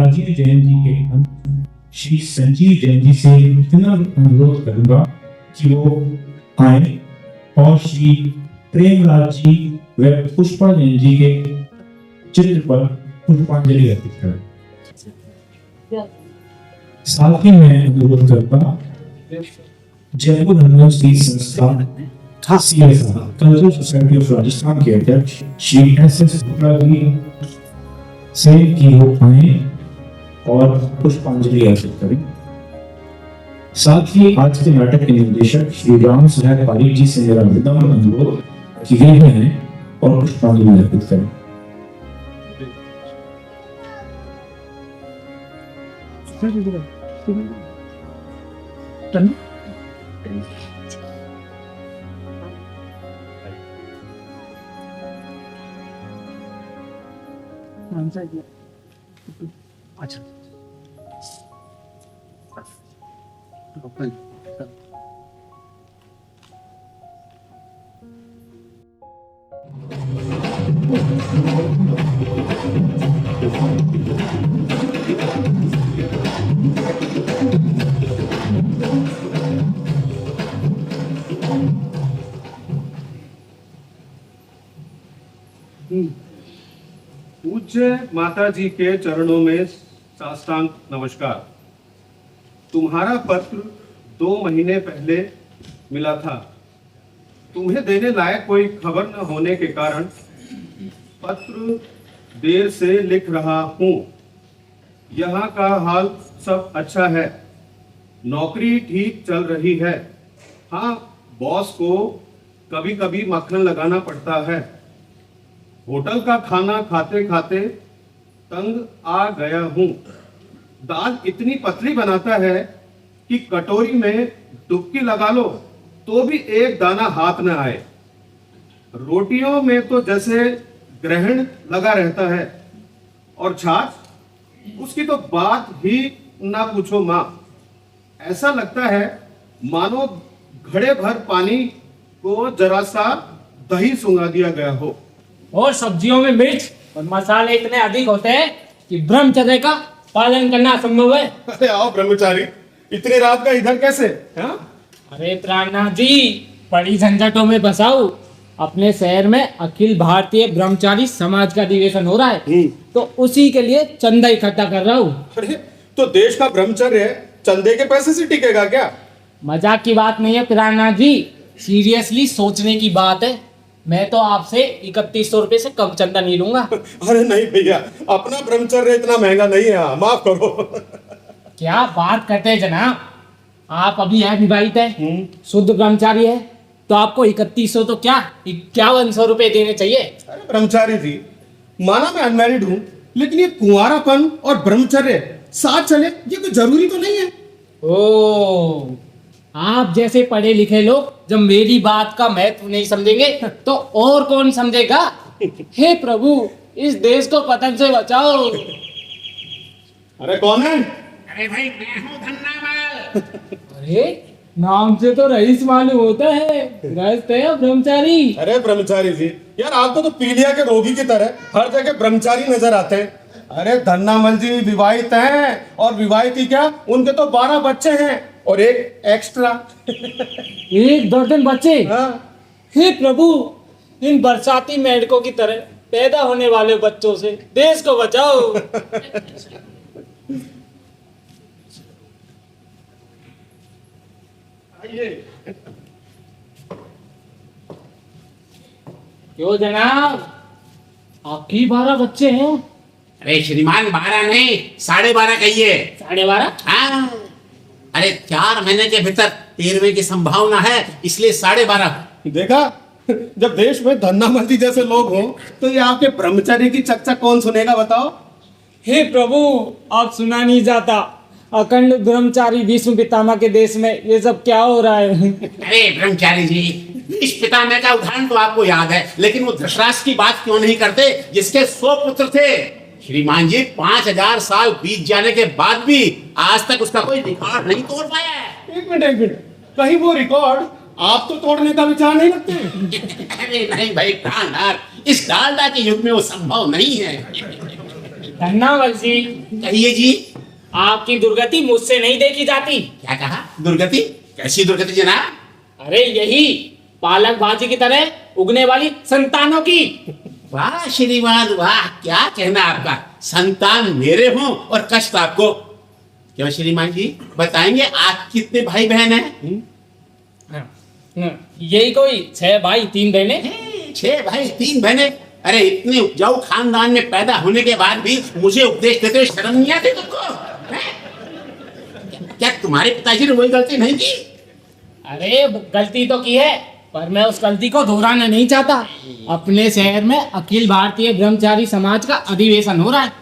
राजीव जैन जी के अंत श्री संजीव जैन जी से इतना अनुरोध करूंगा कि वो आए और श्री प्रेमराज जी व पुष्पा जैन जी के चित्र पर पुष्पांजलि अर्पित करें। साथ ही मैं अनुरोध करूंगा जयपुर हनुमान तीर्थ संस्था CSR cultural society of Rajasthan के अध्यक्ष श्री SS भुट्टा जी से कि वो आए और पुष्पांजलि अर्पित करें। साथ ही आज के नाटक के निर्देशक श्री राम सहाय पारिक जी से मेरा विनम्र अनुरोध कि वे हैं और पुष्पांजलि अर्पित करें। अच्छा पूज्य माता जी के चरणों में साष्टांग नमस्कार। तुम्हारा पत्र 2 महीने पहले मिला था। तुम्हें देने लायक कोई खबर न होने के कारण पत्र देर से लिख रहा हूँ। यहाँ का हाल सब अच्छा है, नौकरी ठीक चल रही है। हाँ, बॉस को कभी कभी मक्खन लगाना पड़ता है। होटल का खाना खाते खाते तंग आ गया हूँ। दाल इतनी पतली बनाता है कि कटोरी में डुबकी लगा लो तो भी एक दाना हाथ न आए। रोटियों में तो जैसे ग्रहण लगा रहता है, और छाछ उसकी तो बात ही ना पूछो माँ। ऐसा लगता है मानो घड़े भर पानी को जरा सा दही सुंघा दिया गया हो। और सब्जियों में मिर्च और मसाले इतने अधिक होते हैं कि ब्रह्मचर्य का पालन करना असंभव है। अरे आओ ब्रह्मचारी, इतनी रात का इधर कैसे? हाँ? अरे प्राणनाथ जी, बड़ी झंझटों में फंसाओ। अपने शहर में अखिल भारतीय ब्रह्मचारी समाज का अधिवेशन हो रहा है, तो उसी के लिए चंदा इकट्ठा कर रहा हूँ। अरे तो देश का ब्रह्मचर्य चंदे के पैसे से टिकेगा क्या? मजाक की बात नहीं है प्राणनाथ जी, सीरियसली सोचने की बात है। मैं तो आपसे 3100 रुपए से कम चंदा नहीं लूंगा। अरे नहीं भैया, अपना ब्रह्मचर्य इतना महंगा नहीं है, माफ करो। क्या बात करते हैं जनाब, आप अभी है विवाहित है, शुद्ध ब्रह्मचारी है, तो आपको 3100 तो क्या 5100 रुपए देने चाहिए। अरे ब्रह्मचारी जी, माना मैं अनमैरिड हूँ, लेकिन ये कुंवारापन और ब्रह्मचर्य साथ चले ये कोई जरूरी तो नहीं है। ओ, आप जैसे पढ़े लिखे लोग जब मेरी बात का महत्व नहीं समझेंगे तो और कौन समझेगा। हे प्रभु, इस देश को पतन से बचाओ। अरे कौन है? अरे भाई, मैं हूँ धन्नामल। अरे नाम से तो रईस मालूम होता है, गृहस्थ है या ब्रह्मचारी? अरे ब्रह्मचारी जी, यार आप तो पीलिया के रोगी की तरह हर जगह ब्रह्मचारी नजर आते हैं। अरे धन्नामल जी विवाहित हैं, और विवाहित ही क्या, उनके तो 12 बच्चे हैं और एक एक्स्ट्रा। 1 दर्जन बच्चे? हाँ। हे प्रभु, इन बरसाती मेंढकों की तरह पैदा होने वाले बच्चों से देश को बचाओ। क्यों जनाब, आपकी 12 बच्चे हैं? अरे श्रीमान, 12 नहीं 12.5 कहिए। 12.5? हाँ, अरे 4 महीने के भीतर 13वें की संभावना है, इसलिए 12.5। देखा, जब देश में धन्नामल जैसे लोग हों तो ये आपके ब्रह्मचर्य की चर्चा कौन सुनेगा बताओ। हे प्रभु, आप सुना नहीं जाता, अखंड ब्रह्मचारी भीष्म पितामह के देश में ये सब क्या हो रहा है। अरे ब्रह्मचारी जी, भीष्म पितामह का उदाहरण तो आपको याद है, लेकिन वो धृतराष्ट्र की बात क्यों नहीं करते जिसके 100 पुत्र थे। श्रीमान जी, 5000 साल बीत जाने के बाद भी आज तक उसका कोई रिकॉर्ड नहीं तोड़ पाया है। एक मिनट, कहीं वो रिकॉर्ड आप तो तोड़ने का विचार नहीं रखते? अरे नहीं भाई प्राणनाथ, इस डालडा के युग में वो संभव नहीं है। धन्नावल जी, कहिए जी। आपकी दुर्गति मुझसे नहीं देखी जाती। क्या कहा? दुर्गति? कैसी दुर्गति जनाब? अरे यही पालक भाजी की तरह उगने वाली संतानों की। वाह श्रीमान वाह, क्या कहना आपका। संतान मेरे हों और कष्ट आपको। क्यों श्रीमान जी, बताएंगे आप कितने भाई बहन हैं? यही कोई 6 भाई 3 बहनें। 6 भाई 3 बहनें। अरे इतने उपजाऊ खानदान में पैदा होने के बाद भी मुझे उपदेश देते हुए शर्म नहीं आती तुमको? हैं? क्या तुम्हारे पिताजी ने वही गलती नहीं की? अरे गलती तो की है, पर मैं उस गलती को दोहराना नहीं चाहता। अपने शहर में अखिल भारतीय ब्रह्मचारी समाज का अधिवेशन हो रहा है,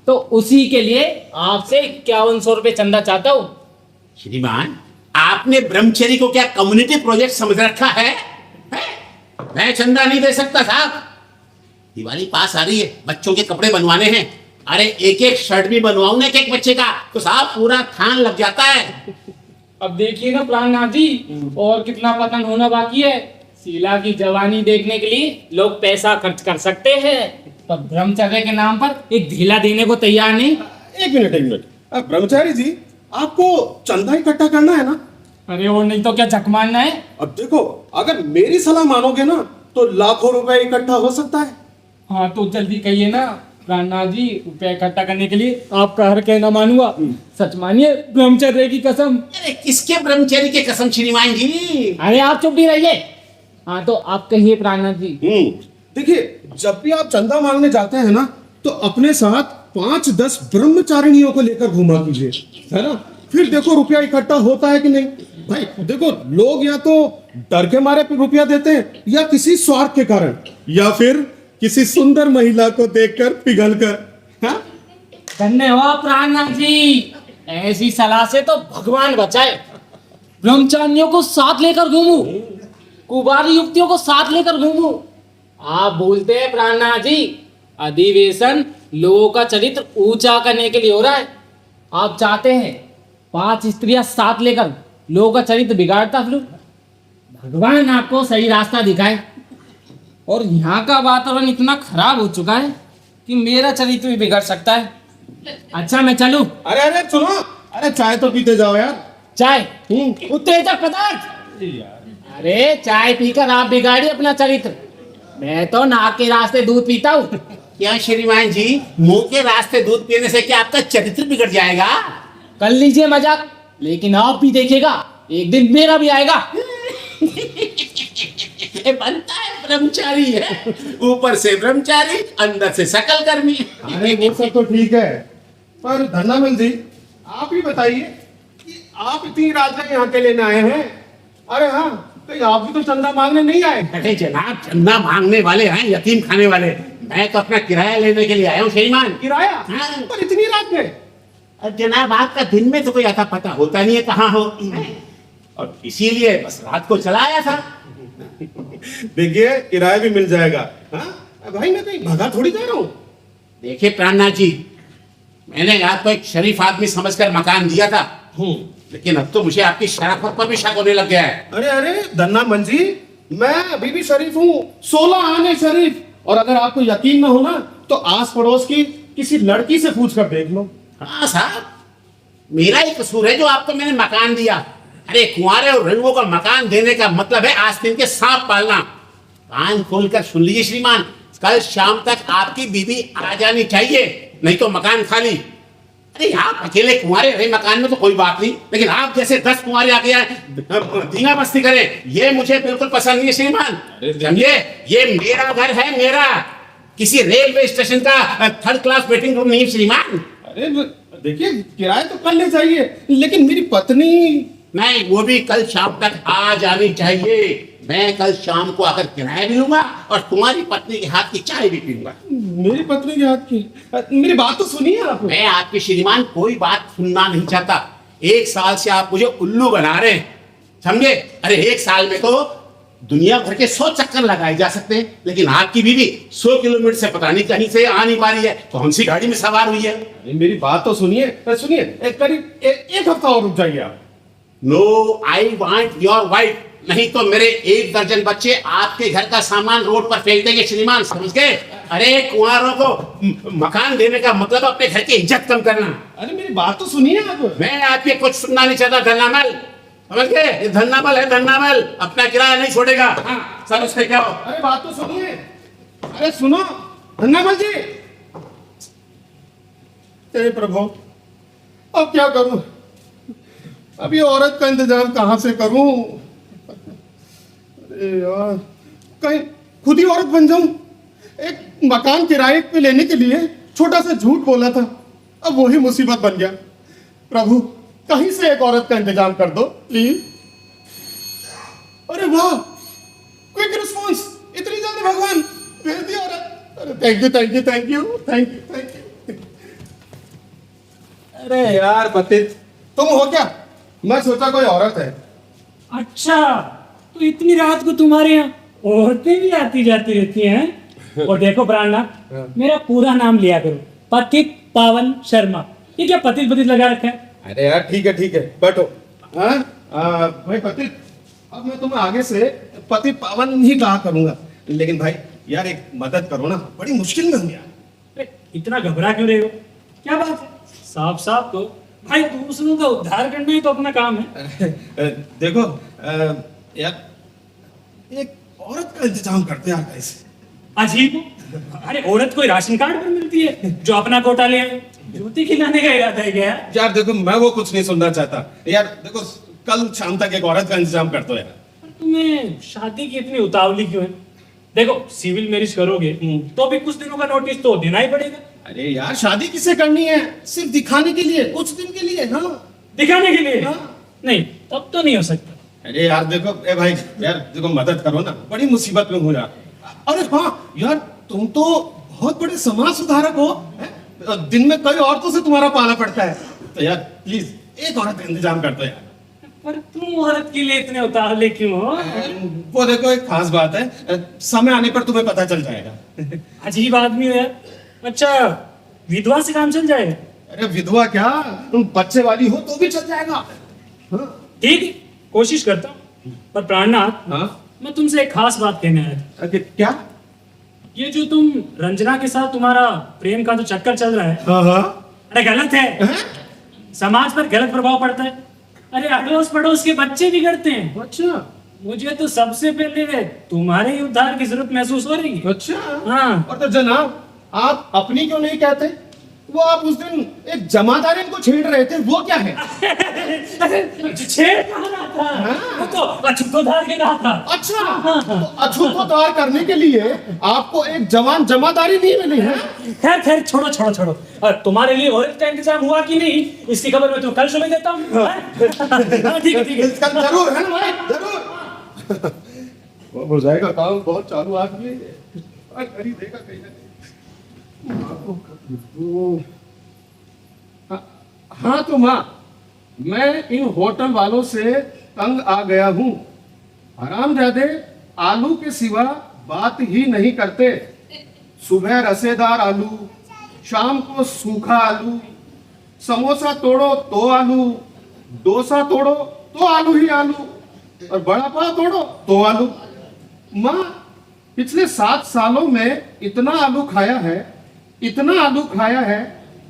तो उसी के लिए आपसे 5100 रुपये चंदा चाहता हूँ। श्रीमान, आपने ब्रह्मचर्य को क्या कम्युनिटी प्रोजेक्ट समझ रखा है? मैं चंदा नहीं दे सकता साहब। दिवाली पास आ रही है, बच्चों के कपड़े बनवाने हैं। अरे एक एक शर्ट भी बनवाऊं ना एक बच्चे का, तो साहब पूरा थान लग जाता है। अब देखिए ना प्राणनाथ जी, और कितना पतन होना बाकी है। शीला की जवानी देखने के लिए लोग पैसा खर्च कर सकते हैं, पर ब्रह्मचर्य के नाम पर एक ढीला देने को तैयार नहीं। एक मिनट। अब ब्रह्मचारी जी, आपको चंदा इकट्ठा करना है ना? अरे और नहीं तो क्या झक मारना है? अब देखो, अगर मेरी सलाह मानोगे ना तो लाखों रुपए इकट्ठा हो सकता है। हाँ तो जल्दी कहिए ना प्राणनाथ जी, रुपया इकट्ठा करने के लिए आपका हर कहना मानूंगा। सच मानिए, ब्रह्मचर्य की कसम। अरे किसके ब्रह्मचर्य की कसम श्रीमान जी? अरे आप चुप भी रहिए। हाँ तो आप कहिए प्राणनाथ जी। देखिए, जब भी आप चंदा मांगने जाते हैं ना, तो अपने साथ 5-10 ब्रह्मचारिणियों को लेकर घूमा कीजिए, है ना? फिर देखो रुपया इकट्ठा होता है कि नहीं। भाई देखो, लोग या तो डर के मारे रुपया देते हैं, या किसी स्वार्थ के कारण, या फिर किसी सुंदर महिला को देखकर पिघलकर। हाँ? धन्यवाद प्राणनाथ जी, ऐसी सलाह से तो भगवान बचाए। ब्रह्मचारियों को साथ लेकर घूमू, कुवारी युवतियों को साथ लेकर घूमू। आप बोलते हैं प्राणनाथ जी, अधिवेशन लोगों का चरित्र ऊंचा करने के लिए हो रहा है। आप चाहते हैं 5 स्त्रियां साथ लेकर लोगों का चरित्र बिगाड़ता फिरूं। भगवान आपको सही रास्ता दिखाए। और यहाँ का वातावरण इतना खराब हो चुका है कि मेरा चरित्र भी बिगड़ सकता है। अच्छा मैं चलूं? अरे सुनो, अरे चाय तो पीते जाओ यार। चाय उत्तेजक पदार्थ। अरे चाय पीकर आप बिगाड़िए अपना चरित्र। मैं तो नाक के रास्ते दूध पीता हूँ। क्या श्रीमान जी, मुंह के रास्ते दूध पीने से क्या आपका चरित्र बिगड़ जाएगा? कर लीजिए मजाक, लेकिन आप भी देखिएगा, एक दिन मेरा भी आएगा। ये बनता है ब्रह्मचारी है, ऊपर से ब्रह्मचारी, अंदर से सकल कर्मी। अरे वो सब तो ठीक है, पर धन्नामल जी, आप ही बताइए कि आप इतनी रात में यहाँ के लेने आए हैं। अरे हाँ, तो आप भी तो चंदा मांगने नहीं आए। अरे जनाब, चंदा मांगने वाले हैं यतीम खाने वाले। मैं तो अपना किराया लेने के लिए आया हूँ श्रीमान। किराया? हाँ। पर इतनी रात में? अब जनाब, आपका दिन में तो कोई आता पता होता नहीं है कहाँ हो, और इसीलिए बस रात को चला आया था। देखिए, किराया भी मिल जाएगा। हाँ भाई, मैं कहीं भगा थोड़ी जा रहा हूँ। देखिए प्राणनाथ जी, मैंने आपको एक शरीफ आदमी समझकर मकान दिया था, लेकिन अब तो मुझे आपकी शराफत पर भी शक होने लग गया है। अरे धन्नामल जी, मैं अभी भी शरीफ हूँ, 16 आने शरीफ। और अगर आपको यकीन ना हो ना, तो आस पड़ोस की किसी लड़की से पूछ कर देख लो। हाँ साहब, मेरा ही कसूर है जो आपको मैंने मकान दिया। अरे कुंवारे और रंगों का मकान देने का मतलब है आस्तीन के सांप पालना। कान खोलकर सुन लीजिए श्रीमान, कल शाम तक आपकी बीवी आ जानी चाहिए, नहीं तो मकान खाली। अरे आप अकेले कुंवारे रहे मकान में तो कोई बात नहीं, लेकिन आप जैसे 10 कुंवारे आके धींगा मस्ती करें, ये मुझे बिल्कुल पसंद नहीं है श्रीमान। समझे, ये मेरा घर है, मेरा, किसी रेलवे स्टेशन का 3rd क्लास वेटिंग रूम नहीं श्रीमान। अरे देखिए, किराया तो कर ले चाहिए, लेकिन मेरी पत्नी। नहीं, वो भी कल शाम तक आ जानी चाहिए। मैं कल शाम को आकर किराया भी लूंगा और तुम्हारी पत्नी के हाथ की चाय भी पीऊंगा। मेरी पत्नी के हाथ की? मेरी बात तो सुनिए आप। मैं आपके श्रीमान कोई बात सुनना नहीं चाहता। 1 साल से आप मुझे उल्लू बना रहे हैं, समझे? अरे 1 साल में तो दुनिया भर के 100 चक्कर लगाए जा सकते हैं, लेकिन आपकी बीवी 100 किलोमीटर से पता नहीं कहीं से आ नहीं पा रही है, कौन सी गाड़ी में सवार हुई है? मेरी बात तो सुनिए, सुनिए, करीब 1 हफ्ता और रुक जाइए आप। No, I want your wife, नहीं तो मेरे 1 दर्जन बच्चे आपके घर का सामान रोड पर फेंक देंगे श्रीमान, समझ गए? अरे कुंवारों को मकान देने का मतलब अपने घर की इज्जत कम करना। अरे मेरी बात तो सुनिए आप। मैं आपके कुछ सुनना नहीं चाहता धन्नामल, समझ गए? ये धन्नामल है, धन्नामल अपना किराया नहीं छोड़ेगा। हाँ, सर उससे क्या हो? अरे बात तो सुनिए। अरे सुनो धन्नामल जी। हे प्रभु, अब क्या करूं? अब ये औरत का इंतजाम कहां से करूं? अरे यार, कहीं खुद ही औरत बन जाऊं। एक मकान किराए पे लेने के लिए छोटा सा झूठ बोला था, अब वही मुसीबत बन गया। प्रभु, कहीं से एक औरत का इंतजाम कर दो प्लीज। अरे वाह, क्विक रिस्पॉन्स, इतनी जल्दी भगवान भेज दी औरत। अरे thank you thank you thank you thank you thank you. अरे यार पतित, तुम हो क्या? मैं सोचा कोई औरत है। अच्छा, तो इतनी रात को तुम्हारे यहाँ औरतें भी आती जाती रहती हैं? और देखो प्राणनाथ, मेरा पूरा नाम लिया करो, पतित पावन शर्मा। ये क्या पतित पतित लगा रखा है? अरे यार ठीक है बैठो। हाँ भाई पतित, अब मैं तुम्हें आगे से पति पावन ही कहा करूंगा, लेकिन भाई यार एक मदद करो ना, बड़ी मुश्किल में हूँ यार। अरे, इतना घबरा क्यों रहे हो? क्या बात है? साफ साफ तो भाई, दूसरों का उद्धार करना ही तो अपना काम है। देखो यार, एक औरत का इंतजाम करते यार कैसे। अजीब हो। अरे औरत कोई राशन कार्ड पर मिलती है जो अपना कोटा ले आए? जूती खिलाने का इरादा है क्या? यार देखो, मैं वो कुछ नहीं सुनना चाहता यार। देखो कल शाम तक एक औरत का इंतजाम कर दो यार। तुम्हें शादी की इतनी उतावली क्यों है? देखो, सिविल मैरिज करोगे तो भी कुछ दिनों का नोटिस तो देना ही पड़ेगा। अरे यार, शादी किसे करनी है? सिर्फ दिखाने के लिए, कुछ दिन के लिए। हाँ, दिखाने के लिए? हाँ। नहीं, तब तो नहीं हो सकता। अरे यार देखो, ए भाई यार देखो, मदद करो ना, बड़ी मुसीबत में हूँ यार। अरे हाँ यार, तुम तो बहुत बड़े समाज सुधारक हो, हैं? दिन में कई औरतों से तुम्हारा पाला पड़ता है, तो यार प्लीज एक औरत का इंतजाम कर दो यार। पर तुम औरत के लिए इतने उतावले क्यों हो? वो देखो, एक खास बात है, समय आने पर तुम्हें पता चल जाएगा। अजीब आदमी हो यार। अच्छा, विधवा से काम चल जाएगा? अरे विधवा क्या, तुम बच्चे वाली हो तो भी चल जाएगा। हाँ ठीक है, कोशिश करता हूँ। पर प्राणनाथ, हाँ, मैं तुमसे एक खास बात कहने आया था। क्या? ये जो तुम रंजना के साथ तुम्हारा प्रेम का जो चक्कर चल रहा है, हाँ हाँ, अरे गलत है। हैं? समाज पर गलत प्रभाव पड़ता है। अरे अड़ोस पड़ोस के बच्चे बिगड़ते हैं। अच्छा मुझे तो सबसे पहले तुम्हारे ही उद्धार की जरूरत महसूस हो रही है। अच्छा। हाँ। और तो जनाब, आप अपनी क्यों नहीं कहते? वो आप उस दिन एक जमादारिन को छेड़ रहे थे, वो क्या है? छेड़ कहाँ रहा था? वो तो अछूतोधार के रहा था। अच्छा, तो अछूतोद्धार करने के लिए आपको एक जवान जमादारी नहीं मिली है? खैर खैर, छोड़ो छोड़ो छोड़ो। और तुम्हारे लिए औरत का इंतजाम हुआ कि नहीं, इसकी खबर मैं तुम्हें कल सुबह देता हूँ। हाँ, ठीक है ठीक है। कल जरूर है ना भाई, जरूर। वो हो जाएगा काम, बहुत चालू आदमी है। खरीदेगा कहीं ना कहीं। हाँ तो माँ, मैं इन होटल वालों से तंग आ गया हूँ। हरामजादे आलू के सिवा बात ही नहीं करते। सुबह रसेदार आलू, शाम को सूखा आलू, समोसा तोड़ो तो आलू, डोसा तोड़ो तो आलू ही आलू, और बड़ा पाव तोड़ो तो आलू। माँ, पिछले 7 सालों में इतना आलू खाया है, इतना आलू खाया है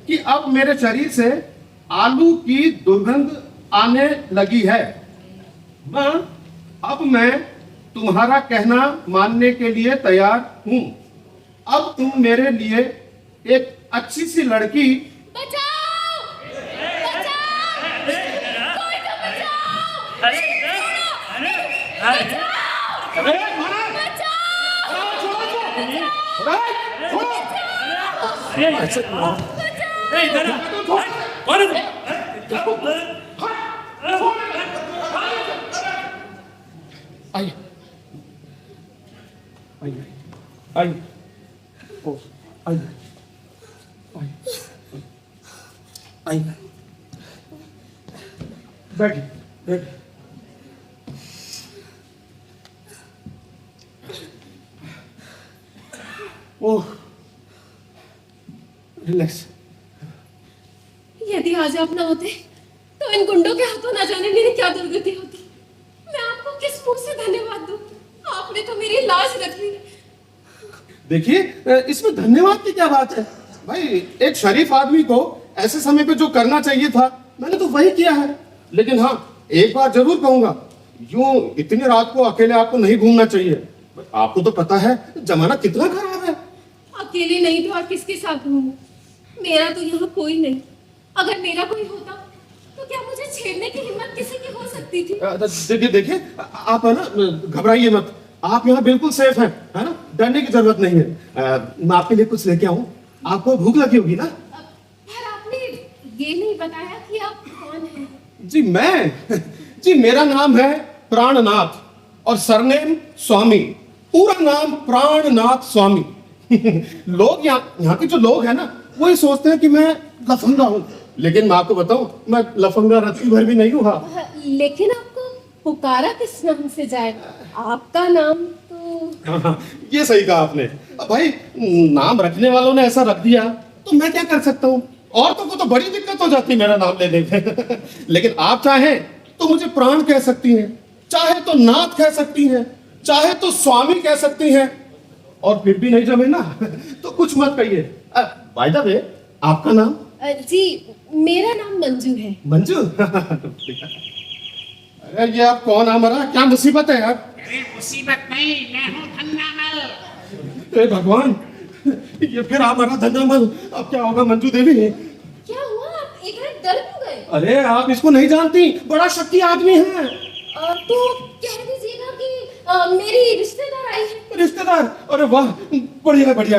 कि अब मेरे शरीर से आलू की दुर्गंध आने लगी है। माँ, अब मैं तुम्हारा कहना मानने के लिए तैयार हूँ। अब तुम मेरे लिए एक अच्छी सी लड़की बचाओ! बचाओ! कोई तो बचाओ! आइए आइए आइए ओ आइए आइए बैठिए बैठिए। ओह, रिलैक्स। यदि आज आप ना होते तो इन गुंडों के हाथों ना जाने मेरी क्या दुर्गति होती। मैं आपको किस मुंह से धन्यवाद दूं? आपने तो मेरी लाज रख ली। देखिए इसमें धन्यवाद की क्या बात है भाई। एक शरीफ आदमी को ऐसे समय पे जो करना चाहिए था मैंने तो वही किया है। लेकिन हाँ, एक बात जरूर कहूंगा, यूं इतनी रात को अकेले आपको नहीं घूमना चाहिए। आपको तो पता है जमाना कितना खराब है। अकेले नहीं तो और किसके साथ घूमूं? मेरा तो यहाँ कोई नहीं। अगर मेरा कोई होता तो क्या मुझे छेड़ने की हिम्मत किसी की हो सकती थी? देखिए देखिए, आप है ना, घबराइए मत। आप यहाँ बिल्कुल सेफ हैं, है ना, डरने की जरूरत नहीं है। मैं आपके लिए कुछ लेके आऊं? आपको भूख लगी होगी ना? पर आपने ये नहीं बताया कि आप कौन हैं? जी मैं जी मेरा नाम है प्राणनाथ और सरनेम स्वामी। पूरा नाम प्राणनाथ स्वामी। लोग यहाँ के जो लोग हैं ना, वो ये सोचते हैं कि मैं लफंगा हूँ, लेकिन मैं आपको बताऊं, मैं लफंगा रत्ती भर भी नहीं हूँ। हाँ। लेकिन आपको पुकारा किस नाम से जाए? आपका नाम तो हाँ, ये सही कहा आपने। अब भाई नाम रखने वालों ने ऐसा रख दिया तो मैं क्या कर सकता हूँ? औरतों को तो बड़ी दिक्कत हो जाती है मेरा नाम लेने में। लेकिन आप चाहें तो मुझे प्राण कह सकती हैं, चाहे तो नाथ कह सकती हैं, चाहे तो स्वामी कह सकती हैं, और फिर भी नहीं जमे ना तो कुछ मत कहिए। बाय द वे, आपका नाम? जी मेरा नाम मंजू है। मंजू? अरे ये आप कौन आ मरा, क्या मुसीबत है यार? अरे मुसीबत नहीं, मैं हूँ धन्नामल। हे भगवान, ये फिर आ मरा धन्नामल। अब क्या होगा मंजू देवी? क्या हुआ? आप एकदम डर क्यों गए? अरे आप इसको नहीं जानती, बड़ा शक्ति आदमी है। तो कह दीजिएगा कि मेरी रिश्तेदार आई है। रिश्तेदार? अरे वाह, बढ़िया बढ़िया।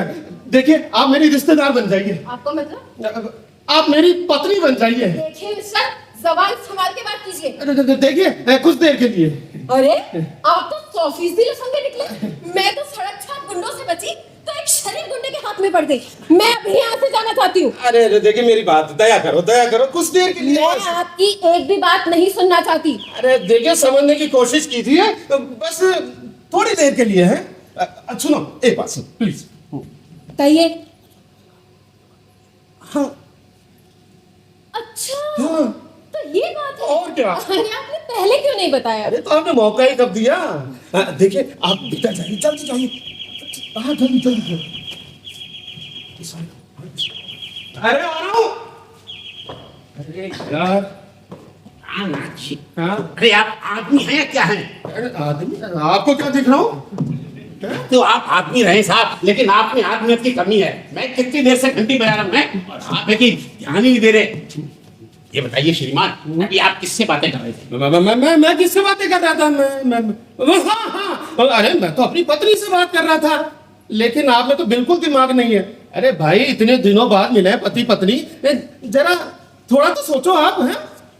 देखिए आप मेरी रिश्तेदार बन जाइए। आपको मतलब? आप मेरी पत्नी बन जाइए। देखिए मिस्टर, जबान संभाल के बात कीजिए। देखिए कुछ देर के लिए। अरे आप तो 100% लफंगे निकले। मैं तो सड़क छाप गुंडों से बची तो एक शरीफ गुंडे के हाथ में पड़ गई। मैं अभी यहाँ से जाना चाहती हूँ। अरे देखिए मेरी बात, दया करो कुछ देर के लिए। मैं आपकी एक भी बात नहीं सुनना चाहती। अरे देखिए समझने की कोशिश कीजिए, बस थोड़ी देर के लिए है। सुनो, एक बात सुनो प्लीज। कहिए। हाँ। अच्छा हाँ। तो ये बात है। और क्या? अरे आपने पहले क्यों नहीं बताया? अरे तो आपने मौका ही कब दिया? देखिए आप भीतर जाइए, जल्दी जाइए। हाँ जल्दी। अरे आ रहा हूँ। अरे यार। हाँ? अरे आप आदमी हैं या क्या हैं? अरे आदमी? आपको क्या दिख रहा हूँ? तो आप आदमी रहे साहब, लेकिन आप में आदमियत की कमी है। मैं कितनी देर से घंटी बजा रहा हूँ मैं, और आप है कि ध्यान ही नहीं दे रहे। ये बताइए श्रीमान, अभी आप किससे बातें कर रहे थे? मैं किससे बातें कर रहा था? हाँ, अरे मैं तो अपनी पत्नी से बात कर रहा था। लेकिन आप में तो बिल्कुल दिमाग नहीं है। अरे भाई इतने दिनों बाद मिले पति पत्नी, जरा थोड़ा तो सोचो आप। हैं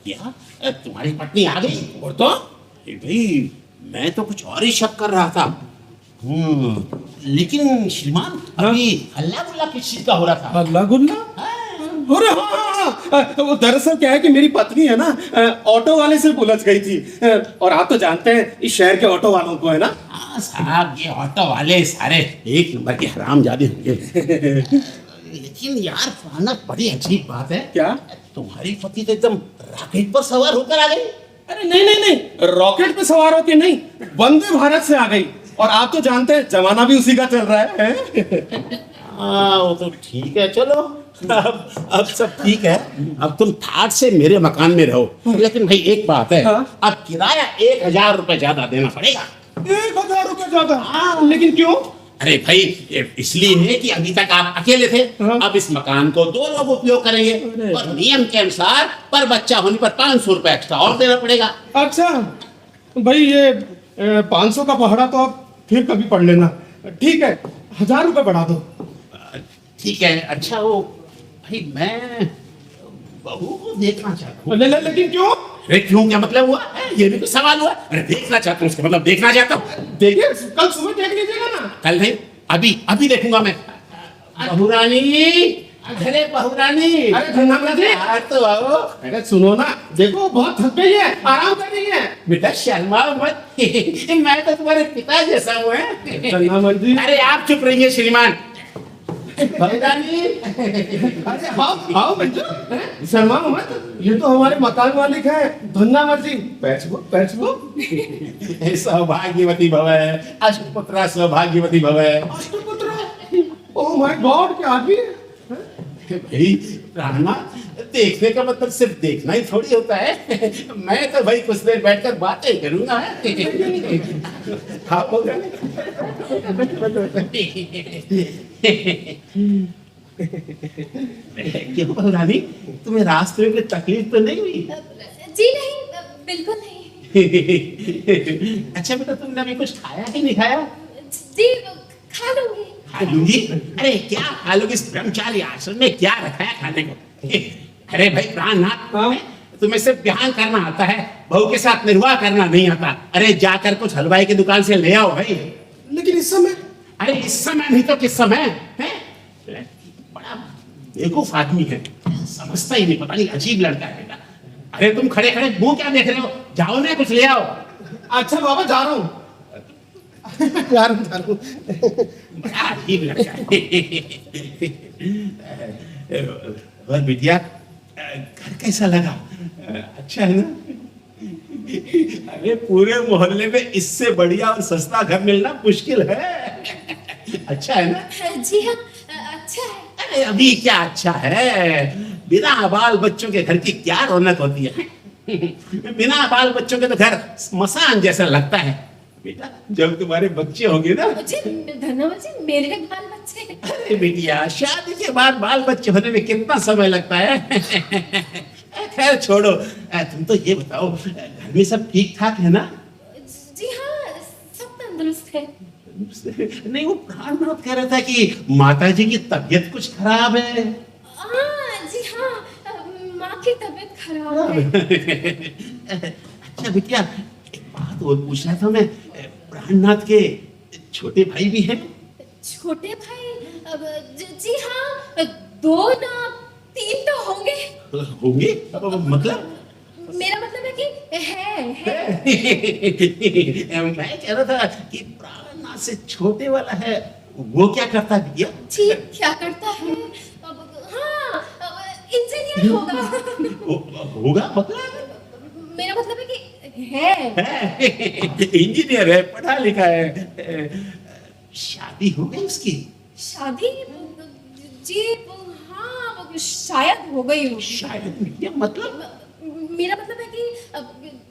क्या तुम्हारी पत्नी आ गई? और तो भाई मैं तो कुछ और ही शक कर रहा था। लेकिन श्रीमान अभी हल्ला गुल्ला किस चीज का हो रहा था? अल्लाह गुल्ला? अरे हाँ, वो दरअसल क्या है कि मेरी पत्नी है ना, ऑटो वाले से उलझ गई थी। और आप तो जानते हैं इस शहर के ऑटो वालों को, है ना। हाँ साहब, ये ऑटो वाले सारे एक नंबर के हरामजादे होंगे। लेकिन यार फाना, बड़ी अजीब बात है। क्या? तुम्हारी पति तो एकदम रॉकेट पर सवार होकर आ गई। अरे नहीं, रॉकेट पे सवार होके नहीं, वंदे भारत से आ गई। और आप तो जानते हैं जमाना भी उसी का चल रहा है। हाँ वो तो ठीक है, चलो अब सब ठीक है। अब तुम ठाट से मेरे मकान में रहो। लेकिन भाई एक बात है, हाँ? अब किराया 1000 रुपए ज्यादा देना पड़ेगा। 1000 रुपए ज्यादा? हाँ, लेकिन क्यों? अरे भाई ये इसलिए है कि अभी तक आप अकेले थे। हाँ। अब इस मकान को 2 लोग उपयोग करेंगे, और नियम के अनुसार पर बच्चा होने पर 500 रुपए एक्स्ट्रा और देना पड़ेगा। अच्छा भाई, ये 500 का पहाड़ा तो आप फिर कभी पढ़ लेना। ठीक है, 1000 रुपए बढ़ा दो। ठीक है। अच्छा वो भाई मैं बहू को देखना चाहता हूँ। लेकिन क्यों? अरे क्यों क्या मतलब हुआ है? ये भी तो सवाल हुआ। अरे देखना चाहता हूँ, उसका मतलब देखना चाहता हूँ। देखिए कल सुबह देख लीजिएगा ना। कल नहीं, अभी देखूंगा मैं। बहुरानी, अरे बहुरानी, अरे धन्ना जी, तो आओ। अरे सुनो ना, देखो बहुत थक गई है, आराम कर रही है। बेटा शर्माओ मत। मैं तो तुम्हारे पिता जैसा हूँ। धन्ना जी, अरे आप चुप रहिए श्रीमान। बहुरानी, अरे आओ बच्चों, शर्माओ मत। ये तो हमारे मकान मालिक है धन्ना जी। पैचबो सौभाग्यवती भव, अष्टपुत्रा सौभाग्यवती भव। अष्टपुत्र? ओह माय गॉड, क्या आदमी है? भाई प्राणनाथ, देखने का मतलब सिर्फ देखना ही थोड़ी होता है। मैं तो भाई कुछ देर बैठकर बातें करूंगा। आप हो गए? क्यों रानी, तुम्हें रास्ते में कोई तकलीफ तो नहीं हुई? जी नहीं, बिल्कुल नहीं। अच्छा बेटा, तुमने अभी कुछ खाया कि नहीं खाया? जी खा लूंगी। खा लूंगी? अरे क्या खा लोगी? इस ब्रह्मचारी आश्रम में क्या रखा है खाने को? अरे भाई प्राणनाथ, तुम्हें सिर्फ ध्यान करना आता है, बहू के साथ निर्वाह करना नहीं आता। अरे जाकर कुछ हलवाई की दुकान से ले आओ भाई। लेकिन इस समय? अरे इस समय नहीं तो किस समय है? बड़ा बेवकूफ आदमी है, समझता ही नहीं, पता नहीं अजीब लड़का है बेटा। अरे तुम खड़े खड़े मुंह क्या देख रहे हो? जाओ ना, कुछ ले आओ। अच्छा बाबा, जा रहा हूँ। जा रहा हूँ। बड़ा अजीब लड़का है। और बिटिया, घर कैसा लगा? अच्छा है ना? अरे पूरे मोहल्ले में इससे बढ़िया और सस्ता घर मिलना मुश्किल है। अच्छा है ना? जी हाँ, अच्छा है। अरे अभी क्या अच्छा है, बिना बाल बच्चों के घर की क्या रौनक होती है। बिना बाल बच्चों के तो घर स्मशान जैसा लगता है। बेटा, जब तुम्हारे बच्चे होंगे ना। जी धन्यवाद जी, मेरे बाल बच्चे। अरे बेटिया, शादी के बाद बाल बच्चे होने में कितना समय लगता है। खैर छोड़ो, तुम तो ये बताओ, घर में सब ठीक ठाक है ना? जी हाँ, सब तंदुरुस्त है। नहीं, वो प्राणनाथ कह रहा था कि माता जी की तबीयत कुछ खराब है। जी हाँ, माँ की तबीयत खराब है। अच्छा बिटिया, एक बात और पूछना था मैं, प्राणनाथ के छोटे भाई भी हैं? छोटे भाई? जी हाँ, 2 ना 3 तो होंगे। होंगे? मतलब? मेरा मतलब है कि है। मैं कह रहा था कि प्राणनाथ से छोटे वाला है, वो क्या करता है भैया? जी क्या करता है? हाँ, इंजीनियर होगा। होगा मतलब? मेरा मतलब है कि है। इंजीनियर है, पढ़ा लिखा है। शादी हो गई उसकी? शादी? जी हाँ, शायद हो गई हो। शायद भैया, मतलब? मेरा मतलब है कि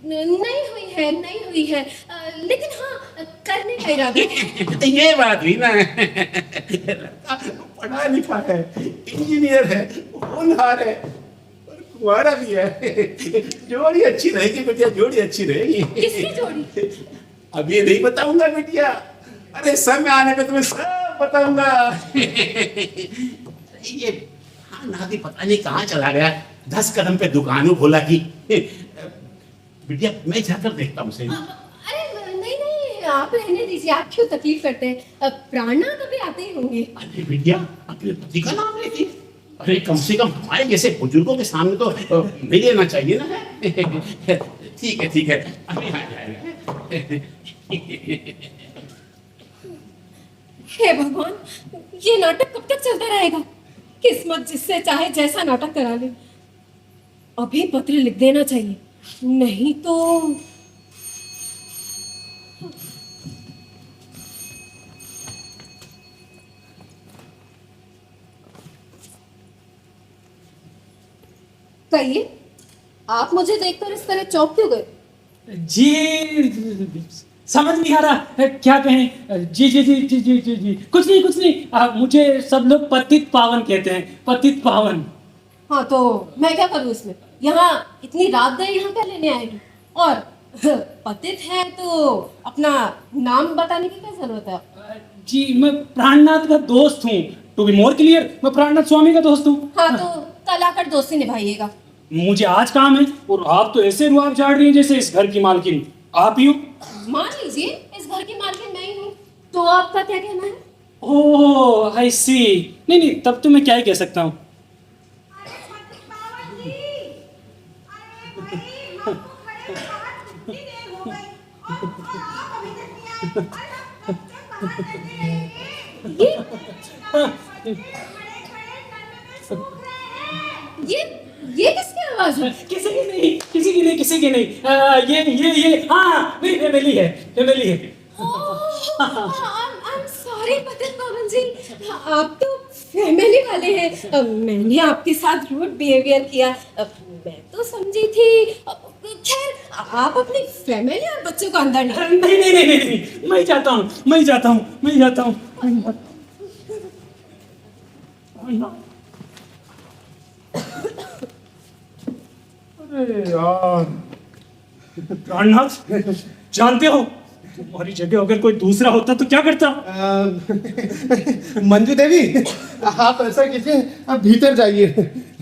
नहीं हुई है, लेकिन हाँ करने का इरादा है। ये बात हुई ना। लड़का पढ़ा लिखा है, इंजीनियर है, होनहार है और कुंवारा भी है। जोड़ी अच्छी रहेगी बेटिया, जोड़ी अच्छी रहेगी। किसकी जोड़ी? अब ये नहीं बताऊंगा बेटिया, अरे समय आने पे तुम्हें सब बताऊंगा। ये हाँ नादी पता नहीं कहाँ चला गया, 10 कदम पे दुकानों खोला की। बिटिया मैं जाकर देखता हूँ सही। अरे नहीं, आप रहने दीजिए, आप क्यों तकलीफ करते हैं? प्राणनाथ अभी आते ही होंगे। अरे बिटिया, अपने पति का नाम लेती? अरे कम से कम हमारे जैसे बुजुर्गों के सामने तो नहीं लेना चाहिए ना। ठीक है, अभी आ जाएगा। हे भगवान, ये नाटक कब तक चलता रहेगा? किस्मत जिससे चाहे जैसा नाटक करा ले। अभी पत्र लिख देना चाहिए, नहीं तो। कहिए, आप मुझे देखकर इस तरह चौंक क्यों गए? जी समझ नहीं आ रहा क्या कहें। जी कुछ नहीं। मुझे सब लोग पतित पावन कहते हैं, पतित पावन। हाँ तो मैं क्या करूँ इसमें? यहाँ इतनी रात गए, यहाँ क्या लेने आएगी? और पतित है तो अपना नाम बताने की क्या जरूरत है? जी मैं प्राणनाथ का दोस्त हूँ। टू बी मोर क्लियर, मैं प्राणनाथ स्वामी का दोस्त हूँ। हाँ तो कल आकर दोस्ती निभाइएगा। मुझे आज काम है, और आप तो ऐसे रुआब झाड़ रही हैं जैसे इस घर की मालकिन आप ही हो। मान लीजिए इस घर की मालकिन मैं ही हूँ, तो आपका क्या कहना है? ओह आई सी। नहीं, तब तो मैं क्या ही कह सकता हूँ। ये किसकी आवाज है? किसी की नहीं। ये हाँ मेरी फैमिली है। I'm sorry. अरे पतित पावन जी, आप तो फैमिली वाले हैं। मैंने आपके साथ रूड बिहेवियर किया। मैं तो समझी थी। खैर, आप अपनी फैमिली और बच्चों को अंदर नहीं। नहीं नहीं नहीं नहीं नहीं, मैं जाता हूँ, मैं जाता हूँ, मैं जाता हूँ। अरे यार, प्राणनाथ, जानते हो तुम्हारी जगह अगर कोई दूसरा होता तो क्या करता? मंजू देवी, आप ऐसा कीजिए, आप भीतर जाइए।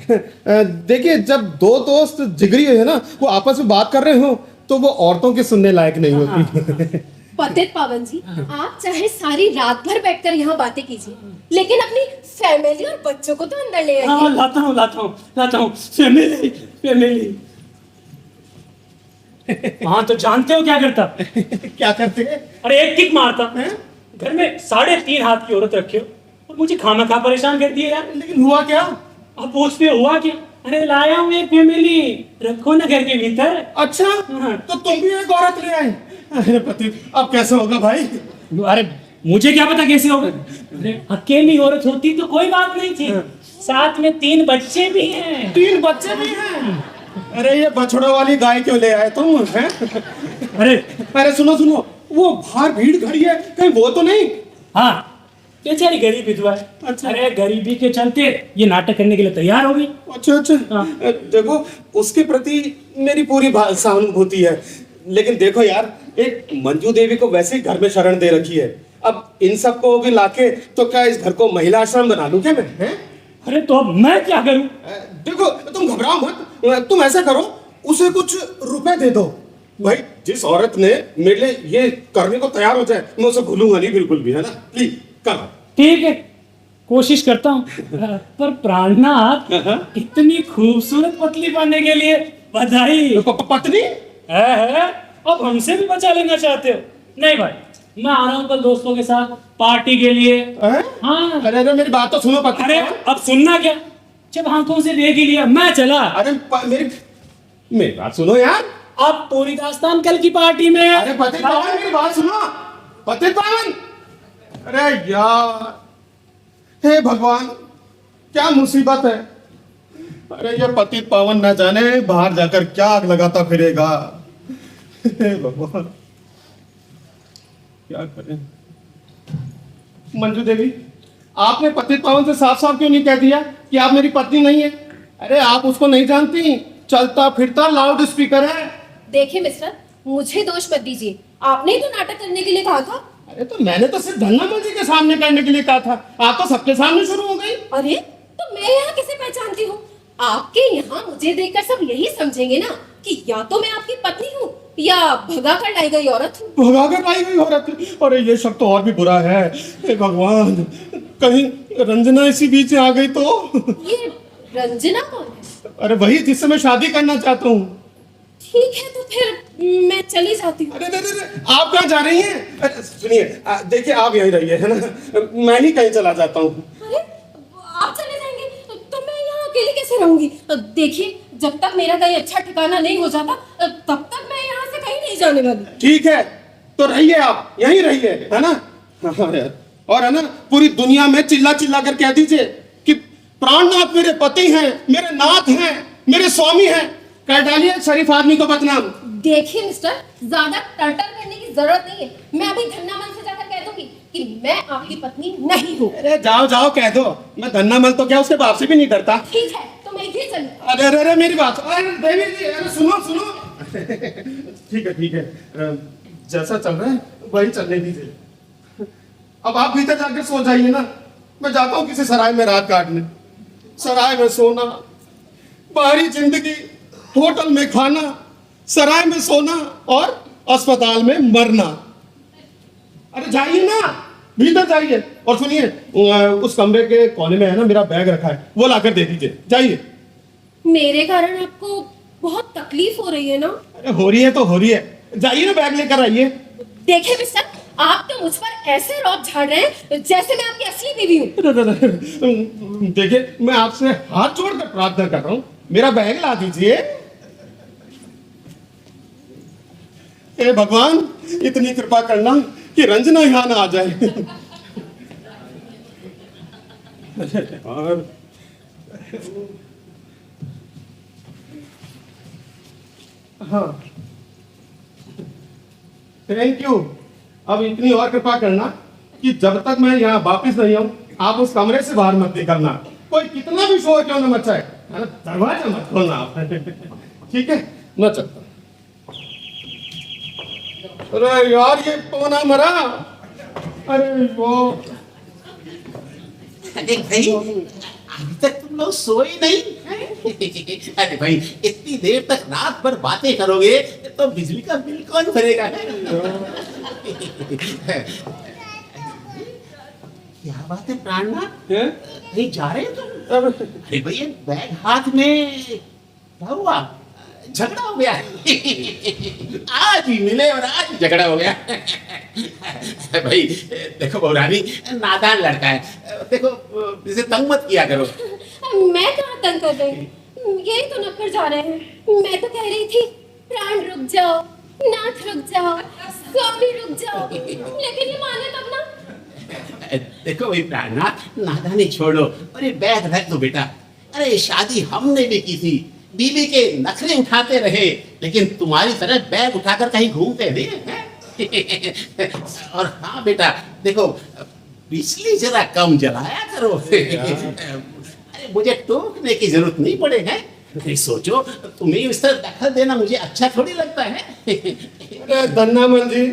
देखिए, जब दो दोस्त जिगरी है ना, वो आपस में बात कर रहे हो तो वो औरतों के सुनने लायक नहीं होती। पतित पावन जी, आप चाहे सारी रात भर बैठकर यहाँ बातें कीजिए, लेकिन अपनी फैमिली और बच्चों को तो अंदर ले हाँ, आइए। लाता हूँ, फैमिली फैमिली। हाँ, तो जानते हो क्या करता? क्या करते हैं? अरे एक किक मारता। घर में 3.5 हाथ की औरत रखे हो और मुझे खामा परेशान कर दिए यार। लेकिन हुआ क्या? अब पूछते हो हुआ क्या? अरे लाया हूँ एक फैमिली, रखो ना घर के भीतर। अच्छा, तो तुम भी एक औरत ले आए? अरे पति, अब कैसे होगा भाई? अरे मुझे क्या पता कैसे होगा? अरे अकेली औरत होती तो कोई बात नहीं थी, साथ में 3 बच्चे भी हैं। 3 बच्चे भी हैं? अरे ये बछड़ों वाली गाय क्यों ले आए तुम? हैं? अरे सुनो सुनो, वो बाहर भीड़ खड़ी है, कहीं वो तो नहीं? हाँ, बेचारी गरीब विधवा है। अच्छा। अरे गरीबी के चलते ये नाटक करने के लिए तैयार हो गई। अच्छा अच्छा। हाँ। देखो, उसके प्रति मेरी पूरी सहानुभूति है, लेकिन देखो यार, एक मंजू देवी को वैसे ही घर में शरण दे रखी है, अब इन सबको भी लाके तो क्या इस घर को महिला आश्रम बना लूं क्या मैं? हैं? अरे तो अब मैं क्या करूं? देखो, तुम घबराओ मत, तुम ऐसा करो, उसे कुछ रुपए दे दो भाई। जिस औरत ने मेरे लिए ये करने को तैयार हो जाए, मैं उसे भूलूंगा नहीं बिल्कुल भी, है ना? प्लीज कर। ठीक है, कोशिश करता हूँ। पर प्राणनाथ, इतनी खूबसूरत पतली पाने के लिए बधाई। पत्नी है? अब हमसे भी बचा लेना चाहते हो? नहीं भाई, मैं आ रहा हूँ कल दोस्तों के साथ पार्टी के लिए। हैं? हाँ। अरे अरे, मेरी बात तो सुनो पत्नी। अरे अब सुनना क्या, जब आंखों से देख ही लिया मैं चला। अरे मेरी बात सुनो यार। अब पूरी दास्तान कल की पार्टी में। अरे पतित पावन, मेरी बात सुनो। पतित पावन, अरे यार, हे भगवान, क्या मुसीबत है। अरे ये पतित पावन न जाने बाहर जाकर क्या आग लगाता फिरेगा। हे भगवान, क्या करें। मंजू देवी, आपने पतित पावन से साफ साफ क्यों नहीं कह दिया कि आप मेरी पत्नी नहीं है? अरे आप उसको नहीं जानती, चलता फिरता लाउड स्पीकर है। देखिए मिस्टर, मुझे दोष मत दीजिए, आपने ही तो नाटक करने के लिए कहा था। अरे तो मैंने तो सिर्फ धन्नामल जी के सामने करने के लिए कहा था, आप तो सबके सामने शुरू हो गई। अरे तो मैं यहाँ किसे पहचानती हूँ? आपके यहाँ मुझे देखकर सब यही समझेंगे ना कि या तो मैं आपकी पत्नी हूँ या भगा कर लाई गई औरत हूँ। भगा कर लाई गई औरत? अरे ये शब्द तो और भी बुरा है। हे भगवान, कहीं रंजना इसी बीच आ गई तो? ये रंजना कौन है? अरे वही जिससे मैं शादी करना चाहता हूँ। ठीक है, तो फिर मैं चली जाती हूँ। अरे आप कहाँ जा रही हैं? अरे सुनिए, देखिए आप यहीं रहिए, है ना, मैं ही कहीं चला जाता हूँ। अरे आप चले जाएंगे तो मैं यहाँ अकेली कैसे रहूंगी? देखिए, जब तक मेरा कहीं अच्छा ठिकाना नहीं हो जाता तब तक मैं यहाँ से कहीं नहीं जाने वाली। ठीक है, तो रहिए, आप यहीं रहिए, है ना? हाँ यार, और है ना, पूरी दुनिया में चिल्ला चिल्ला कर कह दीजिए कि प्राणनाथ मेरे पति हैं, मेरे नाथ हैं, मेरे स्वामी हैं। कर डालिए शरीफ आदमी को बदनाम। देखिए मिस्टर, ज्यादा टर्टर करने की जरूरत नहीं है। मैं अभी धन्नामल से जाकर कह दूंगी कि मैं आपकी पत्नी नहीं हूँ। अरे जाओ जाओ, कह दो। मैं धन्नामल तो क्या, उसके बाप से भी नहीं डरता। ठीक है, तो मैं भी चलूँ। अरे अरे अरे, मेरी बात, अरे देवी जी, अरे सुनो सुनो। ठीक है, जैसा चल रहा है वही चलने दीजिए। अब आप भीतर जाकर सो जाइए ना, मैं जाता हूँ किसी सराय में रात काटने। सराय में सोना, बाहरी जिंदगी, होटल में खाना, सराय में सोना और अस्पताल में मरना। अरे जाइए ना, भीतर जाइए। और सुनिए, उस कमरे के कोने में है ना, मेरा बैग रखा है, वो लाकर दे दीजिए। जाइए। मेरे कारण आपको बहुत तकलीफ हो रही है ना? अरे हो रही है तो हो रही है, जाइए ना, बैग लेकर आइए। देखिए मिस्टर, आप तो मुझ पर ऐसे रौब झाड़ रहे हैं जैसे मैं आपकी असली बीवी हूँ। देखिए, मैं आपसे हाथ जोड़कर प्रार्थना कर रहा हूँ, मेरा बैग ला दीजिए। हे भगवान, इतनी कृपा करना कि रंजना यहाँ ना आ जाए। और हाँ, थैंक यू। अब इतनी और कृपा करना कि जब तक मैं यहाँ वापस नहीं आऊँ आप उस कमरे से बाहर मत निकलना, कोई कितना भी शोर क्यों न मचाए, है ना? दरवाजा मत खोलना आप। ठीक है, मैं चलता हूँ। अरे यार ये कौन आ मरा? अरे वो अरे भाई अभी तक तुम लोग सोए नहीं हैं? अरे भाई इतनी देर तक रात भर बातें करोगे तो बिजली का बिल कौन भरेगा? क्या बात है प्राणनाथ, हैं? कहीं जा रहे हो तुम? अरे भाई ये बैग हाथ में क्या हुआ? झगड़ा हो गया? आज ही मिले और आज ही झगड़ा हो गया। भाई देखो बहुरानी नादान लड़का है, देखो इसे तंग मत किया करो। मैं कहाँ तंग कर रही हूँ, यही तो नौकर जा रहे हैं। मैं तो कह रही थी प्राण रुक जाओ, नाथ रुक जाओ, स्वामी रुक जाओ, लेकिन ये माने तब ना। देखो भाई प्राणनाथ नादानी छोड़ो, अरे बैग रख दो बेटा। अरे शादी हमने भी की थी, बीवी के नखरे उठाते रहे, लेकिन तुम्हारी तरह बैग उठाकर कहीं घूमते नहीं हैं। और हाँ बेटा देखो बिजली जरा कम जलाया करो। अरे मुझे टोकने की जरूरत नहीं पड़े हैं। अरे सोचो तुम्हें इस तरह दखल देना मुझे अच्छा थोड़ी लगता है। अरे धन्नामन जी,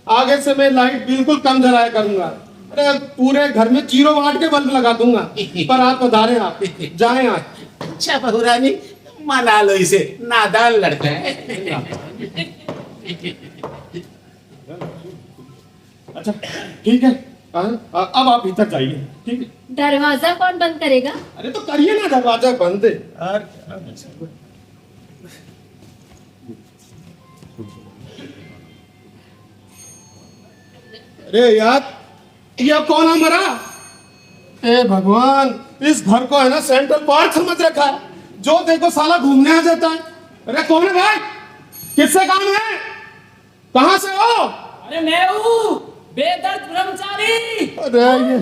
आगे से मैं लाइट बिल्कुल कम जलाया करूंगा। अरे पूरे घर में 0 वाट के बल्ब लगा दूंगा। पर आप बधारें, आप जाएं आप। अच्छा बहुरानी मना लो इसे, नादान लड़का है। अच्छा ठीक है, अब आप भीतर जाइए। ठीक है, दरवाजा कौन बंद करेगा? अरे तो करिए ना, दरवाजा बंद है। अरे यार ये कौन है मरा? ए भगवान, इस घर को है ना सेंट्रल पार्क समझ रखा है, जो देखो साला घूमने आ जाता है। अरे कौन है भाई, किससे काम है, कहाँ से हो? अरे मैं हूँ बेदर्द ब्रह्मचारी। अरे ये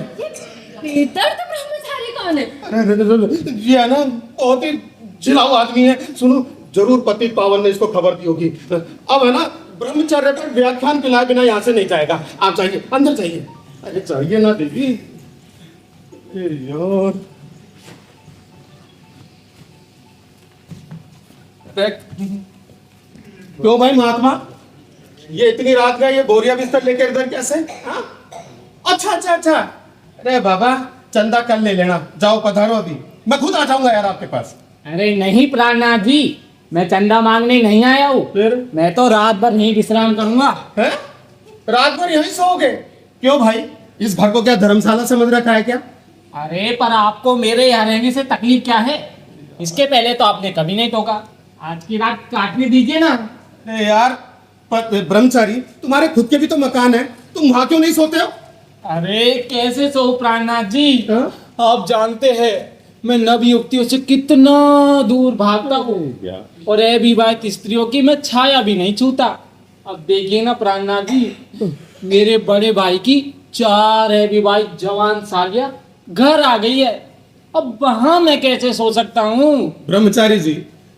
बेदर्द ब्रह्मचारी कौन है? अरे ये है ना बहुत ही चिल्लाऊ आदमी है। सुनो, जरूर पति पावन ने इसको खबर दी होगी। अब है ना ब्रह्मचर्य पर व्याख्यान पिलाए बिना यहाँ से नहीं जाएगा। आप जाइए, अंदर जाइए। अरे जाइए ना देवी। ए यार क्यों भाई महात्मा, ये इतनी रात का ये बोरिया बिस्तर लेकर इधर कैसे? हाँ? अच्छा अच्छा अच्छा, अरे बाबा चंदा कल ले लेना, जाओ पधारो, अभी मैं खुद आ जाऊंगा यार आपके पास। अरे नहीं प्राणनाथ जी, मैं चंदा मांगने नहीं आया हूँ। फिर मैं तो रात भर यहीं विश्राम करूंगा। है, रात भर यहीं सोओगे? क्यों भाई, इस घर को क्या धर्मशाला समझ रखा है क्या? अरे पर आपको मेरे यहाँ रहने से तकलीफ क्या है? इसके पहले तो आपने कभी नहीं टोका, आज की रात काटने दीजिए ना। अरे यार ब्रह्मचारी, तुम्हारे खुद के भी तो मकान है, तुम वहां क्यों नहीं सोते हो? अरे कैसे सो प्राणनाथ जी, हाँ? आप जानते हैं मैं नव युवतियों से कितना दूर भागता हूँ, और अविवाहित स्त्रियों की मैं छाया भी नहीं छूता। अब देखिए ना प्राणनाथ जी, मेरे बड़े भाई की 4 अविवाहित जवान सालियां घर आ गई है, अब वहां मैं कैसे सो सकता हूँ? ब्रह्मचारी जी,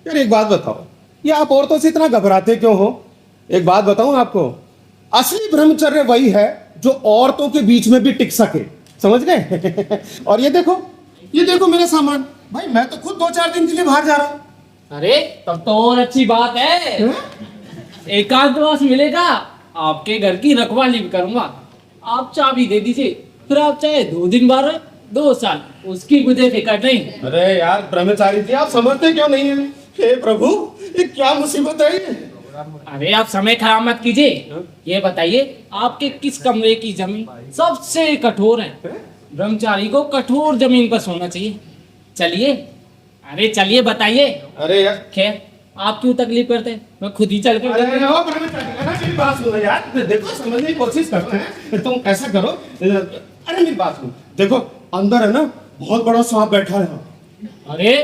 यार एक बात बताओ, ये आप औरतों से इतना घबराते क्यों हो? एक बात बताऊं आपको, असली ब्रह्मचर्य वही है जो औरतों के बीच में भी टिक सके, समझ गए? और ये देखो मेरा सामान, भाई मैं तो खुद 2-4 दिन के लिए बाहर जा रहा हूं। अरे तब तो और अच्छी बात है, एकांतवास मिलेगा, आपके घर की रखवाली भी करूंगा। आप चाबी दे दीजिए, फिर आप चाहे 2 दिन बाहर रहे, 2 साल, उसकी मुझे फिक्र नहीं। अरे यार ब्रह्मचारी जी, आप समझते क्यों नहीं है? हे प्रभु, ये क्या मुसीबत है ये? अरे आप समय खराब मत कीजिए, ये बताइए आपके किस कमरे की जमीन सबसे कठोर है? ब्रह्मचारी को कठोर जमीन पर सोना चाहिए। चलिए, अरे चलिए बताइए। अरे यार, खैर आप क्यों तकलीफ करते हैं, मैं खुद ही चल अरे कर। ओ ब्रह्मचारी, मेरी बात सुनो यार, देखो समझने की कोशिश करते हैं। तुम ऐसा करो, अरे मेरी बात सुनो, देखो अंदर है ना बहुत बड़ा सांप बैठा है। अरे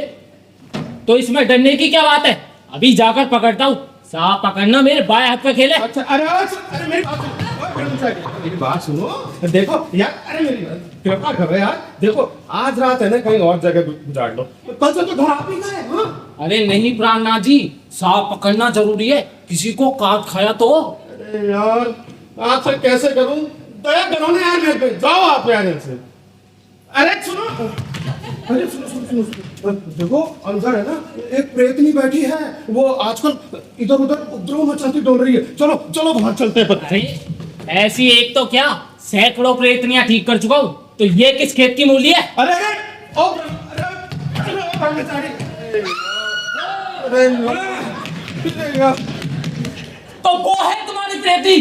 तो इसमें डरने की क्या बात है, अभी जाकर पकड़ता हूँ। सांप पकड़ना मेरे बाएं हाथ का खेल है। अच्छा, अरे मेरी बात सुनो, ब्रह्मचारी मेरी बात सुनो। देखो यार, अरे मेरी कृपा करो यार, देखो आज रात है ना कहीं और जगह गुजार लो, कल से तो घर आप ही गए। हाँ अरे नहीं प्राणनाथ जी, सांप पकड़ना जरूरी है, किसी को काट खाया तो। अरे यार आपसे कैसे करूं, दया करो ना यार मेरे पे, जाओ आप यार इनसे। अरे सुनो, अरे सुनो सुनो सुनो, सुनो। देखो अंदर है ना एक प्रेतनी बैठी है, वो आजकल इधर उधर उपद्रव मचाती डोल रही है। चलो चलो बाहर चलते हैं। अरे ऐसी एक तो क्या, सैकड़ों प्रेतनियां ठीक कर चुका हूँ, तो ये किस खेत की मूली है? अरे अरे ओ ब्रह्मचारी, अरे यार तो वो है तुम्हारी प्रेती।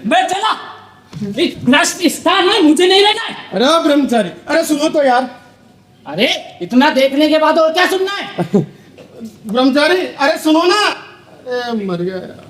मैं चला, इस भ्रष्ट स्थान में मुझे नहीं रहना है। अरे ब्रह्मचारी, अरे सुनो तो यार। अरे इतना देखने के बाद और क्या सुनना है? ब्रह्मचारी अरे सुनो ना। अरे मर गया यार।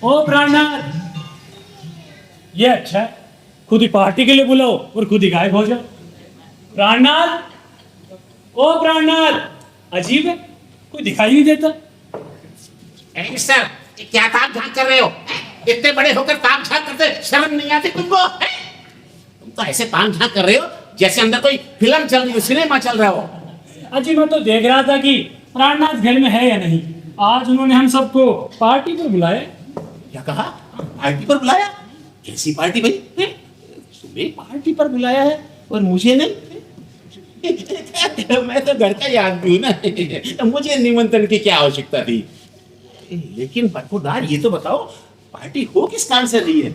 ओ प्राणनाथ, ये अच्छा है, खुद ही पार्टी के लिए बुलाओ और खुद ही गायब हो जाओ। प्राणनाथ, ओ प्राणनाथ, अजीब है, कोई दिखाई नहीं देता। सर क्या ताक झांक कर रहे हो? इतने बड़े होकर ताक झांक करते शर्म नहीं आती तुमको? तुम तो ऐसे ताक झांक कर रहे हो जैसे अंदर कोई फिल्म चल रही हो, सिनेमा चल रहा हो। अजी मैं तो देख रहा था कि प्राणनाथ घर में है या नहीं। आज उन्होंने हम सबको पार्टी पर बुलाया। क्या कहा? पार्टी पर बुलाया? कैसी पार्टी भाई? तुम्हें पार्टी पर बुलाया है और मुझे नहीं? मैं तो घर का ही आदमी हूँ ना, मुझे निमंत्रण की क्या आवश्यकता थी? लेकिन बरखुरदार ये तो बताओ, पार्टी हो किस कारण से रही है?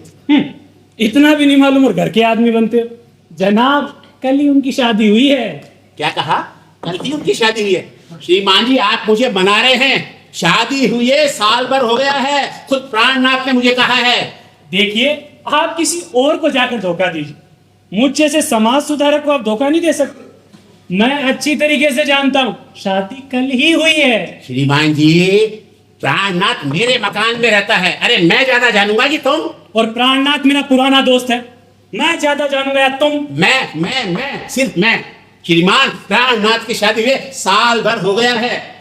इतना भी नहीं मालूम और घर के आदमी बनते हो। जनाब कल ही उनकी शादी हुई है। क्या कहा? कल ही उनकी शादी हुई है? श्रीमान जी आप मुझे बना रहे हैं, शादी हुई है साल भर हो गया है, खुद प्राणनाथ ने मुझे कहा है। देखिए आप किसी और को जाकर धोखा दीजिए, मुझ जैसे समाज सुधारक को आप धोखा नहीं दे सकते। मैं अच्छी तरीके से जानता हूँ शादी कल ही हुई है। श्रीमान जी प्राणनाथ मेरे मकान में रहता है, अरे मैं ज्यादा जानूंगा कि तुम? और प्राणनाथ मेरा पुराना दोस्त है, मैं ज्यादा जानूंगा या तुम? मैं सिर्फ मैं। श्रीमान प्राणनाथ की शादी हुए साल भर हो गया है।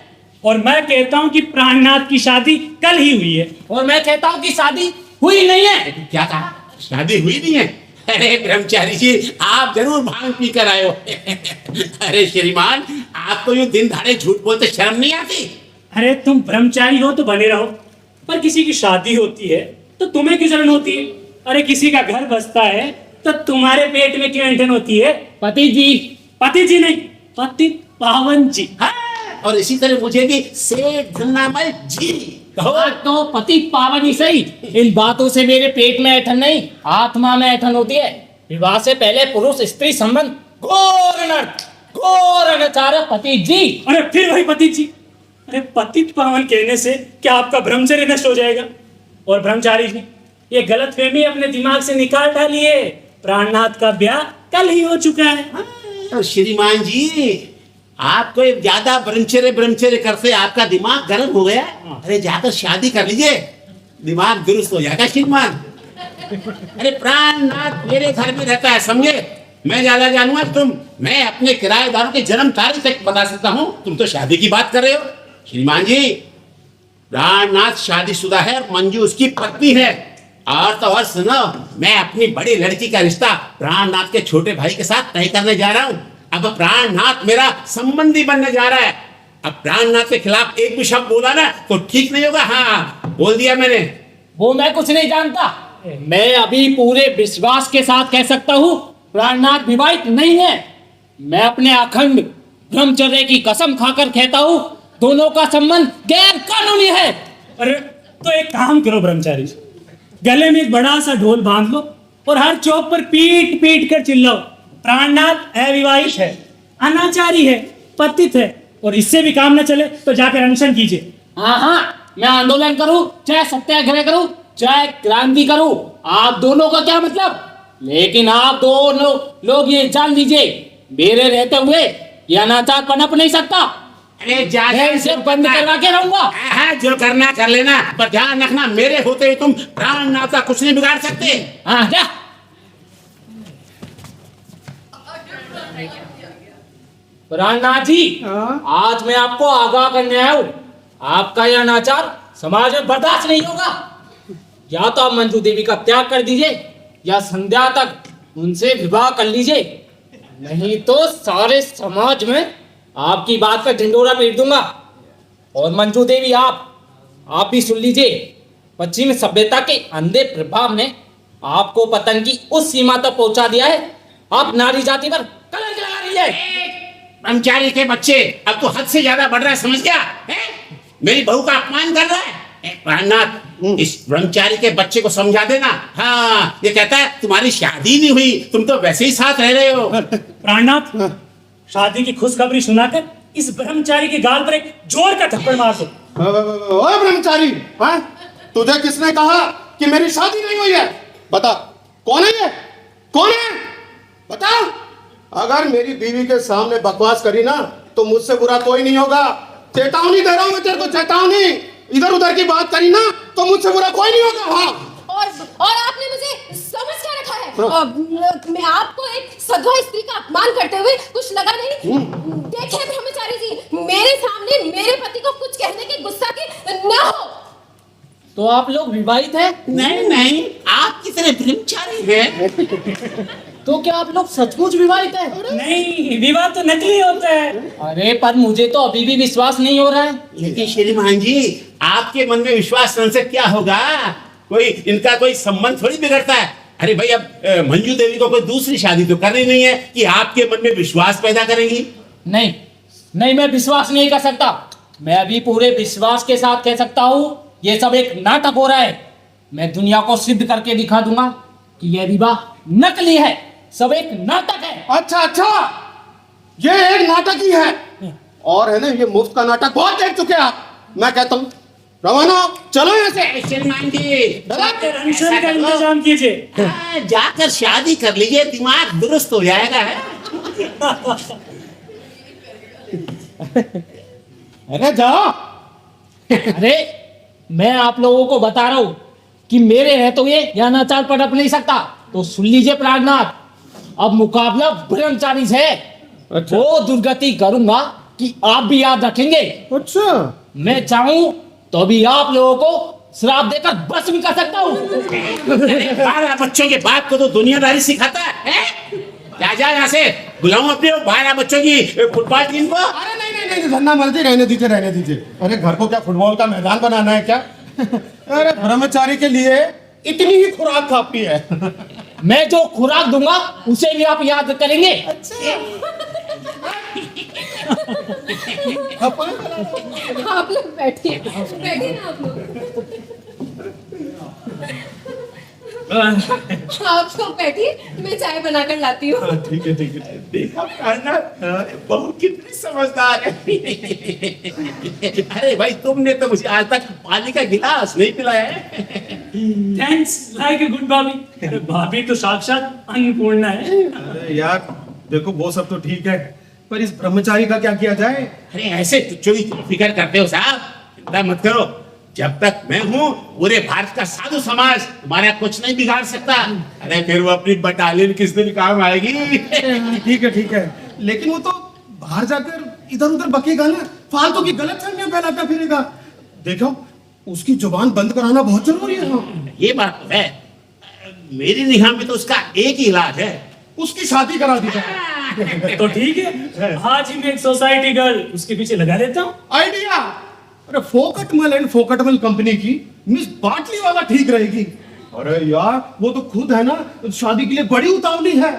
और मैं कहता हूँ कि प्राणनाथ की शादी कल ही हुई है। और मैं कहता हूँ कि शादी हुई नहीं है। क्या कहा? शादी हुई नहीं है? अरे ब्रह्मचारी जी आप जरूर भांग पी कर आए हो। अरे श्रीमान आपको यूं दिन दहाड़े झूठ बोलते शर्म नहीं आती? अरे तुम ब्रह्मचारी हो तो बने रहो, पर किसी की शादी होती है तो तुम्हें क्यों जलन होती है? अरे किसी का घर बसता है तो तुम्हारे पेट में क्यों ऐंठन होती है? पति जी। पति जी नहीं, पति पावन जी। हाँ, और इसी तरह मुझे भी सेठ धन्नामल जी कहो। तो पति पावन ही सही, इन बातों से मेरे पेट में ऐठन नहीं आत्मा में ऐठन होती है। विवाह से पहले पुरुष स्त्री संबंध घोर अनर्थ, घोर अनाचार पति जी। अरे फिर वही पति जी। अरे पतित पावन कहने से क्या आपका ब्रह्मचर्य नष्ट हो जाएगा? और ब्रह्मचारी जी ये गलत फहमी अपने दिमाग से निकाल डालिए, प्राणनाथ का ब्याह कल ही हो चुका है। तो श्रीमान जी आपको ज्यादा ब्रह्मचर्य करते आपका दिमाग गर्म हो गया। अरे जाकर शादी कर लीजिए, दिमाग दुरुस्त हो जाएगा श्रीमान। अरे प्राणनाथ मेरे घर में रहता है, समझे? मैं ज्यादा जानूंगा तुम? मैं अपने किराएदारों के जन्म तारीख तक बता सकता हूँ, तुम तो शादी की बात कर रहे हो। श्रीमान जी प्राणनाथ शादीशुदा है, मंजू उसकी पत्नी है। और तो और सुनो, मैं अपनी बड़ी लड़की का रिश्ता प्राणनाथ के छोटे भाई के साथ तय करने जा रहा हूँ। अब प्राणनाथ मेरा संबंधी बनने जा रहा है। अब प्राणनाथ के खिलाफ एक भी शब्द बोला ना तो ठीक नहीं होगा। हाँ बोल दिया मैंने। वो मैं कुछ नहीं जानता, मैं अभी पूरे विश्वास के साथ कह सकता हूँ प्राणनाथ विवाहित नहीं है। मैं अपने अखंड ब्रह्मचर्य की कसम खाकर कहता हूँ दोनों का संबंध गैर कानूनी है। अरे तो एक काम करो ब्रह्मचारी, गले में एक बड़ा सा ढोल बांध लो और हर चौक पर पीट पीट कर चिल्लाओ, प्राणनाथ अविवाहित है, अनाचारी है, पतित है। और इससे भी काम न चले तो जाकर अनशन कीजिए। हाँ, मैं आंदोलन करूं, चाहे सत्याग्रह करूं, चाहे क्रांति करूं, आप दोनों का क्या मतलब? लेकिन आप दोनों लोग ये जान लीजिए, मेरे रहते हुए ये अनाचार पनप नहीं सकता। अरे जा मैं इसे बंद करवा के रहूंगा। हाँ, जो करना कर लेना, पर ध्यान रखना मेरे होते ही तुम प्राणनाथ का कुछ नहीं बिगाड़ सकते। हाँ जा। प्राणनाथ जी, आज मैं आपको आगाह करने आया हूँ, आपका यह अनाचार समाज में बर्दाश्त नहीं होगा। या तो आप मंजू देवी का त्याग कर दीजिए या संध्या तक उनसे विवाह कर लीजिए, नहीं तो सारे समाज में आपकी बात का ढिंडोरा पीट दूंगा। और मंजू देवी, आप भी सुन लीजिए, पश्चिमी सभ्यता के अंधे प्रभाव ने आपको पतन की उस सीमा तक पहुंचा दिया है, आप नारी जाति पर कलंक लगा रही है। ब्रह्मचारी के बच्चे, अब तो हद से ज्यादा बढ़ रहा है, समझ गया है? मेरी बहू का अपमान कर रहा है। प्राणनाथ, इस ब्रह्मचारी के बच्चे को समझा देना। हाँ, ये कहता है तुम्हारी शादी नहीं हुई, तुम तो वैसे ही साथ रह रहे हो। प्राणनाथ, शादी की खुशखबरी सुनाकर इस ब्रह्मचारी के गाल पर एक जोर का थप्पड़ मार दो। ओए ब्रह्मचारी, हाँ? तुझे किसने कहा कि मेरी शादी नहीं हुई है? बता, कौन है ये? कौन है? बता। अगर मेरी बीवी के सामने बकवास करी ना तो मुझसे बुरा कोई नहीं होगा। चेतावनी दे रहा हूं मैं तेरे को, चेतावनी। इधर उधर की बात करी ना तो मुझसे बुरा कोई नहीं होगा। हाँ, और आपने मुझे समझ क्या रखा है? मैं आपको एक सधवा स्त्री का अपमान करते हुए कुछ लगा नहीं। देखिए ब्रह्मचारी जी, मेरे सामने मेरे पति को कुछ कहने की गुस्सा की न हो। तो आप लोग विवाहित हैं? नहीं नहीं, आप कितने ब्रह्मचारी हैं? तो क्या आप लोग सचमुच विवाहित हैं? नहीं, विवाह तो नकली होता है। अरे पर मुझे तो अभी भी विश्वास नहीं हो रहा है। लेकिन श्रीमान जी, आपके मन में विश्वास रहने से क्या होगा? इनका कोई संबंध थोड़ी बिगड़ता है। अरे भाई, अब मंजू देवी को कोई दूसरी शादी तो करनी नहीं है कि आपके मन में विश्वास पैदा करेंगी। नहीं नहीं, मैं विश्वास नहीं कर सकता। मैं अभी पूरे विश्वास के साथ कह सकता हूँ, ये सब एक नाटक हो रहा है। मैं दुनिया को सिद्ध करके दिखा दूंगा कि यह विवाह नकली है, सब एक नाटक है। अच्छा अच्छा, ये एक नाटक ही है। और है ना, ये मुफ्त का नाटक बहुत देख चुके आप। मैं कहता हूँ रवाना, चलो यहाँ से। श्रीमान जी, जाकर अनशन का इंतजाम कीजिए। हाँ, जाकर शादी कर लीजिए, दिमाग दुरुस्त हो जाएगा। है अरे जाओ। अरे मैं आप लोगों को बता रहा हूँ कि मेरे रहते हुए यह अनाचार पनप नहीं सकता। तो सुन लीजिए प्राणनाथ, अब मुकाबला ब्रह्मचारी से है। वो दुर्गति करूंगा कि आप भी याद रखेंगे। अच्छा, मैं चाहूं तो भी आप लोगों को श्राप देकर बस भी कर सकता हूँ। 12 बच्चों के बाप को तो दुनियादारी सिखाता है? जा जा यहाँ से, बुलाऊं अपने 12 बच्चों की फुटबॉल टीम को। अरे नहीं नहीं नहीं, धन्ना मर्जी, रहने दीजिए रहने दीजिए। अरे घर को क्या फुटबॉल का मैदान बनाना है क्या? अरे ब्रह्मचारी के लिए इतनी ही खुराक काफी है। मैं जो खुराक दूंगा उसे भी आप याद करेंगे। आप लोग बैठिए, बैठिए ना आप लोग। आप लोग बैठिए, मैं चाय बनाकर लाती हूँ। ठीक है ठीक है। देखा प्राणनाथ, बहू कितनी समझदार है। अरे भाई, तुमने तो मुझे आज तक पानी का गिलास नहीं पिलाया है। थैंक्स लाइक ए गुड भाभी। अरे भाभी तो साक्षात अन्नपूर्णा है। अरे यार देखो, वो सब तो ठीक है, पर इस ब्रह्मचारी का क्या किया जाए? अरे ऐसे चोरी फिक्र करते हो साहब, चिंता मत करो। जब तक मैं हूँ, पूरे भारत का साधु समाज तुम्हारा कुछ नहीं बिगाड़ सकता। अरे फिर वो अपनी बटालियन किस दिन काम आएगी। ठीक है, लेकिन वो तो बाहर जाकर इधर उधर बकेगा ना, फालतू की गलत फहमियां फैलाता फिरेगा। देखो, उसकी जुबान बंद कराना बहुत जरूरी है। हाँ। ये बात तो है। मेरी निगाह में तो उसका एक ही इलाज है, उसकी शादी करा दी जाए। तो ठीक है, आज ही मैं एक सोसाइटी गर्ल उसके पीछे लगा देता हूँ। आइडिया। अरे फोकटमल एंड फोकटमल कंपनी की मिस बाटली वाला ठीक रहेगी। अरे यार, वो तो खुद है ना, शादी के लिए बड़ी उतावली है।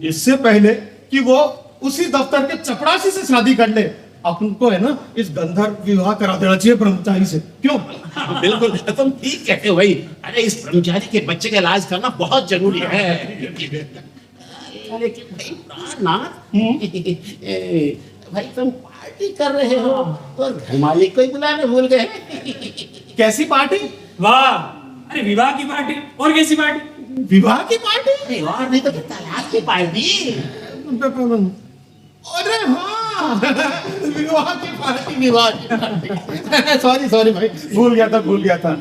इससे पहले कि वो उसी दफ्तर के चपरासी से शादी कर ले, अपन को है ना इस गंधर्व विवाह करा देना चाहिए ब्रह्मचारी से। क्यों? बिल्कुल, तुम ठीक कहते हो भाई। अरे इस ब्रह्मचारी के बच्चे का इलाज करना बहुत जरूरी है। लेकिन भाई प्राणनाथ, भाई तुम पार्टी कर रहे हो तो घर मालिक को ही बुलाने भूल गए। कैसी पार्टी? वाह, अरे विवाह की पार्टी और कैसी पार्टी? विवाह की पार्टी? और नहीं तो क्या, तलाक की पार्टी। अरे हाँ, विवाह की पार्टी, विवाह की पार्टी। सॉरी भाई, भूल गया था।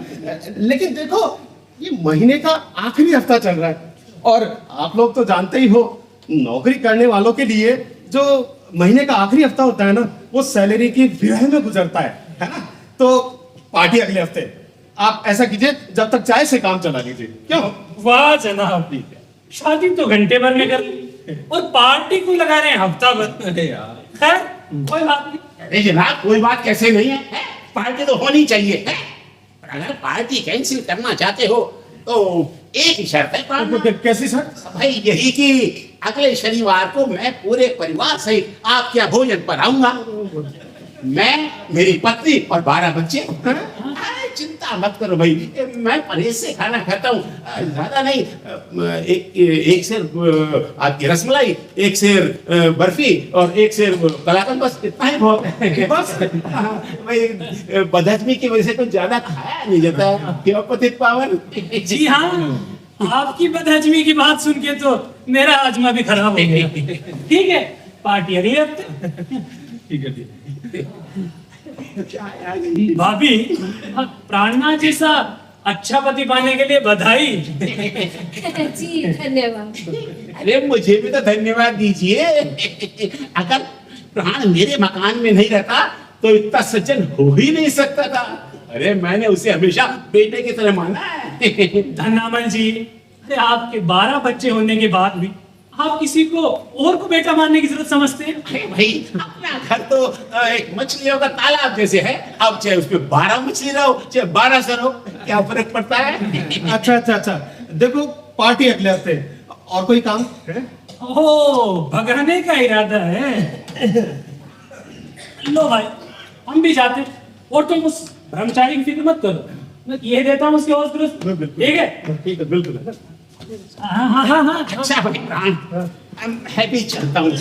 लेकिन देखो, ये महीने का आखिरी हफ्ता चल रहा है और आप लोग तो जानते ही हो, नौकरी करने वालों के लिए जो महीने का आखिरी हफ्ता होता है ना, वो सैलरी की विरह में गुजरता है ना? तो पार्टी अगले हफ्ते। आप ऐसा कीजिए, जब तक चाय से काम चला लीजिए। क्यों? वाह जनाब, शादी तो घंटे भर में कर ली और पार्टी को लगा रहे हैं हफ्ता भर। अरे यार, खैर कोई बात नहीं। अरे जनाब, कोई बात कैसे नहीं है? पार्टी तो होनी चाहिए है? और अगर पार्टी कैंसिल करना चाहते हो तो एक ही शर्त है प्राण। कैसी शर्त? भाई यही कि अगले शनिवार को मैं पूरे परिवार सहित आपके यहाँ भोजन पर आऊंगा। मैं, मेरी पत्नी और 12 बच्चे। अरे चिंता मत करो भाई, मैं परहेज से खाना खाता हूँ, ज्यादा नहीं। एक सेर आपकी रसमलाई, एक सेर बर्फी और एक सेर कलाकंद, बस इतना ही बहुत है। बस भाई, बदहजमी की वजह से तो ज्यादा खाया नहीं जाता है। क्यों पतित पावन? जी हाँ, आपकी बदहजमी की बात सुन के तो मेरा आजमा भी खराब हो गया। ठीक है, पार्टी अगले हफ्ते। ठीक है। भाभी, प्राणनाथ जैसा अच्छा पति पाने के लिए बधाई। जी धन्यवाद। अरे मुझे भी तो धन्यवाद दीजिए। अगर प्राण मेरे मकान में नहीं रहता तो इतना सज्जन हो ही नहीं सकता था। अरे मैंने उसे हमेशा बेटे की तरह माना है। धन्नामन जी, अरे आपके 12 बच्चे होने के बाद भी आप किसी को और को बेटा मानने की जरूरत समझते हैं? अरे भाई, अपना घर तो एक मछलियों का तालाब जैसे है। अब चाहे उसमें 12 मछली रहो चाहे 1200 रहो, क्या फर्क पड़ता है? अच्छा। देखो, पार्टी अगले हफ्ते। और कोई काम है? ओ, भगाने का इरादा है। लो भाई, हम भी जाते हैं। और तुम उस ब्रह्मचारी की फिक्र मत करो, मैं ये देता हूँ उसके और ठीक है? ठीक है, बिल्कुल। हाँ। अच्छा भाई प्राण, मैं भी चलता हूँ।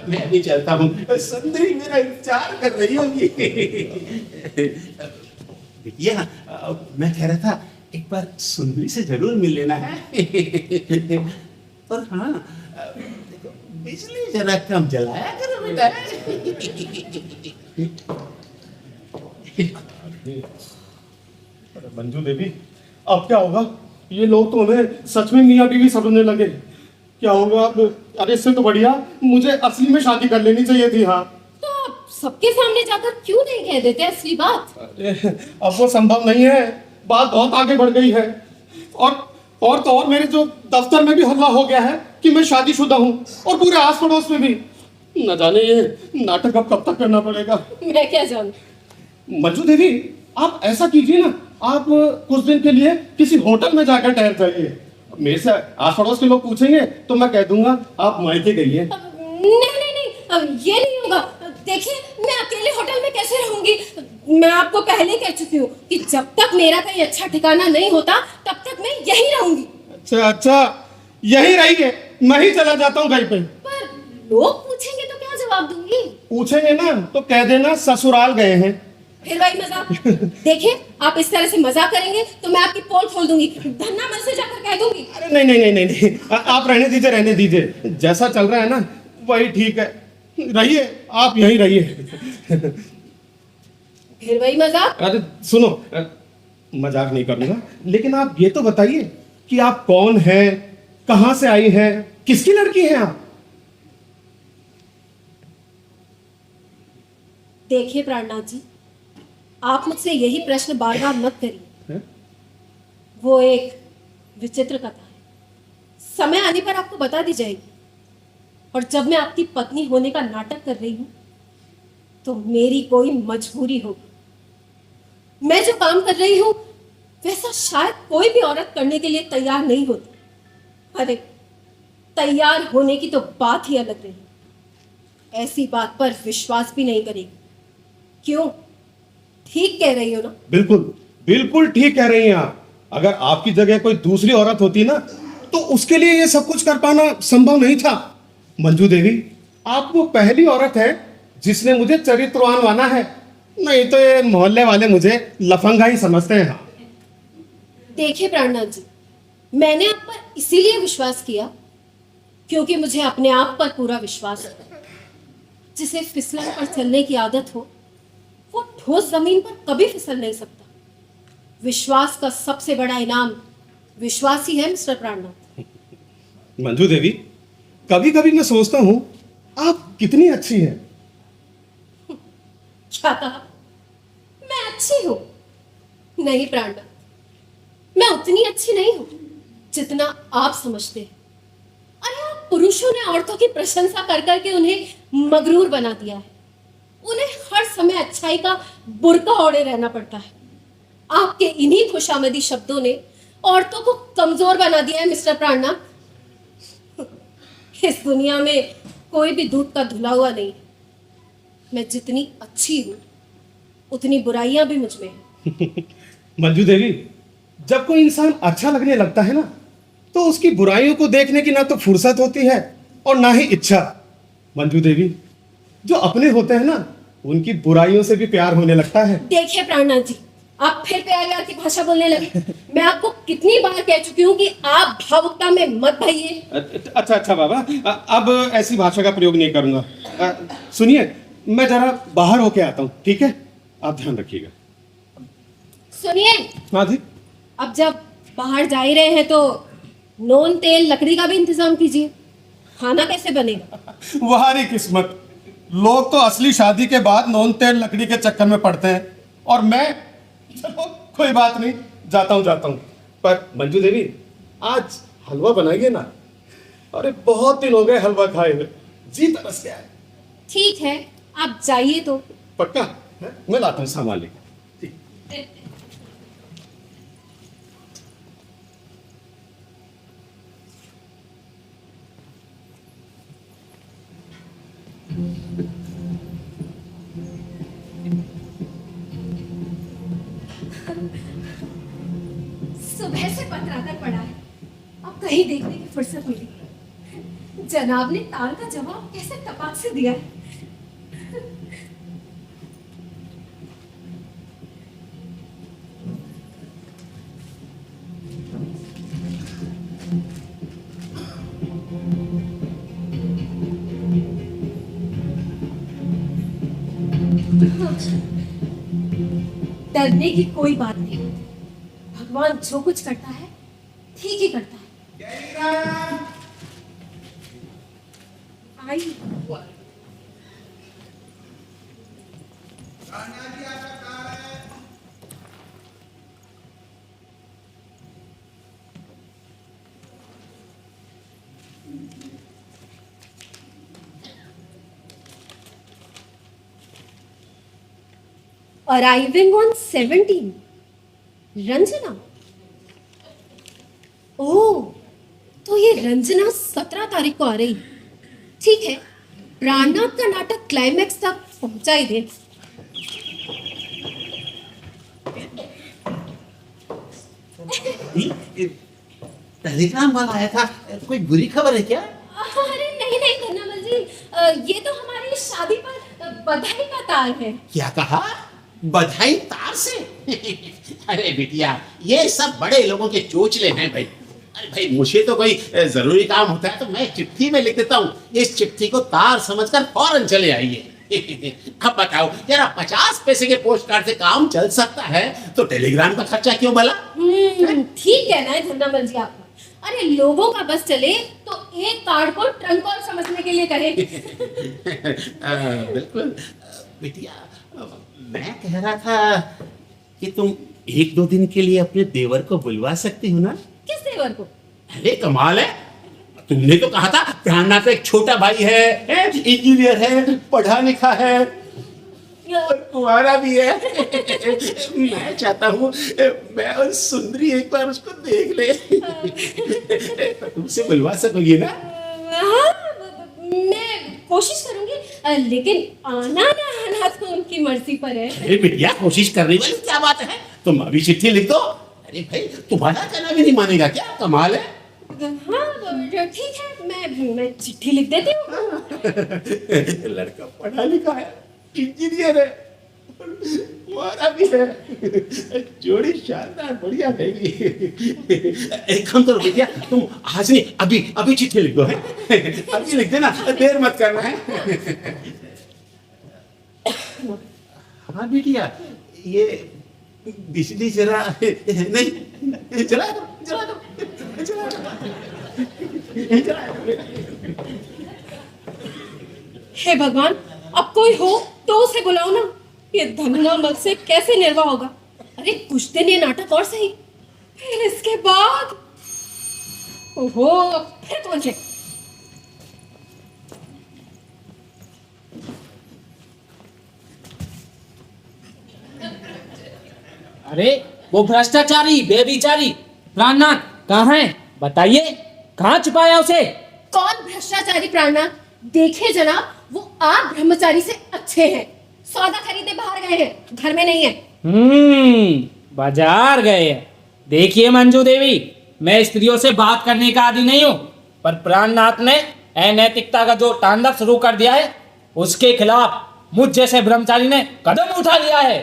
मैं भी चलता हूँ। सुंदरी मेरा इंतजार कर रही होगी। बिटिया, मैं कह रहा था एक बार सुंदरी से जरूर मिल लेना है। और हाँ, देखो, बिजली जरा कम जलाया करो बेटा। मंजू देवी, अब क्या होगा? ये लोग तो हमें सच में मियां बीवी समझने लगे। क्या होगा अब? अरे इससे तो बढ़िया मुझे असली में शादी कर लेनी चाहिए थी। हाँ, तो आप सबके सामने जाकर क्यों नहीं कह देते असली बात? अरे अब वो संभव नहीं है, बात बहुत आगे बढ़ गई है। और तो और मेरे जो दफ्तर में भी हल्ला हो गया है कि मैं शादीशुदा हूँ, और पूरे आस पड़ोस में भी। न जाने ये नाटक अब कब तक करना पड़ेगा। मैं क्या जानूं? मंजू देवी, आप ऐसा कीजिए ना, आप कुछ दिन के लिए किसी होटल में जाकर ठहर जाइए। मेरे से आस पड़ोस के लोग पूछेंगे तो मैं कह दूंगा आप मायके गई है। नहीं, अब ये नहीं होगा। देखिए, मैं अकेले होटल में कैसे रहूंगी? मैं आपको पहले कह चुकी हूँ कि जब तक मेरा कहीं अच्छा ठिकाना नहीं होता तब तक मैं यहीं रहूंगी। अच्छा, यही रहिए, मैं ही चला जाता हूँ घर पे। पर लोग पूछेंगे तो क्या जवाब दूंगी? पूछेंगे ना तो कह देना ससुराल गए हैं। फिर वही मजाक। देखिए, आप इस तरह से मजाक करेंगे तो मैं आपकी पोल खोल दूंगी, धन्ना मन से जाकर कह दूंगी। अरे नहीं, आप रहने दीजिए। जैसा चल रहा है ना वही ठीक है। रहिए, आप यहीं रहिए। फिर वही मजाक। अरे सुनो, मजाक नहीं करूंगा, लेकिन आप ये तो बताइए कि आप कौन हैं, कहां से आई हैं, किसकी लड़की हैं आप? देखिए प्राणनाथ जी, आप मुझसे यही प्रश्न बार बार मत करिए। वो एक विचित्र कथा है, समय आने पर आपको बता दी जाएगी। और जब मैं आपकी पत्नी होने का नाटक कर रही हूं तो मेरी कोई मजबूरी होगी। मैं जो काम कर रही हूं वैसा शायद कोई भी औरत करने के लिए तैयार नहीं होती। अरे तैयार होने की तो बात ही अलग रही, ऐसी बात पर विश्वास भी नहीं करेगी। क्यों? ठीक कह रही हो ना? बिल्कुल ठीक कह रही हैं आप। अगर आपकी जगह कोई दूसरी औरत होती ना तो उसके लिए ये सब कुछ कर पाना संभव नहीं था। मंजू देवी, आप वो पहली औरत है जिसने मुझे चरित्रवान माना है, नहीं तो ये मोहल्ले वाले मुझे लफंगा ही समझते हैं। देखिए प्राणनाथ जी, मैंने आप पर इसीलिए विश्वास किया क्योंकि मुझे अपने आप पर पूरा विश्वास है। जिसे फिसलन पर चलने की आदत हो वो ठोस जमीन पर कभी फिसल नहीं सकता। विश्वास का सबसे बड़ा इनाम विश्वास ही है मिस्टर प्राणनाथ। मंजू देवी, कभी कभी मैं सोचता हूँ आप कितनी अच्छी हैं। क्या कहा? मैं अच्छी हूं? नहीं प्राणनाथ, मैं उतनी अच्छी नहीं हूं जितना आप समझते हैं। अरे आप पुरुषों ने औरतों की प्रशंसा कर करके उन्हें मगरूर बना दिया है। उन्हें हर समय अच्छाई का बुर्का ओढ़े रहना पड़ता है। आपके इन्हीं खुशामदी शब्दों ने औरतों को कमजोर बना दिया है मिस्टर प्राणनाथ। इस दुनिया में कोई भी दूध का धुला हुआ नहीं है। मैं जितनी अच्छी हूं उतनी बुराइयां भी मुझ में हैं। मंजू देवी, जब कोई इंसान अच्छा लगने लगता है ना तो उसकी बुराइयों को देखने की ना तो फुर्सत होती है और ना ही इच्छा। मंजू देवी, जो अपने होते हैं ना उनकी बुराइयों से भी प्यार होने लगता है। देखिए प्राणनाथ जी, आप फिर प्यार व्यार की भाषा बोलने लगे। मैं आपको कितनी बार कह चुकी हूँ कि आप भावुकता में मत भइए। अच्छा अच्छा बाबा, अब ऐसी भाषा का प्रयोग नहीं करूंगा। सुनिए, मैं जरा बाहर होके आता हूँ, ठीक है? आप ध्यान रखिएगा। सुनिए, हाँ जी। अब जब बाहर जा ही रहे हैं तो नून तेल लकड़ी का भी इंतजाम कीजिए। खाना कैसे बनेगा? वहारी किस्मत, लोग तो असली शादी के बाद नॉन तेल लकड़ी के चक्कर में पड़ते हैं और मैं, चलो कोई बात नहीं, जाता हूँ। पर मंजू देवी, आज हलवा बनाइए ना। अरे बहुत दिन हो गए हलवा खाए हुए, जी तरस गया है। ठीक है, आप जाइए तो। पक्का है? मैं लाता हूँ सामान लेकर। सुबह से पथराकर पड़ा है, अब कहीं देखने की फुर्सत मिली। जनाब ने ताल का जवाब कैसे तपाक से दिया है। डरने की कोई बात नहीं। भगवान जो कुछ करता है ठीक ही करता है। आई। Arriving on 17, Ranjana. ओह, तो ये रंजना 17 तारीख को आ रही। ठीक है, प्राणनाथ का नाटक क्लाइमैक्स तक पहुंचा ही दे। टेलीग्राम वाला आया था, कोई बुरी खबर है क्या? अरे नहीं नहीं धन्नामल जी, ये तो हमारी शादी पर बधाई का तार है। क्या कहा? बधाई तार से? अरे बिटिया, ये सब बड़े लोगों के चोचले हैं भाई। अरे भाई, मुझे तो कोई जरूरी काम होता है तो मैं चिट्ठी में लिख देता हूँ, इस चिट्ठी को तार समझकर फौरन चले आइए। अब बताओ जरा, 50 पैसे के पोस्ट कार्ड से काम चल सकता है तो टेलीग्राम का खर्चा क्यों भला? ठीक है ना धन्नामल जी आपका। अरे लोगों का बस चले तो एक कार्ड को ट्रंक कॉल समझने के लिए कहे। बिल्कुल बिटिया, मैं कह रहा था कि तुम 1-2 दिन के लिए अपने देवर को बुलवा सकती हो ना? किस देवर को? अरे कमाल है, तुमने तो कहा था प्राणनाथ का एक छोटा भाई है, इंजीनियर है, पढ़ा लिखा है और कुंवारा भी है। मैं चाहता हूँ मैं और सुंदरी एक बार उसको देख ले। तुमसे बुलवा सकोगी ना? हाँ, मैं कोशिश करूंगी, लेकिन आना ना आना तो उनकी मर्जी पर है। अरे बिटिया, कोशिश करने वाली क्या बात है, तुम अभी चिट्ठी लिख दो। अरे भाई, तुम्हारा कहना भी नहीं मानेगा क्या? कमाल है। हाँ ठीक है, मैं चिट्ठी लिख देती हूँ। लड़का पढ़ा लिखा है, इंजीनियर है, तुम्हारा भी है। जोड़ी शानदार, बढ़िया रहेगी। एक काम करो बेटिया, तुम आज नहीं अभी अभी चिट्ठी लिख दो है। अभी लिख देना, देर मत करना है। हाँ बेटिया, ये बिजली जरा नहीं जला दो, जला दो, जला दो, जला दो। हे भगवान, अब कोई हो तो उसे बुलाओ ना। ये धन्ना मल से कैसे निर्वाह होगा? अरे कुछ दिन ये नाटक और सही, फिर इसके बाद ओहो, फिर कौन है? अरे वो भ्रष्टाचारी बेविचारी प्राणनाथ कहाँ है? बताइए, कहाँ छुपाया उसे? कौन भ्रष्टाचारी प्राणनाथ? देखे जनाब, वो आप ब्रह्मचारी से अच्छे हैं। सौदा खरीदे बाहर गए हैं, घर में नहीं है। बाजार गए हैं। देखिए मंजू देवी, मैं स्त्रियों से बात करने का आदी नहीं हूँ, पर प्राणनाथ ने अनैतिकता का जो तांडव शुरू कर दिया है, उसके खिलाफ मुझ जैसे ब्रह्मचारी ने कदम उठा लिया है।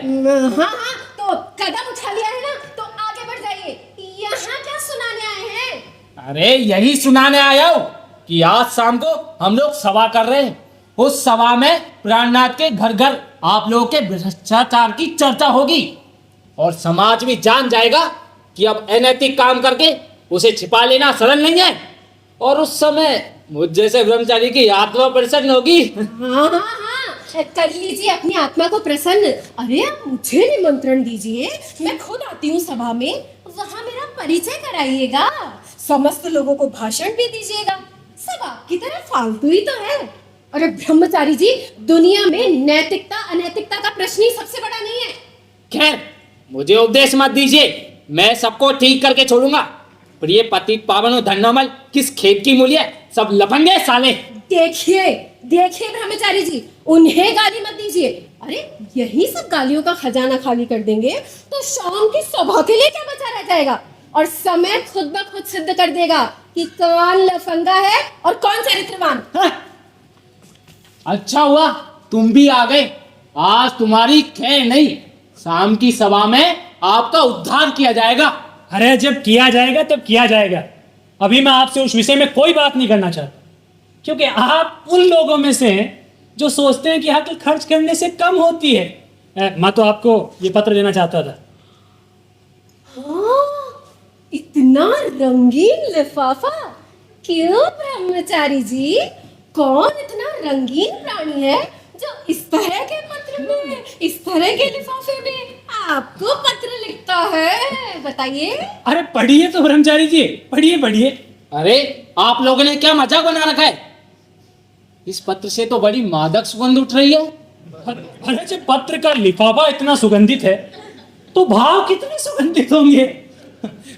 हाँ हाँ, तो कदम उठा लिया है ना, तो आगे बढ़ जाइए। यहाँ क्या सुनाने आए हैं? अरे यही सुनाने आया हूँ कि आज शाम को हम लोग सभा कर रहे हैं। उस सभा में प्राणनाथ के घर घर आप लोगों के भ्रष्टाचार की चर्चा होगी और समाज भी जान जाएगा कि अब अनैतिक काम करके उसे छिपा लेना सरल नहीं है। और उस समय मुझ जैसे ब्रह्मचारी की आत्मा प्रसन्न होगी। हाँ हाँ हाँ, कर लीजिए अपनी आत्मा को प्रसन्न। अरे आप मुझे निमंत्रण दीजिए, मैं खुद आती हूँ सभा में, वहाँ मेरा परिचय कराइएगा, समस्त लोगों को भाषण भी दीजिएगा। सब आपकी तरह फालतू ही तो है। अरे ब्रह्मचारी जी, दुनिया में नैतिकता अनैतिकता का प्रश्न ही सबसे बड़ा नहीं है। खैर, मुझे उपदेश मत दीजिए, मैं सबको ठीक करके छोड़ूंगा। पर ये पतित पावन और धन्नामल किस खेत की मूली है, सब लफंगे साले। देखिए देखिए ब्रह्मचारी जी, उन्हें गाली मत दीजिए। अरे यही सब गालियों का खजाना खाली कर देंगे तो शाम की सभा के लिए क्या बचा रह जाएगा? और समय खुद ब खुद सिद्ध कर देगा कि कौन लफंगा है और कौन चरित्रवान। हाँ। अच्छा हुआ तुम भी आ गए, आज तुम्हारी खैर नहीं, शाम की सभा में आपका उद्धार किया जाएगा। अरे जब किया जाएगा तब किया जाएगा। अभी मैं आपसे उस विषय में कोई बात नहीं करना चाहता, क्योंकि आप उन लोगों में से हैं जो सोचते हैं कि हक खर्च करने से कम होती है। मैं तो आपको ये पत्र देना चाहता था। हाँ, इतना रंगीन लिफाफा क्यों ब्रह्मचारी जी? कौन इतना रंगीन प्राणी है जो इस तरह के पत्र में, इस तरह के लिफाफे में आपको पत्र लिखता है? बताइए। अरे पढ़िए तो ब्रह्मचारी जी, पढ़िए पढ़िए। अरे आप लोगों ने क्या मजाक बना रखा है? इस पत्र से तो बड़ी मादक सुगंध उठ रही है। अरे जब पत्र का लिफाफा इतना सुगंधित है तो भाव कितने सुगंधित होंगे।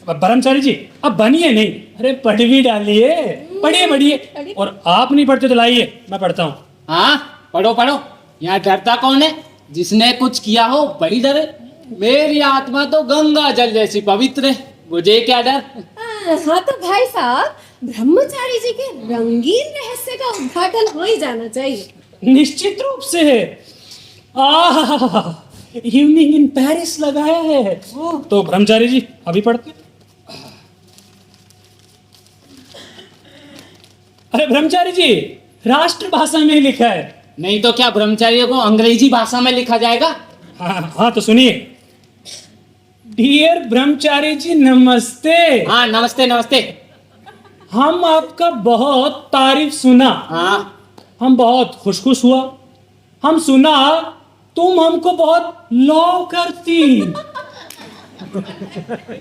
ब्रह्मचारी जी अब बनिए नहीं, अरे पढ़ भी डालिए, पढ़िए पढ़िए। और आप नहीं पढ़ते तो लाइए, मैं पढ़ता हूँ। हाँ पढ़ो पढ़ो, यहाँ डरता कौन है? जिसने कुछ किया हो वही डरे। मेरी आत्मा तो गंगा जल जैसी पवित्र है, मुझे क्या डर। हाँ तो भाई साहब, ब्रह्मचारी जी के रंगीन रहस्य का उद्घाटन हो ही जाना चाहिए। निश्चित रूप से है। इवनिंग इन पेरिस लगाया है। तो ब्रह्मचारी जी अभी पढ़ते। अरे ब्रह्मचारी जी, राष्ट्रभाषा में लिखा है। नहीं तो क्या ब्रह्मचारियों को अंग्रेजी भाषा में लिखा जाएगा? हाँ तो सुनिए। डियर ब्रह्मचारी जी नमस्ते। हाँ नमस्ते नमस्ते। हम आपका बहुत तारीफ सुना, हाँ हम बहुत खुश हुआ। हम सुना तुम हमको बहुत लव करती।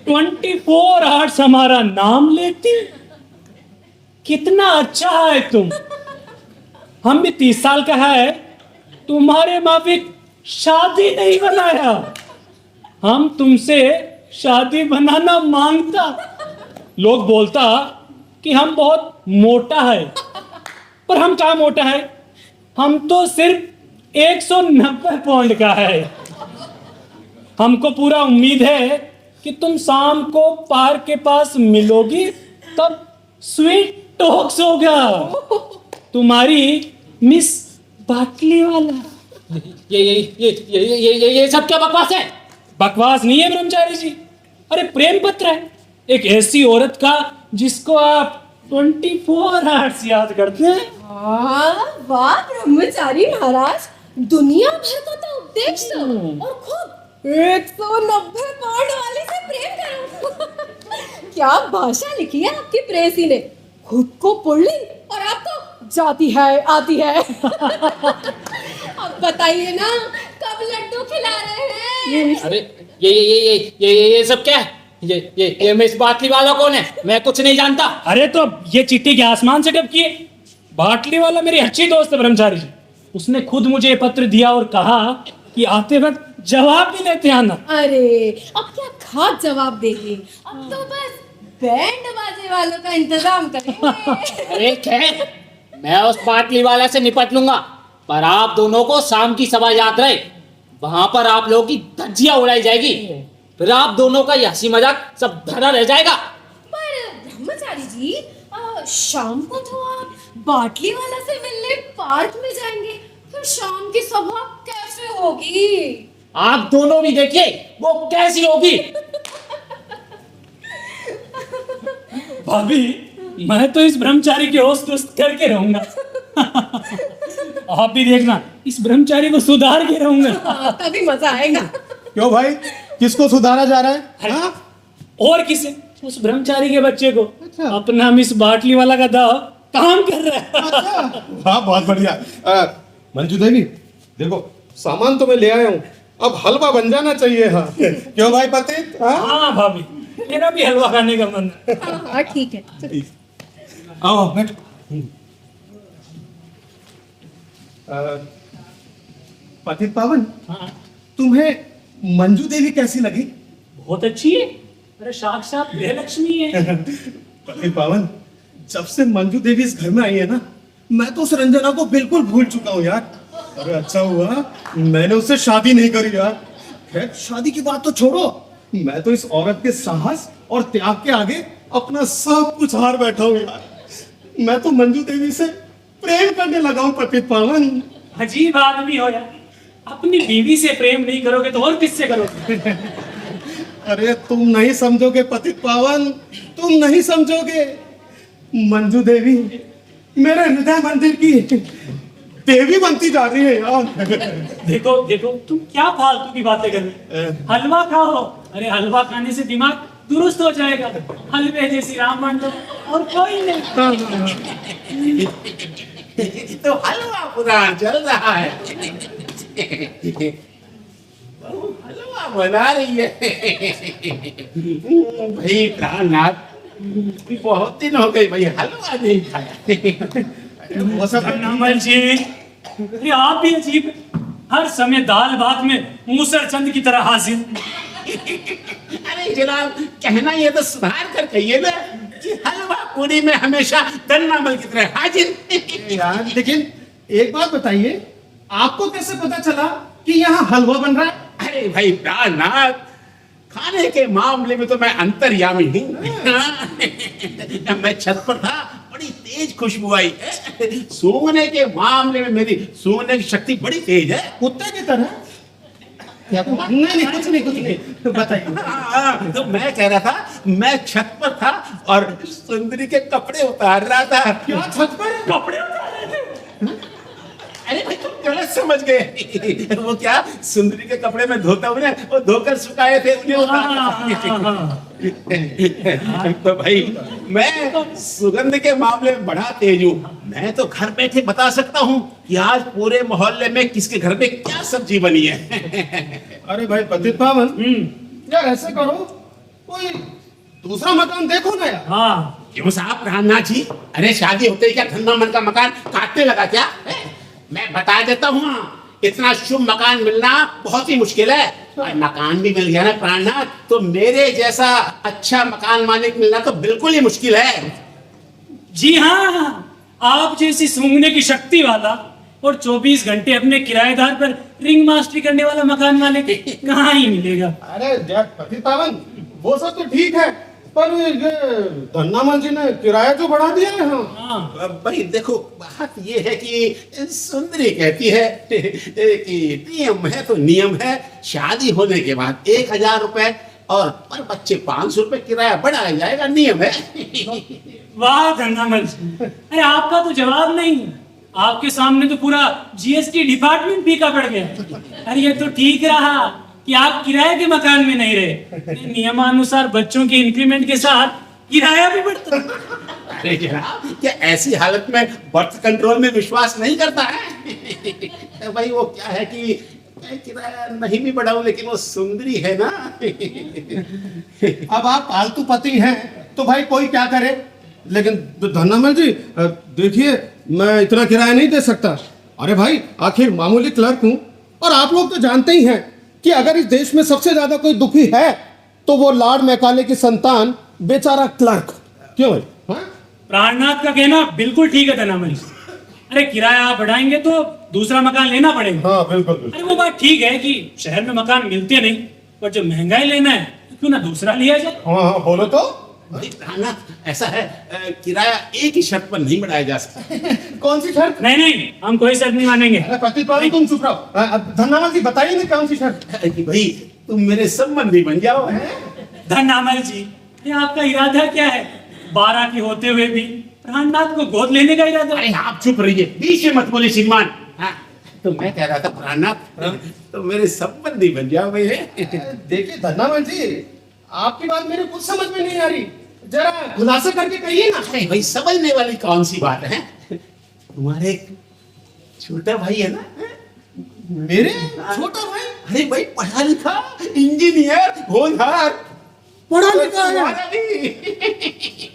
24 आवर्स हमारा नाम लेती। कितना अच्छा है तुम। हम भी 30 साल का है, तुम्हारे माफिक शादी नहीं बनाया। हम तुमसे शादी बनाना मांगता। लोग बोलता कि हम बहुत मोटा है, पर हम कहाँ मोटा है, हम तो सिर्फ 190 पाउंड का है। हमको पूरा उम्मीद है कि तुम शाम को पार्क के पास मिलोगी, तब स्वीट टॉक्स होगा। तुम्हारी मिस बाटली वाला। ये सब क्या बकवास है? बकवास नहीं है ब्रह्मचारी जी, अरे प्रेम पत्र है एक ऐसी औरत का जिसको आप 24 आवर्स याद करते हैं। वाह ब्रह्मचारी महाराज, दुनिया भर का तो उपदेश दो और खुद 190 पाउंड वाले से प्रेम करो। क्या भाषा लिखी है आपकी प्रेसी ने, खुद को पुल्लिंग और आपको जाती है आती है। अब बताइए ना, कब लड्डू खिला रहे हैं? अरे ये सब क्या है? ये मिस बाटली वाला कौन है? मैं कुछ नहीं जानता। अरे तो ये चिट्ठी के आसमान से कब किए? बाटली वाला मेरी अच्छी दोस्त है ब्रह्मचारी जी, उसने खुद मुझे ये पत्र दिया और कहा कि आते वक्त जवाब भी लेते आना। अरे अब क्या खास जवाब देंगे, अब तो बस बैंड बाजे वालों का इंतजाम करेंगे। अरे खैर, मैं उस बाटली वाला से निपट लूंगा, पर आप दोनों को शाम की सभा याद रहे, वहां पर आप लोगों की धज्जियां उड़ाई जाएगी, फिर आप दोनों का ये हंसी मजाक सब धरा रह जाएगा। पर ब्रह्मचारी जी, शाम को तो आप बाटली वाला से मिलने पार्क में जाएंगे, फिर शाम की सभा कैसे होगी? आप दोनों भी देखिए वो कैसी होगी। भाभी, मैं तो इस ब्रह्मचारी के होश दुस्त करके रहूंगा। आप भी देखना, इस ब्रह्मचारी को सुधार के रहूंगा। तभी मजा आएगा। क्यों भाई, किसको सुधारा जा रहा है? अरे, और किसे? उस ब्रह्मचारी के बच्चे को। अच्छा। अपना मिस बाटली वाला का दाव काम कर रहा है। हाँ बहुत बढ़िया। मंजू देवी देखो, सामान तो मैं ले आया हूँ, अब हलवा बन जाना चाहिए। हाँ क्यों भाई पतित? हाँ? हाँ भाभी, मेरा भी हलवा खाने का मन है। हाँ ठीक है। आओ बैठ। पतित पावन, हाँ, तुम्हें मंजू देवी कैसी लगी? बहुत अच्छी है, अरे साक्षात गृहलक्ष्मी है। पतित पावन, जब से मंजू देवी इस घर में आई है ना, मैं तो उस रंजना को बिल्कुल भूल चुका हूँ यार। अरे अच्छा हुआ मैंने उससे शादी नहीं करी यार। खैर शादी की बात तो छोड़ो, मैं तो इस औरत के साहस और त्याग के आगे अपना सब कुछ हार बैठा हूँ यार। मैं तो मंजू देवी से प्रेम करने लगा हूँ पतित पावन। अजीब आदमी हो यार, अपनी बीवी से प्रेम नहीं करोगे तो और किससे करोगे? अरे तुम नहीं समझोगे पतित पावन, तुम नहीं समझोगे। मंजू देवी मेरे हृदय मंदिर की देवी बनती जा रही है यार। देखो देखो, तुम क्या फालतू की बातें कर रहे हो? हलवा खाओ, अरे हलवा खाने से दिमाग दुरुस्त हो जाएगा। हलवे जैसी राम बन लो और कोई नहीं। तो हलवा पुराण चल रहा है। हलवा बना रही है। भाई प्राणनाथ, बहुत दिन हो गए भाई हलवा नहीं खाया। वो सब नमल जी, अरे आप भी अजीब हैं। हर समय दाल भात में मूसरचंद की तरह हाजिर। अरे जनाब, कहना ये तो सुधार कर कहिए ना कि हलवा पूरी में हमेशा दन्नामल की तरह हाजिर। यार लेकिन एक बात बताइए, आपको कैसे पता चला कि यहाँ हलवा बन रहा है? अरे भाई प्राणनाथ, खाने के मामले में तो मैं अंतर्यामी हूँ। मैं छत पर था, बड़ी तेज खुशबू आई। सूंघने के मामले में मेरी सूंघने की शक्ति बड़ी तेज है। कुत्ते की तरह? क्या नहीं कुछ नहीं बताइए। तो मैं कह रहा था, मैं छत पर था और सुंदरी के कपड़े उतार रहा था। क्या छत पर? कपड़े उतार रहे थे? अरे भाई तुम गलत समझ गए। वो क्या, सुंदरी के कपड़े में धोता हूँ ना, वो धोकर सुखाए थे, उन्हें उतार। तो भाई मैं सुगंध के मामले में बड़ा तेज हूँ। मैं तो घर बैठे बता सकता हूँ कि आज पूरे मोहल्ले में किसके घर में क्या सब्जी बनी है। अरे भाई पतित पावन, यार ऐसे करो, कोई दूसरा मकान देखो ना यार। हाँ, क्यों साहब प्राणनाथ जी, अरे शादी होते ही क्या धंधा मन का मकान काटने लगा क्या? मैं बता देता हूँ, इतना शुभ मकान मिलना बहुत ही मुश्किल है। और मकान भी मिल गया ना प्राणनाथ, तो मेरे जैसा अच्छा मकान मालिक मिलना तो बिल्कुल ही मुश्किल है। जी हाँ, आप जैसी सूंघने की शक्ति वाला और 24 घंटे अपने किराएदार पर रिंग मास्टरी करने वाला मकान मालिक कहाँ ही मिलेगा। अरे यार पतित पावन, वो सब तो ठीक है, पर ये धन्नामल जी ने किराया जो बढ़ा दिया है। हाँ हाँ अब भाई देखो, बात ये है कि सुंदरी कहती है कि नियम है तो नियम है, शादी होने के बाद 1,000 रुपए और पर बच्चे 500 रुपए किराया बढ़ाया जाएगा, नियम है। वाह धन्नामल जी, अरे आपका तो जवाब नहीं है। आपके सामने तो पूरा जीएसटी डिपार्टमेंट फीका पड़ गया। अरे ये तो ठीक रहा कि आप किराए के मकान में नहीं रहे, नियमानुसार बच्चों के इंक्रीमेंट के साथ किराया भी बढ़ता। अरे जनाब, क्या ऐसी हालत में बर्थ कंट्रोल में विश्वास नहीं करता है? भाई वो क्या है कि मैं किराया नहीं भी बढ़ाऊं, लेकिन वो सुंदरी है ना। अब आप पालतू पति हैं तो भाई कोई क्या करे, लेकिन धन्नामल जी देखिए, मैं इतना किराया नहीं दे सकता। अरे भाई आखिर मामूली क्लर्क हूँ, और आप लोग तो जानते ही हैं कि अगर इस देश में सबसे ज्यादा कोई दुखी है तो वो लॉर्ड मैकाले की संतान बेचारा क्लर्क। क्यों भाई? हाँ? प्राणनाथ का कहना बिल्कुल ठीक है धन्नामल जी। अरे किराया आप बढ़ाएंगे तो दूसरा मकान लेना पड़ेगा। हाँ बिल्कुल बिल्कुल। अरे वो बात ठीक है कि शहर में मकान मिलते नहीं, पर जब महंगाई लेना है तो क्यों ना दूसरा लिया जाए। हाँ हाँ बोलो तो। भाई प्राणनाथ, ऐसा है, किराया एक ही शर्त पर नहीं बढ़ाया जा सकता। कौन सी शर्त? नहीं नहीं, हम कोई शर्त नहीं मानेंगे। अरे पतित पावन तुम चुप रहो। धन्नामल जी बताइए ना कौन सी शर्त? कि भाई तुम मेरे संबंधी बन जाओ। धन्नामल जी, ये आपका इरादा क्या है? 12 के होते हुए भी प्राणनाथ को गोद लेने का इरादा? अरे आप चुप रहिए, बीच में मत बोले श्रीमान। हाँ, तो मैं कह रहा था प्राणनाथ, तो मेरे संबंधी बन जाओ भाई। देखिए धन्नामल जी, आपकी बात मेरे कुछ समझ में नहीं आ रही, जरा खुलासा करके कहिए ना। अरे भाई समझने वाली कौन सी बात है? तुम्हारे एक छोटा भाई है ना? मेरे छोटा भाई? अरे भाई पढ़ा लिखा इंजीनियर होनहार, पढ़ा लिखा है, तुम्हारा भी।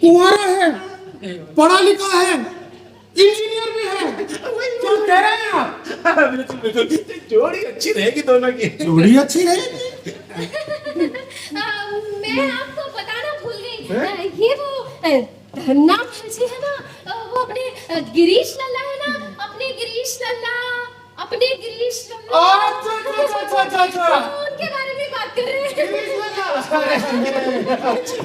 कुंवारा है, पढ़ा लिखा है, इंजीनियर भी है। क्या कह रहे हैं आप? बिल्कुल बिल्कुल, जोड़ी अच्छी रहेगी दोनों की। जोड़ी अच्छी रहेगी। मैं आपको बताना भूल गई, ये वो धन्नामल जी है ना, वो अपने गिरीश लल्ला है ना, अपने गिरीश लल्ला। अच्छा। उनके बारे में बात कर रहे हैं।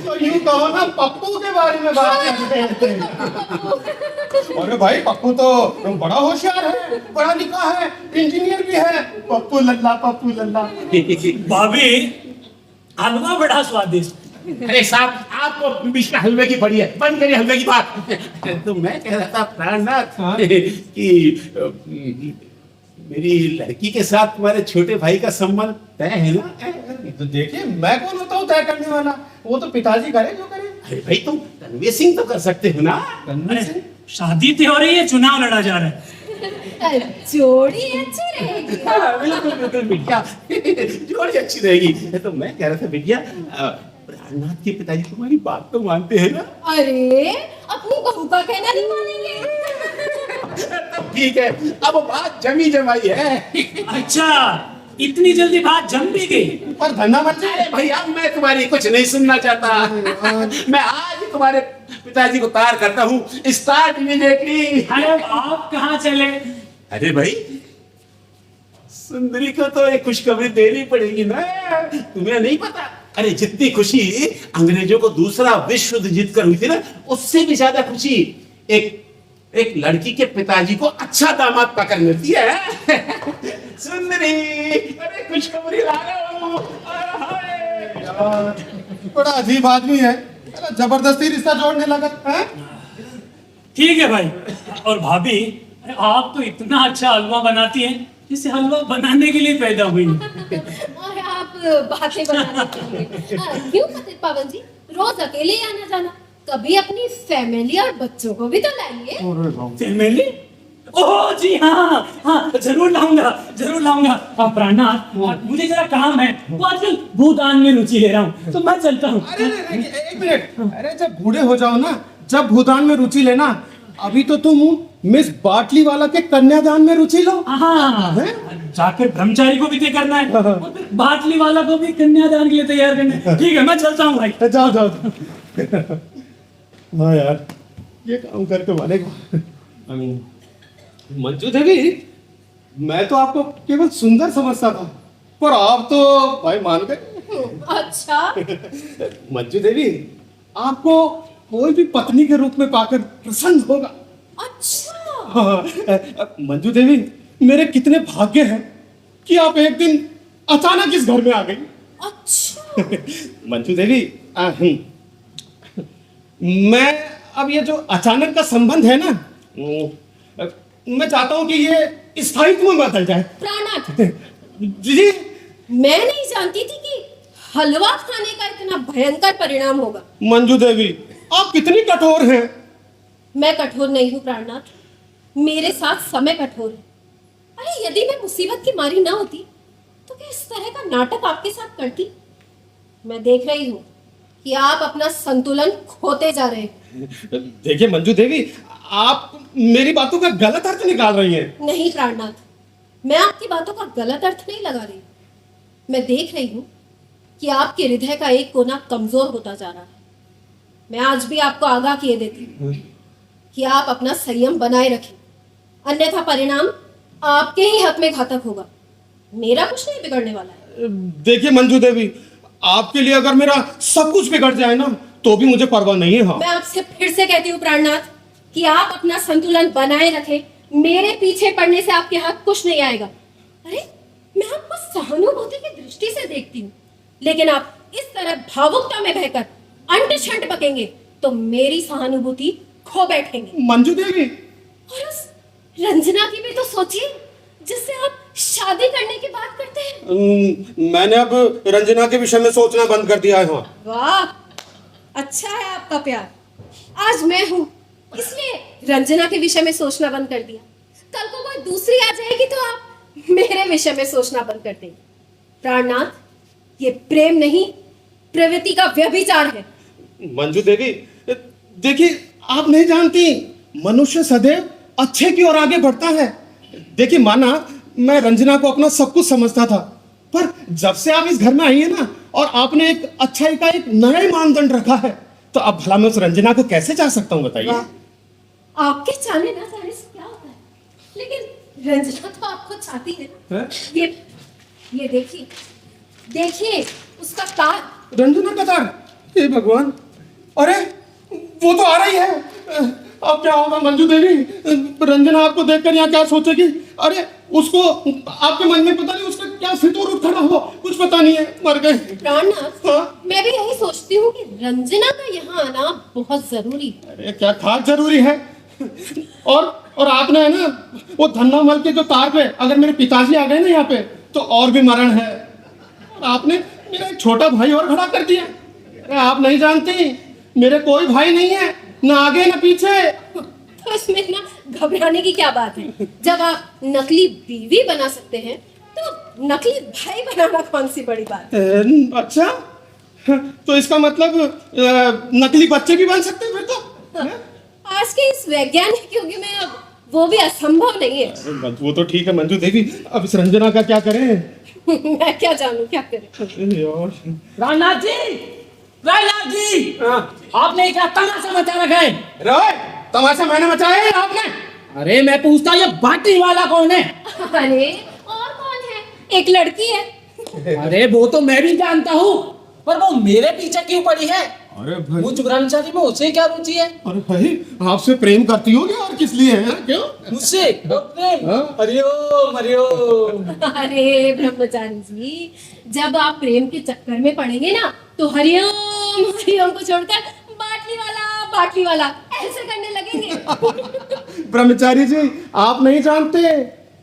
तो यूं कहो ना, पप्पू के बारे में बात कर रहे हैं। अरे भाई पप्पू तो बड़ा होशियार है, पढ़ा लिखा है, इंजीनियर भी है। पप्पू लल्ला, पप्पू लल्ला। भाभी, हलवा बड़ा स्वादिष्ट। अरे साहब, आपको बीच में हलवे की पड़ी है, बंद करिए हलवे की बात। तो मैं कह रहा था प्राणनाथ कि मेरी लड़की के साथ तुम्हारे छोटे भाई का संबंध तय है ना? तो देखिए, मैं कौन होता हूँ तय करने वाला? वो तो पिताजी करे जो करे। अरे भाई तुम कन्वेंसिंग तो कर सकते हो ना? अरे शादी तो हो रही है, चुनाव लड़ा जा रहा है। जोड़ी अच्छी रहेगी। बिल्कुल बिल्कुल बिटिया, जोड़ी अच्छी रहेगी। तो मैं कह रहा था बिटिया, प्राणनाथ के पिताजी तुम्हारी बात तो मानते हैं ना? अरे अपनी बहू का कहना नहीं मानेंगे। तब ठीक है, अब बात जमी जमाई है। अच्छा, इतनी जल्दी बात जम भी गई? पर धन्नामल जी, अरे भैया, मैं तुम्हारी कुछ नहीं सुनना चाहता। मैं आज ही तुम्हारे पिताजी को तार करता हूँ, स्टार्ट इमीडिएटली। अरे आप कहाँ चले? अरे भाई, सुंदरी को तो एक खुशखबरी देनी पड़ेगी ना, तुम्हें नहीं पता? अरे जितनी खुशी अंग्रेजों को दूसरा विश्व युद्ध जीत कर हुई थी ना, उससे भी ज्यादा खुशी एक लड़की के पिताजी को अच्छा दामाद पाकर मिलती है। सुंदरी, अरे खुशखबरी ला रहा हूँ। बड़ा अजीब आदमी है, जबरदस्ती रिश्ता जोड़ने लगा है। ठीक है भाई। और भाभी, अरे आप तो इतना अच्छा हलवा बनाती हैं, जिसे हलवा बनाने के लिए पैदा हुई। और आप बातें बनाने के लिए क्यों पतित पावन जी रोज अकेले ही आना जाना? कभी अपनी फैमिली और बच्चों को भी तो लाइए। फैमिली? ओह जी हाँ हाँ, जरूर लाऊंगा। आप प्राणनाथ, मुझे जरा काम है, वो आजकल भूदान में रुचि ले रहा हूँ, तो मैं चलता हूँ। अरे एक मिनट, अरे जब बूढ़े हो जाओ ना, जब भूदान में रुचि लेना। अभी तो तुम मिस बाटली वाला के कन्यादान में रुचि लो। हाँ, जाकर ब्रह्मचारी को भी तय करना है, और फिर बाटली वाला को भी कन्यादान के लिए तैयार करना है। ठीक है, मैं चलता हूँ भाई। जाओ। हाँ यार, ये काम करके मानेगा। मंजू देवी, मैं तो आपको केवल सुंदर समझता था, पर आप तो भाई मान गए। अच्छा, मंजू देवी, आपको कोई भी पत्नी के रूप में पाकर प्रसन्न होगा। अच्छा, हाँ, मंजू देवी, मेरे कितने भाग्य हैं कि आप एक दिन अचानक इस घर में आ गई। अच्छा। मंजू देवी, मैं अब ये जो अचानक का संबंध है ना, मैं चाहता हूं कि ये स्थायित्व में बदल जाए। प्राणनाथ, जी, मैं नहीं जानती थी कि हलवा खाने का इतना भयंकर परिणाम होगा। मंजू देवी, आप कितनी कठोर हैं। मैं कठोर नहीं हूँ प्राणनाथ, मेरे साथ समय कठोर है। अरे यदि मैं मुसीबत की मारी ना होती तो क्या इस तरह का नाटक आपके साथ करती? मैं देख रही हूँ कि आप अपना संतुलन खोते जा रहे हैं। देखिए मंजू देवी, आप मेरी बातों का गलत अर्थ निकाल रही हैं। नहीं प्राणनाथ, मैं आपकी बातों का गलत अर्थ नहीं लगा रही। मैं देख रही हूँ कि आपके हृदय का एक कोना कमजोर होता जा रहा है। मैं आज भी आपको आगाह किए देती हूँ कि आप अपना संयम बनाए रखें, अन्यथा परिणाम आपके ही हक में घातक होगा। मेरा कुछ नहीं बिगड़ने वाला है। देखिए मंजू देवी, आपके लिए अगर मेरा सब कुछ बिगड़ जाए ना तो भी मुझे परवाह नहीं है। हाँ, मैं आपसे फिर से कहती हूँ प्राणनाथ कि आप अपना संतुलन बनाए रखें। मेरे पीछे पड़ने से आपके हाथ कुछ नहीं आएगा। अरे मैं आपको सहानुभूति की दृष्टि से देखती हूँ, लेकिन आप इस तरह भावुकता में बहकर अंट शंट बकेंगे तो मेरी सहानुभूति खो बैठेंगे। मंजू देवी, और उस रंजना की भी तो सोचिए जिससे आप शादी करने की बात करते हैं। मैंने अब रंजना के विषय में सोचना बंद कर दिया है। हाँ, वाह, अच्छा है आपका प्यार। आज मैं हूँ इसलिए रंजना के विषय में सोचना बंद कर दिया। कल को कोई दूसरी आ जाएगी तो आप मेरे विषय में सोचना बंद कर देंगे। प्राणनाथ, ये प्रेम नहीं, प्रवृत्ति का व्यभिचार है। मंजू देवी, देखिए आप नहीं जानती, मनुष्य सदैव अच्छे की ओर आगे बढ़ता है। देखिए माना मैं रंजना को अपना सब कुछ समझता था, पर जब से आप इस घर में आई है ना और आपने एक अच्छाई का एक नया ही मानदंड रखा है, तो अब भला मैं उस रंजना को कैसे चाह सकता हूँ बताइए। वाह, आपके चाहने ना चाहने से क्या होता है, लेकिन रंजना तो आपको चाहती है ना। ये देखिए, देखिए उसका तार। रंजना का तार, हे भगवान, अरे वो तो आ रही है। अब क्या होगा मंजू देवी? रंजना आपको देखकर यहाँ क्या सोचेगी? अरे उसको आपके मन में पता नहीं उसका क्या फितूर उठ खड़ा हो, कुछ पता नहीं है, मर गए। प्राणनाथ, हाँ? मैं भी यही सोचती हूँ कि रंजना का यहाँ आना बहुत जरूरी है। अरे क्या खास जरूरी है? और आपने है ना वो धन्ना मल के जो तार पे अगर मेरे पिताजी आ गए ना यहाँ पे तो और भी मरण है। और आपने मेरा एक छोटा भाई और खड़ा कर दिया। अरे आप नहीं जानती, मेरे कोई भाई नहीं है, ना आगे ना पीछे। तो इसमें ना घबराने की क्या बात है? जब आप नकली बीवी बना सकते हैं तो नकली भाई बनाना कौन सी बड़ी बात है? अच्छा, तो इसका मतलब नकली बच्चे भी बन सकते हैं फिर तो? आज के इस वैज्ञानिक युग में अब वो भी असंभव नहीं है। अरे वो तो ठीक है मंजू देवी, अब इस रंजना का क्या करें? मैं क्या जानूं क्या करें। यार, रामनाथ जी, रामनाथ जी, आपने क्या तमाशा मचा रखा है? रोए, तमाशा मैंने मचाया है आपने? अरे मैं पूछता हूँ, ये बाटी वाला कौन है? अरे और कौन है? एक लड़की है। अरे वो तो मैं भी जानता हूँ, पर वो मेरे पीछे क्यों पड़ी है? अरे भाई, मुझ ब्रह्मचारी में उसे क्या रुचि है? अरे भाई आपसे प्रेम करती होगी और किस लिए है? क्यों? मुझसे प्रेम? हाँ? हरिओम हरिओम। अरे ब्रह्मचारी जी, जब आप प्रेम के चक्कर में पड़ेंगे ना तो हरिओम हरिओम को छोड़कर बाटली वाला ऐसे करने लगेंगे। ब्रह्मचारी जी, आप नहीं जानते,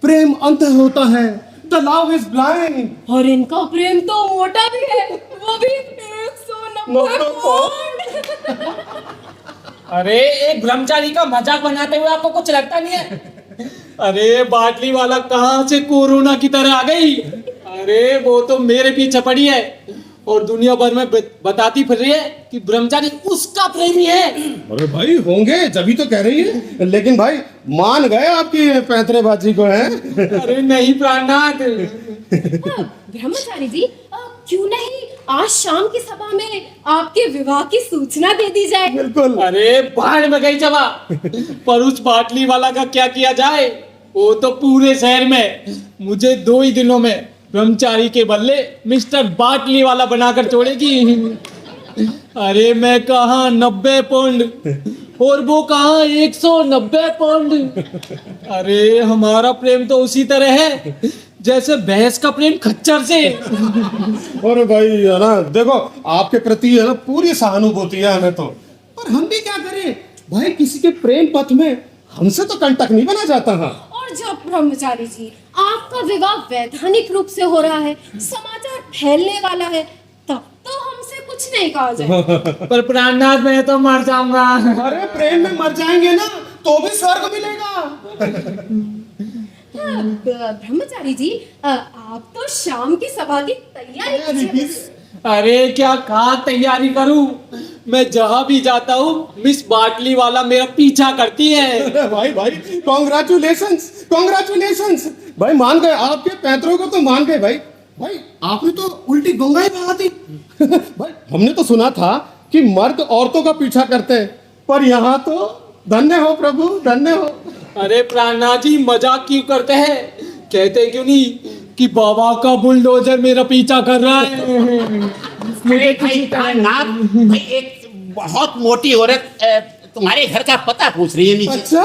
प्रेम अंत होता है। The love is blind. और इनका प्रेम तो मोटा भी है, वो भी 190 पौंड। अरे एक ब्रह्मचारी का मजाक बनाते हुए आपको कुछ लगता नहीं है? अरे बाटली वाला कहाँ से कोरोना की तरह आ गई? अरे वो तो मेरे पीछे पड़ी है और दुनिया भर में बताती फिर रही है कि ब्रह्मचारी उसका प्रेमी है। अरे भाई होंगे, जब तो कह रही है, लेकिन भाई मान गए आपकी पैंतरेबाजी को है। अरे नहीं प्राणनाथ। ब्रह्मचारी जी, क्यों नहीं आज शाम की सभा में आपके विवाह की सूचना दे दी जाए? बिल्कुल। अरे बाढ़ में गई जवा, पर उस बाटली वाला का क्या किया जाए? वो तो पूरे शहर में मुझे 2 ही दिनों में ब्रह्मचारी के बदले मिस्टर बाटली वाला बनाकर छोड़ेगी। अरे मैं कहा 90 पौंड और वो कहा 190 पौंड। अरे हमारा प्रेम तो उसी तरह है जैसे भैंस का प्रेम खच्चर से। अरे भाई है ना, देखो आपके प्रति है ना पूरी सहानुभूति है हमें तो, पर हम भी क्या करें भाई, किसी के प्रेम पथ में हमसे तो कंटक नहीं बना जाता। हाँ और जब ब्रह्मचारी जी आपका विवाह वैधानिक रूप से हो रहा है, समाचार फैलने वाला है, तब तो हमसे कुछ नहीं कहा जाए। पर प्राणनाथ मैं तो मर जाऊंगा। अरे प्रेम में मर जाएंगे ना तो भी स्वर्ग मिलेगा। ब्रह्मचारी जी, आप तो शाम की सभा की तैयारी कीजिए। अरे क्या कहा तैयारी करूं, मैं जहां भी जाता हूँ मिस बाटली वाला मेरा पीछा करती है। अरे भाई भाई कॉन्ग्रेचुलेशंस कॉन्ग्रेचुलेशंस भाई, मान गए आपके पैतरों को तो मान गए भाई। भाई आपने तो उल्टी गंगाई बहा दी। भाई हमने तो सुना था कि मर्द औरतों का पीछा करते हैं, पर यहाँ तो धन्य हो प्रभु, धन्य हो। अरे प्राणनाथ जी मजाक क्यों करते हैं, कहते क्यों नहीं कि बाबा का बुलडोजर मेरा पीछा कर रहा है। अरे भाई नाथ, भाई एक बहुत मोटी औरत तुम्हारे घर का पता पूछ रही है नीचे। अच्छा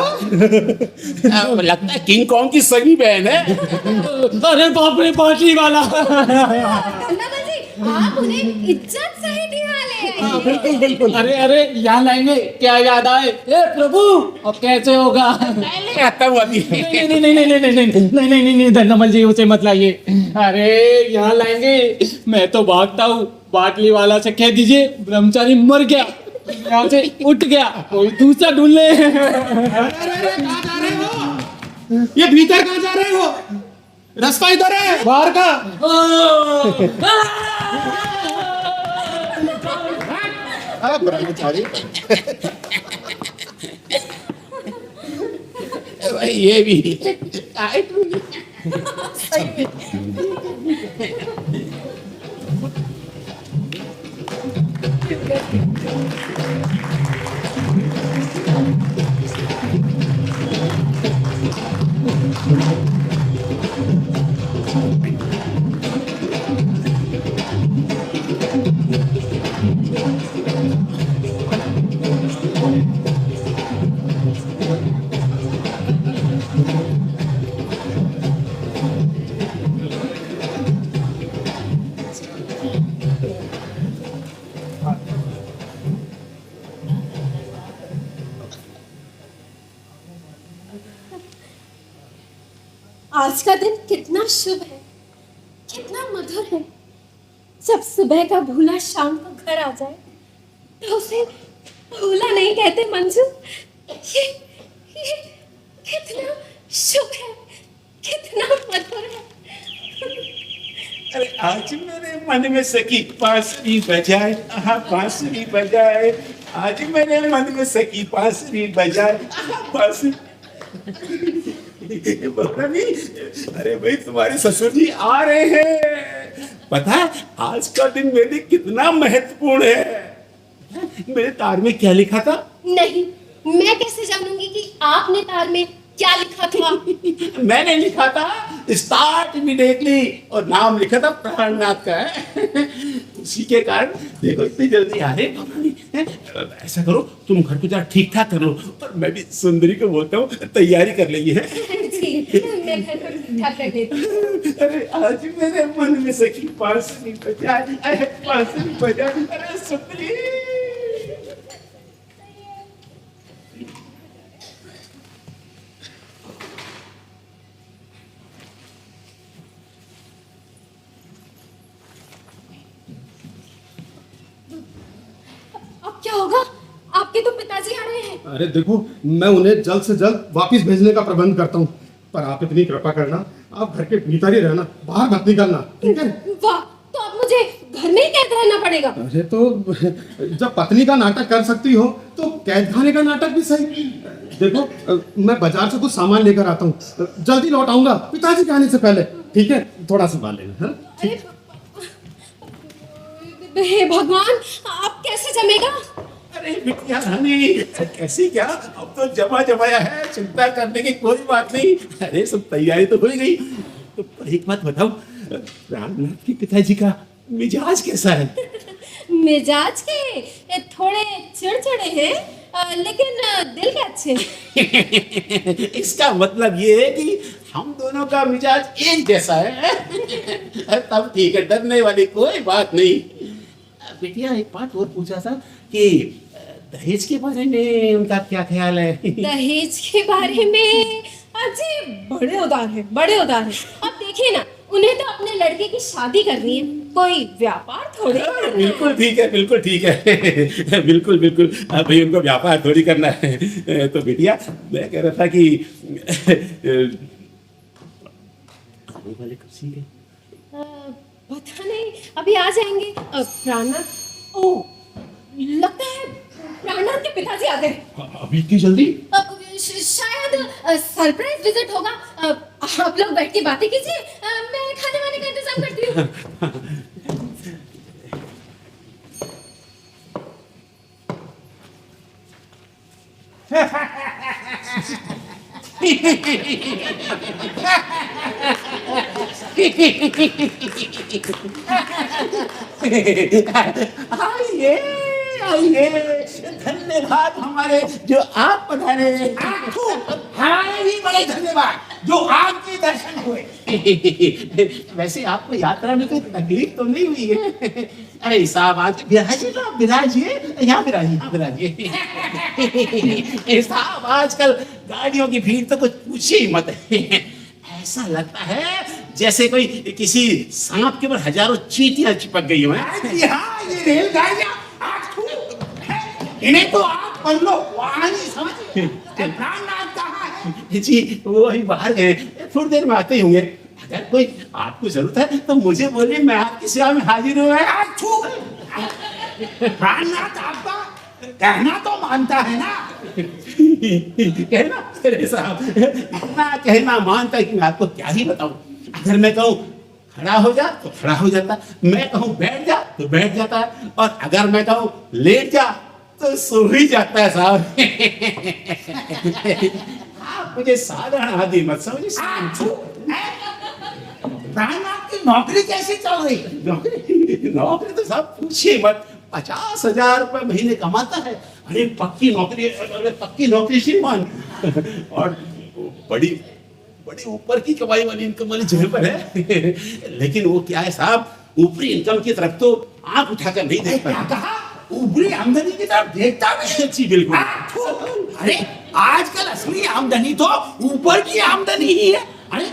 लगता है किंग कॉन्ग की सगी बहन है। अरे बाप रे बाटली वाला। धन्यवाद जी, आप उन्हें इज्जत सही दिखा ले आइए। अरे यहाँ लाएंगे क्या याद आए, ए प्रभु अब कैसे होगा। पहले आता हूँ अभी। नहीं धन्यमल जी उसे मत लाइए। अरे यहाँ लाएंगे, मैं तो भागता हूँ। बाटली वाला से कह दीजिए ब्रह्मचारी मर गया, यहाँ से उठ गया, कोई दूसरा ढूंढ ले। कहाँ जा रहे हो? ये भीतर कहाँ जा रहे हो? रास्ता इधर है, बाहर का। ब्रह्मचारी भाई ये भी आज का दिन कितना शुभ है, कितना मधुर है। जब सुबह का भूला शाम को घर आ जाए तो उसे भूला नहीं कहते मंजू। ये कितना शुभ है, कितना मधुर है। अरे आज मेरे मन में सखी बांसुरी बजाए, बांसुरी बजाए। आज मेरे मन में सखी बांसुरी बजाए, बांसुरी। पता नहीं, अरे भाई तुम्हारे ससुर जी आ रहे हैं। पता है आज का दिन मेरे लिए कितना महत्वपूर्ण है। मेरे तार में क्या लिखा था? नहीं, मैं कैसे जानूंगी कि आपने तार में क्या लिखा था? मैंने लिखा था स्टार्ट इमीडिएटली और नाम लिखा था प्राणनाथ का है। उसी के कारण देखो इतनी जल्दी आ रहे पता नहीं है? ऐसा करो तुम घर को जा ठीक ठाक कर लो और मैं भी सुंदरी को बोलता हूँ तैयारी कर लेंगे है। जी, मैं घर पर ठीक-ठाक कर देती हूँ। अरे आज मेरे मन में सखी बांसुरी बजाई, बांसुरी बजाई। अरे सुंदरी अब क्या होगा? आपके तो पिताजी आ रहे हैं। अरे देखो मैं उन्हें जल्द से जल्द वापस भेजने का प्रबंध करता हूँ, पर आप इतनी कृपा करना, आप घर के भीतर ही रहना, बाहर मत निकलना, ठीक है? वाह, तो अब मुझे घर में ही कैद रहना पड़ेगा। अरे तो जब पत्नी का नाटक कर सकती हो तो कैद खाने का नाटक भी सही। देखो मैं बाजार से कुछ सामान लेकर आता हूँ, जल्दी लौट आऊंगा पिताजी के आने से पहले, ठीक है? थोड़ा संभाल लेना। हाँ? अरे हे भगवान, आप कैसे जमेगा? अरे बिटिया रानी कैसी क्या, अब तो जमा जमाया है, चिंता करने की कोई बात नहीं। अरे सब तैयारी तो हो ही गई। तो एक बात बताओ, रामनाथ के पिताजी का मिजाज कैसा है? मिजाज के थोड़े चिड़चिड़े हैं, लेकिन दिल के अच्छे। इसका मतलब ये है कि हम दोनों का मिजाज एक जैसा है। तब ठीक है, डरने वाली कोई बात नहीं। बिटिया एक बात और पूछा था कि दहेज के बारे में उनका क्या ख्याल है? दहेज के बारे में अजी बड़े उदार है, बड़े उदार है। अब देखिए ना, उन्हें तो अपने लड़के की शादी करनी है, कोई व्यापार थोड़ी करना है। बिल्कुल ठीक है, बिल्कुल ठीक है। बिल्कुल बिल्कुल, भाई उनको व्यापार थोड़ी करना है। तो बिटिया मैं कह रहा था कि आने वाले कब सी है? पता नहीं, अभी आ जाएंगे। प्राणनाथ, ओ लगता है प्राणनाथ के पिताजी आ गए। अभी इतनी जल्दी? शायद सरप्राइज विजिट होगा। आप लोग बैठ के बातें कीजिए, मैं खाने वाने का इंतजाम करती हूँ। आइए आइए, धन्यवाद हमारे जो आप पधारे। हमारे भी बड़े धन्यवाद जो आपके दर्शन हुए। वैसे आपको यात्रा में कोई तकलीफ तो नहीं हुई है? अरे साहब आज बिराजिए ना, बिराजिए, यहाँ बिराजिए, यहाँ बिराजिए। साहब आजकल गाड़ियों की भीड़ तो कुछ पूछिए ही मत। ऐसा लगता है जैसे कोई किसी सांप के ऊपर हजारों चींटियां चिपक गई हो। जी हाँ, ये रेलगाड़ियाँ इन्हें तो आप पल्लो वाहन ही समझिए। प्राणनाथ कहाँ है? जी वो अभी बाहर गए, थोड़ी देर में आते ही होंगे। अगर कोई आपको जरूरत है तो मुझे बोलिए, मैं आपकी सेवा में हाजिर हूँ। प्राणनाथ आपका कहना तो मानता है ना? कहना? अरे साहब इतना कहना मानता है कि मैं आपको क्या ही बताऊं। अगर मैं कहूँ खड़ा हो जा तो खड़ा हो जाता, मैं कहूँ बैठ जा तो बैठ जाता है, और अगर मैं कहूँ लेट जा तो सो ही जाता है साहब। आप मुझे साधारण आदमी मत समझिए। प्राणनाथ की नौकरी कैसी चल रही? नौकरी तो साहब पूछिए मत, 50,000 रुपए महीने कमाता है। अरे पक्की नौकरी, अरे पक्की नौकरी श्रीमान। और बड़ी बड़ी ऊपर की कमाई वाली इनकम वाली जगह पर है। लेकिन वो क्या है साहब, ऊपरी इनकम की तरफ तो आंख उठाकर नहीं देखता। क्या कहा? ऊपरी आमदनी की तरफ देखता नहीं? जी बिल्कुल। अरे आजकल असली आमदनी तो ऊपर की आमदनी ही है। अरे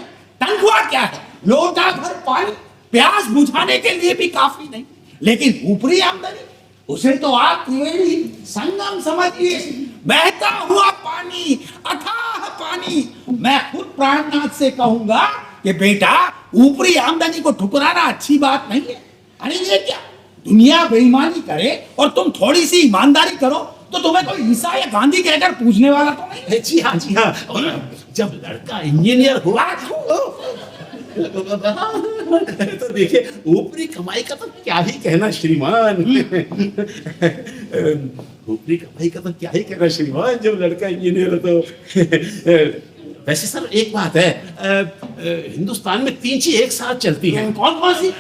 तनख्वाह क्या है? लोटा भर पानी प्यास बुझाने के लिए भी काफी नहीं, लेकिन ऊपरी आमदनी, उसे तो आप त्रिवेणी संगम समझिए, बहता हुआ पानी, अथाह पानी। मैं खुद प्राणनाथ से कहूंगा कि बेटा ऊपरी आमदनी को ठुकराना अच्छी बात नहीं है। अरे ये क्या, दुनिया बेईमानी करे और तुम थोड़ी सी ईमानदारी करो तो तुम्हें कोई ईसा या गांधी कहकर पूछने वाला तो नहीं। जी हाँ जी हाँ। और जब लड़का इंजीनियर हुआ तो देखिए ऊपरी कमाई का तो क्या ही कहना श्रीमान। ऊपरी कमाई का तो क्या ही कहना श्रीमान, जब लड़का इंजीनियर हो तो। वैसे सर एक बात है, हिंदुस्तान में 3 चीज एक साथ चलती हैं। कौन कौन सी?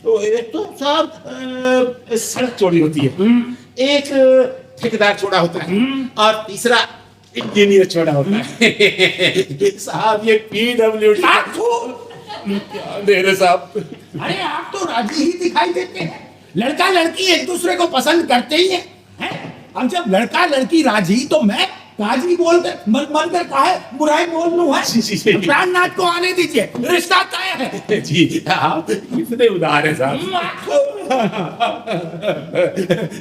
तो एक तो साहब सड़क चौड़ी होती है, एक ठेकेदार चौड़ा होता है, और तीसरा इंजीनियर चौड़ा होता है। साहब ये PWD क्या दे रहे साहब। अरे आप तो राजी ही दिखाई देते हैं, लड़का लड़की एक दूसरे को पसंद करते ही हैं। अब जब लड़का लड़की राजी तो मैं काजी बोलकर मन कर काहे बुराई बोल लूं है? प्राणनाथ को आने दीजिए, रिश्ता तय है। जी आप कितने उदार हैं साहब।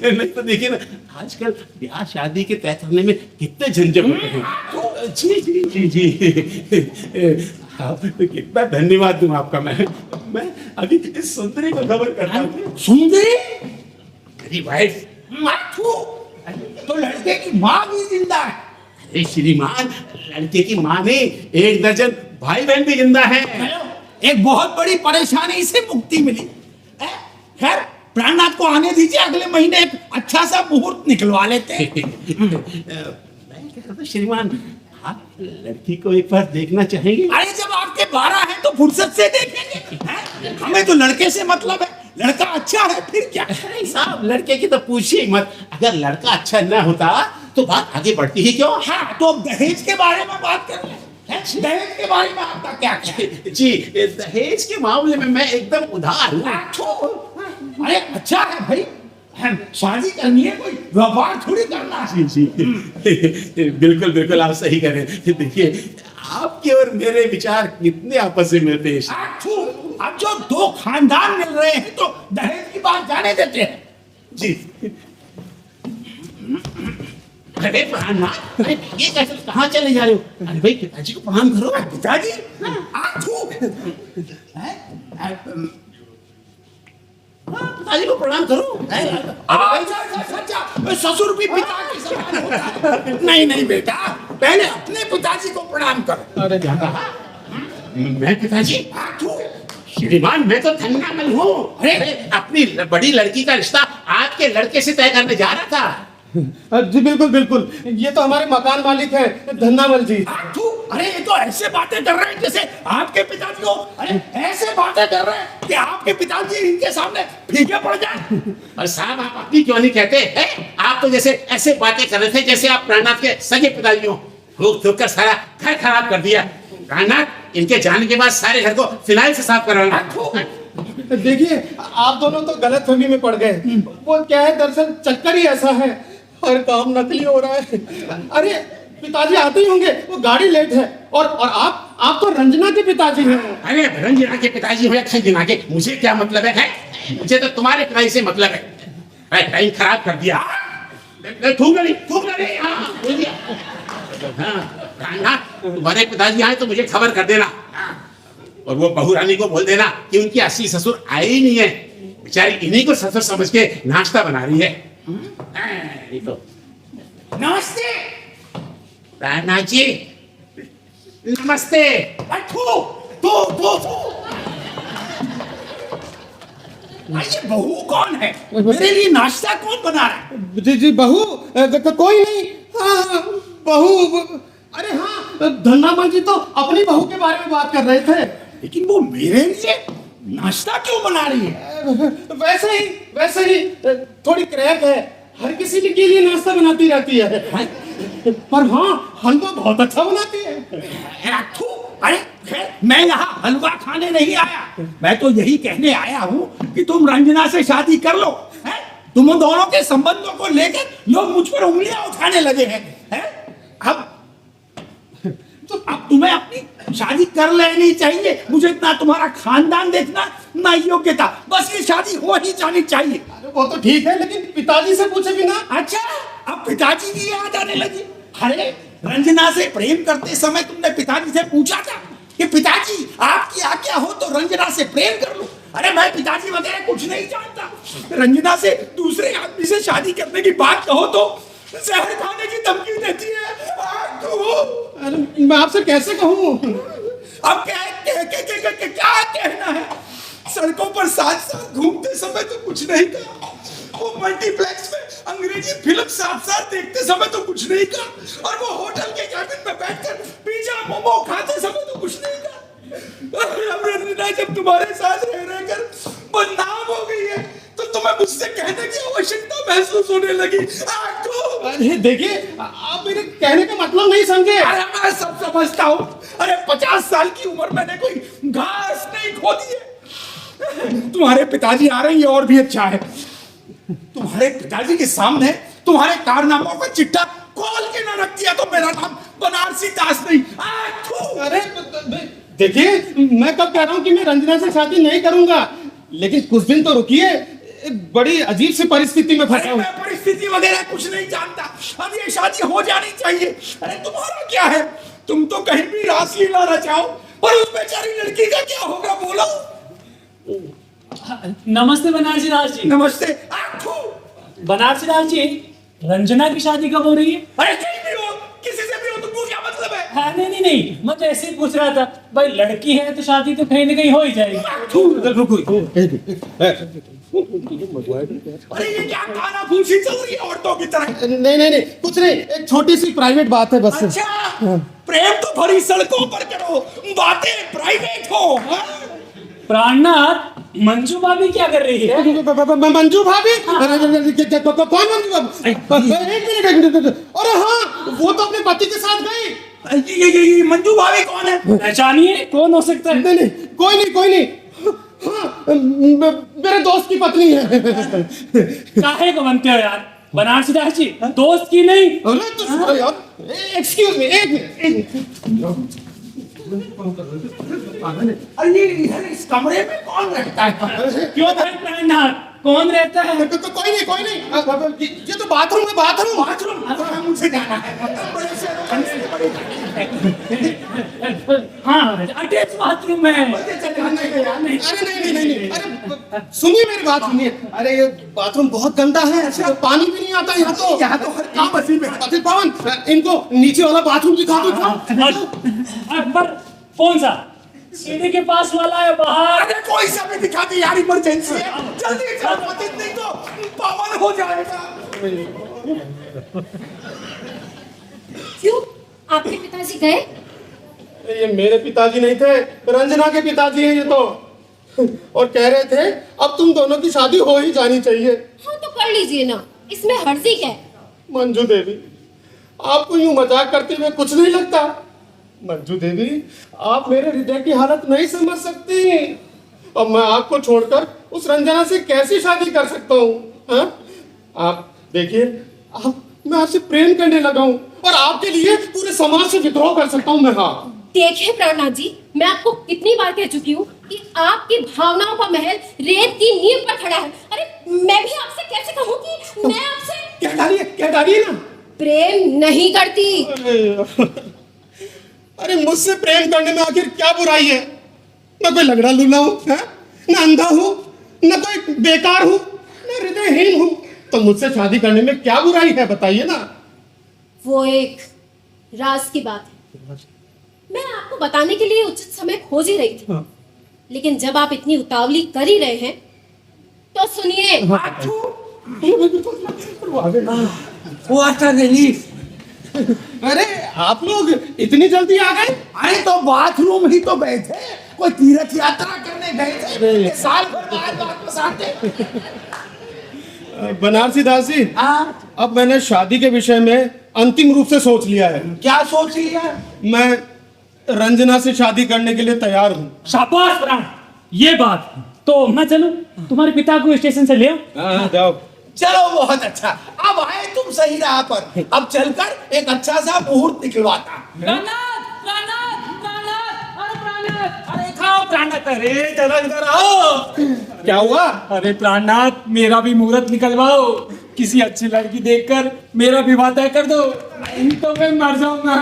नहीं तो देखिए ना, आजकल ब्याह शादी के तय करने में कितने झंझट होते हैं। जी जी जी जी, आप कितना धन्यवाद दूं आपका। मैं अभी इस सुंदरी को खबर करता हूँ। सुंदरी मेरी वाइफ। तो लड़के की माँ भी जिंदा है? अरे श्रीमान, लड़के की माँ ने 1 दर्जन भाई बहन भी जिंदा है। एक बहुत बड़ी परेशानी से मुक्ति मिली। खैर प्राणनाथ को आने दीजिए, अगले महीने एक अच्छा सा मुहूर्त निकलवा लेते हैं। मैं कह रहा था श्रीमान, आप लड़की को एक बार देखना चाहेंगे? अरे जब आपके 12 हैं तो फुर्सत से देखेंगे। हमें तो लड़के से मतलब है, लड़का अच्छा है फिर क्या। अरे साहब लड़के की तो पूछिए मत, अगर लड़का अच्छा न होता तो बात आगे बढ़ती ही क्यों। हाँ तो अब दहेज के बारे में बात कर रहे हैं। दहेज के बारे में आपका क्या कहना है? जी दहेज के मामले में मैं एकदम उधार हूँ। अरे अच्छा है भाई, शादी करनी है, कोई व्यापार थोड़ी करना है। जी बिल्कुल बिल्कुल आप सही कह रहे हैं। देखिए आपके और मेरे विचार कितने आपस में मिलते हैं। आठू, अब जो दो खानदान मिल रहे हैं तो दहेज की बात जाने देते हैं। जी अरे प्राणनाथ, अरे ये कैसे कहाँ चले जा रहे हो? अरे भाई पिताजी को प्रणाम करो। पिताजी आठू, पिताजी को प्रणाम करो। ससुर भी पिता के समान होता है। नहीं नहीं बेटा, पहले अपने पिताजी को प्रणाम करो। अरे मैं पिताजी? श्रीमान मैं तो धन्नामल हूँ। अरे अपनी बड़ी लड़की का रिश्ता आपके लड़के से तय करने जा रहा था। जी बिल्कुल बिल्कुल, ये तो हमारे मकान मालिक हैं धन्नामल जी। आठू, अरे ये तो ऐसे बातें कर रहे हैं जैसे आपके पिताजी हो। अरे ऐसे बातें कर रहे हैं कि आपके पिताजी इनके सामने फीके पड़ जाए। और साहब आप अपनी क्यों नहीं कहते हैं? आप तो जैसे ऐसे बातें कर रहे थे जैसे आप प्राणनाथ के सगे पिताजी हो। थूक थूक कर सारा घर खराब कर दिया। प्राणनाथ इनके जाने के बाद सारे घर को फिनाइल से साफ करवाना। देखिए आप दोनों तो गलत फहमी में पड़ गए। वो क्या है, दरअसल चक्कर ही ऐसा है, हर काम नकली हो रहा है। अरे पिताजी आते ही होंगे, वो गाड़ी लेट है। और आप तो रंजना के पिताजी हैं। अरे रंजना के पिताजी हो या खंजना के, मुझे क्या मतलब है? मुझे तो तुम्हारे पिताजी से मतलब है। अरे टाइम खराब कर दिया। थूक नहीं। हाँ तुम्हारे पिताजी आए तो मुझे खबर कर देना। और वो बहू रानी को बोल देना कि उनकी असली ससुर आई ही नहीं है, बेचारी इन्हीं को ससुर समझ के नाश्ता बना रही है। तो नमस्ते राणा जी, नमस्ते। ये बहू कौन है? मेरे लिए नाश्ता कौन बना रहा है? जी बहू कोई नहीं। हाँ बहू, अरे हाँ धन्नामल जी तो अपनी बहू के बारे में बात कर रहे थे। लेकिन वो मेरे लिए नाश्ता क्यों बना रही है? वैसे ही थोड़ी क्रैक है, हर किसी के लिए नाश्ता बनाती रहती है। पर हाँ हलवा बहुत अच्छा बनाती है। अरे खैर, मैं यहाँ हलवा खाने नहीं आया, मैं तो यही कहने आया हूँ कि तुम रंजना से शादी कर लो। हैं? तुम दोनों के संबंधों को लेकर लोग मुझ पर उंगलियां उठाने लगे हैं? अब तुम्हें अपनी शादी कर लेनी चाहिए। मुझे इतना तुम्हारा खानदान देखना ना योग्यता, बस ये शादी हो ही जानी चाहिए। अरे वो तो ठीक है, लेकिन पिताजी से पूछे बिना। अच्छा, अब पिताजी की याद आने लगी। अरे रंजना से प्रेम करते समय तुमने पिताजी से पूछा था कि पिताजी आपकी आज्ञा हो तो रंजना से प्रेम कर लूं? अरे मैं पिताजी वगैरह कुछ नहीं जानता। रंजना से दूसरे आदमी से शादी करने की बात कहो तो जहर खाने की धमकी देती है। अरे मैं आपसे कैसे कहूँ? अब क्या कहना है? सड़कों पर साथ साथ घूमते समय तो कुछ नहीं कहा, वो मल्टीप्लेक्स में अंग्रेजी फिल्म साथ साथ देखते समय तो कुछ नहीं कहा, और वो होटल के कैबिन में बैठकर पिज्जा मोमो खाते समय तो कुछ नहीं कहा। अब रंजना जब तुम्हारे साथ रह रहकर बदनाम हो गई है तो तुम्हें मुझसे कहने की आवश्यकता महसूस होने लगी। अरे देखिए आप मेरे कहने का मतलब नहीं समझे। अरे मैं सब समझता हूँ। अरे 50 साल की उम्र मैंने कोई घास नहीं खोदी है। तुम्हारे पिताजी आ रहे हैं, और भी अच्छा है। तुम्हारे पिताजी के सामने तुम्हारे कारनामों का चिट्ठा खोल के न रख दिया तो मेरा नाम बनारसी दास नहीं। अरे देखिए मैं कब कह रहा हूँ कि मैं रंजना से शादी नहीं करूंगा, लेकिन कुछ दिन तो रुकिए, बड़ी अजीब सी परिस्थिति में फंसा हूं। मैं परिस्थिति वगैरह कुछ नहीं जानता, अब ये शादी हो जानी चाहिए। अरे तुम्हारा क्या है, तुम तो कहीं भी रासलीला रचाओ, पर उस बेचारी लड़की का क्या होगा बोलो। नमस्ते बनारसी दास जी। नमस्ते। बनारसी दास जी, रंजना की शादी कब हो रही है? अरे कहीं भी हो, किसी से भी हो, तुमको क्या मतलब है? हाँ नहीं, मैं तो ऐसे ही पूछ रहा था। भाई लड़की है तो शादी तो कहीं ना कहीं हो ही जाएगी। अरे ये क्या गाना फूसी चल रही है औरतों की तरह? नहीं कुछ नहीं, एक छोटी सी प्राइवेट बात है बस। अच्छा, प्रेम तो भरी सड़कों पर करो, बातें प्राइवेट हो। प्राणनाथ, मंजू भाभी क्या कर रही है? मंजू भाभी? कौन मंजू भाभी? एक मिनट। अरे हाँ, वो तो अपने पति के साथ गई। ये मंजू भाभी कौन है? पहचानिए, कौन हो सकता है? नहीं, कोई नहीं। हाँ, मेरे दोस्त की पत्नी है। काहे को बनते हो यार? बनारसी दास जी, दोस्त की नहीं। अरे तो यार, एक्सक्यूज मी, एक मिनट। अरे इधर इस कमरे में कौन रहता है? क्यों भाई प्राणनाथ, कौन रहता है? कोई नहीं। ये तो बाथरूम है, बाथरूम। मुझे जाना है। बड़े शहरों में बड़े हाँ, अटैच बाथरूम है। नहीं। अरे सुनिए मेरी बात सुनिए। अरे ये बाथरूम बहुत गंदा है, ऐसे पानी भी नहीं आता यहाँ तो। यहाँ तो हर काम इसी में। अतिथ पवन, इनको नीचे वाला बाथरूम दिखा दो। अकबर, कौन सा? सीढ़ी के पास वाला है, बाहर? अरे कोई सा भी दिखा दे यार, इमरजेंसी है। जल्दी चल, पतित नहीं तो पावन हो जाएगा। क्यों, आपके पिताजी गए? ये मेरे पिताजी नहीं थे, रंजना के पिताजी हैं ये तो। और कह रहे थे अब तुम दोनों की शादी हो ही जानी चाहिए। हाँ तो कर लीजिए ना, इसमें हर्जी क्या है? मंजू देवी, आपको यूं मजाक करते हुए कुछ नहीं लगता? मंजू देवी, आप मेरे हृदय की हालत नहीं समझ सकती। अब मैं आपको छोड़कर उस रंजना से कैसी शादी कर सकता हूँ? हाँ? आप देखिए, मैं आपसे प्रेम करने लगा हूँ और आपके लिए पूरे समाज से विद्रोह कर सकता हूँ मैं। हाँ देखिए प्राणनाथ जी, मैं आपको कितनी बार कह चुकी हूँ कि आपकी भावनाओं का महल रेत की नींव पर खड़ा है। अरे मैं भी आपसे कैसे कहूँ कि मैं आपसे क्या डालिए ना। प्रेम नहीं करती। अरे मुझसे प्रेम करने में आखिर क्या बुराई है? मैं कोई लगड़ा लूला हूँ, न अंधा हूँ, न कोई बेकार हूँ, न हृदयहीन हूँ। तो मुझसे शादी करने में क्या बुराई है, बताइए ना। वो एक राज की बात है, मैं आपको बताने के लिए उचित समय खोज ही रही थी। लेकिन जब आप इतनी उतावली कर ही रहे हैं तो सुनिए। What a relief. अरे आप लोग इतनी जल्दी आ गए? अरे तो बाथरूम ही तो गए थे, कोई तीर्थ यात्रा करने गए थे। ये साल भर बाद वापस आते। बनारसी दास जी, हाँ? अब मैंने शादी के विषय में अंतिम रूप से सोच लिया है। क्या सोच लिया? मैं रंजना से शादी करने के लिए तैयार हूँ। शाबाश प्राण, ये बात। तो मैं चलूं, तुम्हारे पिता को स्टेशन से ले आओ। हाँ जाओ। चलो बहुत अच्छा, अब आए तुम सही राह पर। अब चलकर एक अच्छा सा मुहूर्त निकलवाता। अरे खाओ प्राणनाथ, अरे जरा इधर आओ। क्या हुआ? अरे प्राणनाथ, मेरा भी मुहूर्त निकलवाओ। किसी अच्छी लड़की देखकर मेरा विवाह तय कर दो, नहीं तो मैं मर जाऊंगा।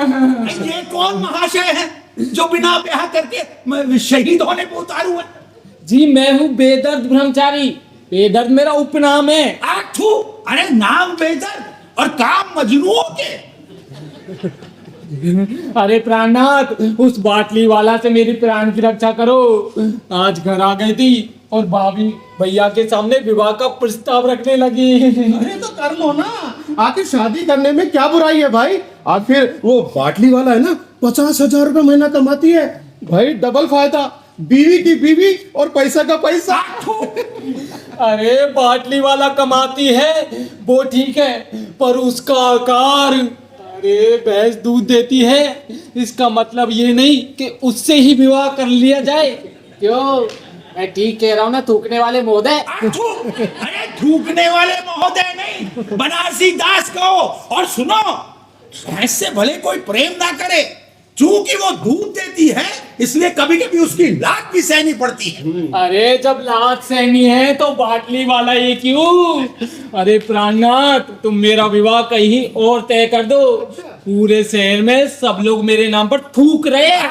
ये कौन महाशय है जो बिना ब्याह करके शहीद होने को उतारू है? जी मैं हूँ बेदर्द ब्रह्मचारी। बेदर्द मेरा उपनाम है। आठू, अरे नाम बेदर्द और काम मजनूओं के। अरे प्राणनाथ, उस बाटली वाला से मेरी प्राण की रक्षा करो। आज घर आ गई थी और भाभी भैया के सामने विवाह का प्रस्ताव रखने लगी। अरे तो कर लो ना, आखिर शादी करने में क्या बुराई है भाई? आखिर वो बाटली वाला है ना, 50,000 रुपए महीना कमाती है भाई, डबल फायदा, बीवी की बीवी और पैसा का पैसा। अरे बाटली वाला कमाती है वो ठीक है, पर उसका आकार, अरे भैंस दूध देती है, इसका मतलब ये नहीं कि उससे ही विवाह कर लिया जाए। क्यों, मैं ठीक कह रहा हूँ ना थूकने वाले महोदय? अरे थूकने वाले महोदय नहीं, बनारसी दास कहो। और सुनो, भैंस से भले कोई प्रेम ना करे, चूंकि वो दूध देती है इसलिए कभी कभी उसकी लात भी सहनी पड़ती है। अरे जब लात सहनी है तो बाटली वाला ये क्यों? अरे प्राणनाथ, तुम मेरा विवाह कहीं और तय कर दो। पूरे शहर में सब लोग मेरे नाम पर थूक रहे हैं।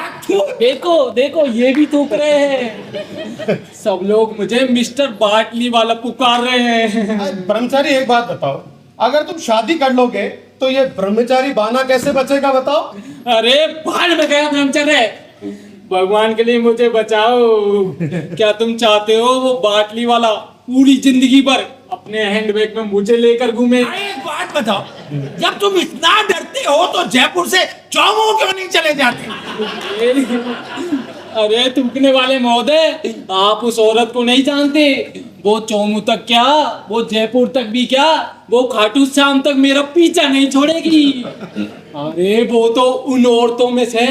देखो देखो, ये भी थूक रहे हैं। सब लोग मुझे मिस्टर बाटली वाला पुकार रहे हैं। ब्रह्मचारी एक बात बताओ, अगर तुम शादी कर लोगे तो ये ब्रह्मचारी बाना कैसे बचेगा बताओ? अरे बाढ़ में गया ब्रह्मचर्य, भगवान के लिए मुझे बचाओ। क्या तुम चाहते हो वो बाटली वाला पूरी जिंदगी भर अपने हैंडबैग में मुझे लेकर घूमे? एक बात बताओ, जब तुम इतना डरते हो तो जयपुर से चौमू क्यों नहीं चले जाते? अरे थूकने वाले महोदय, आप उस औरत को नहीं जानते। वो चौमू तक क्या, वो जयपुर तक भी क्या, वो खाटू श्याम तक मेरा पीछा नहीं छोड़ेगी। अरे वो तो उन औरतों में से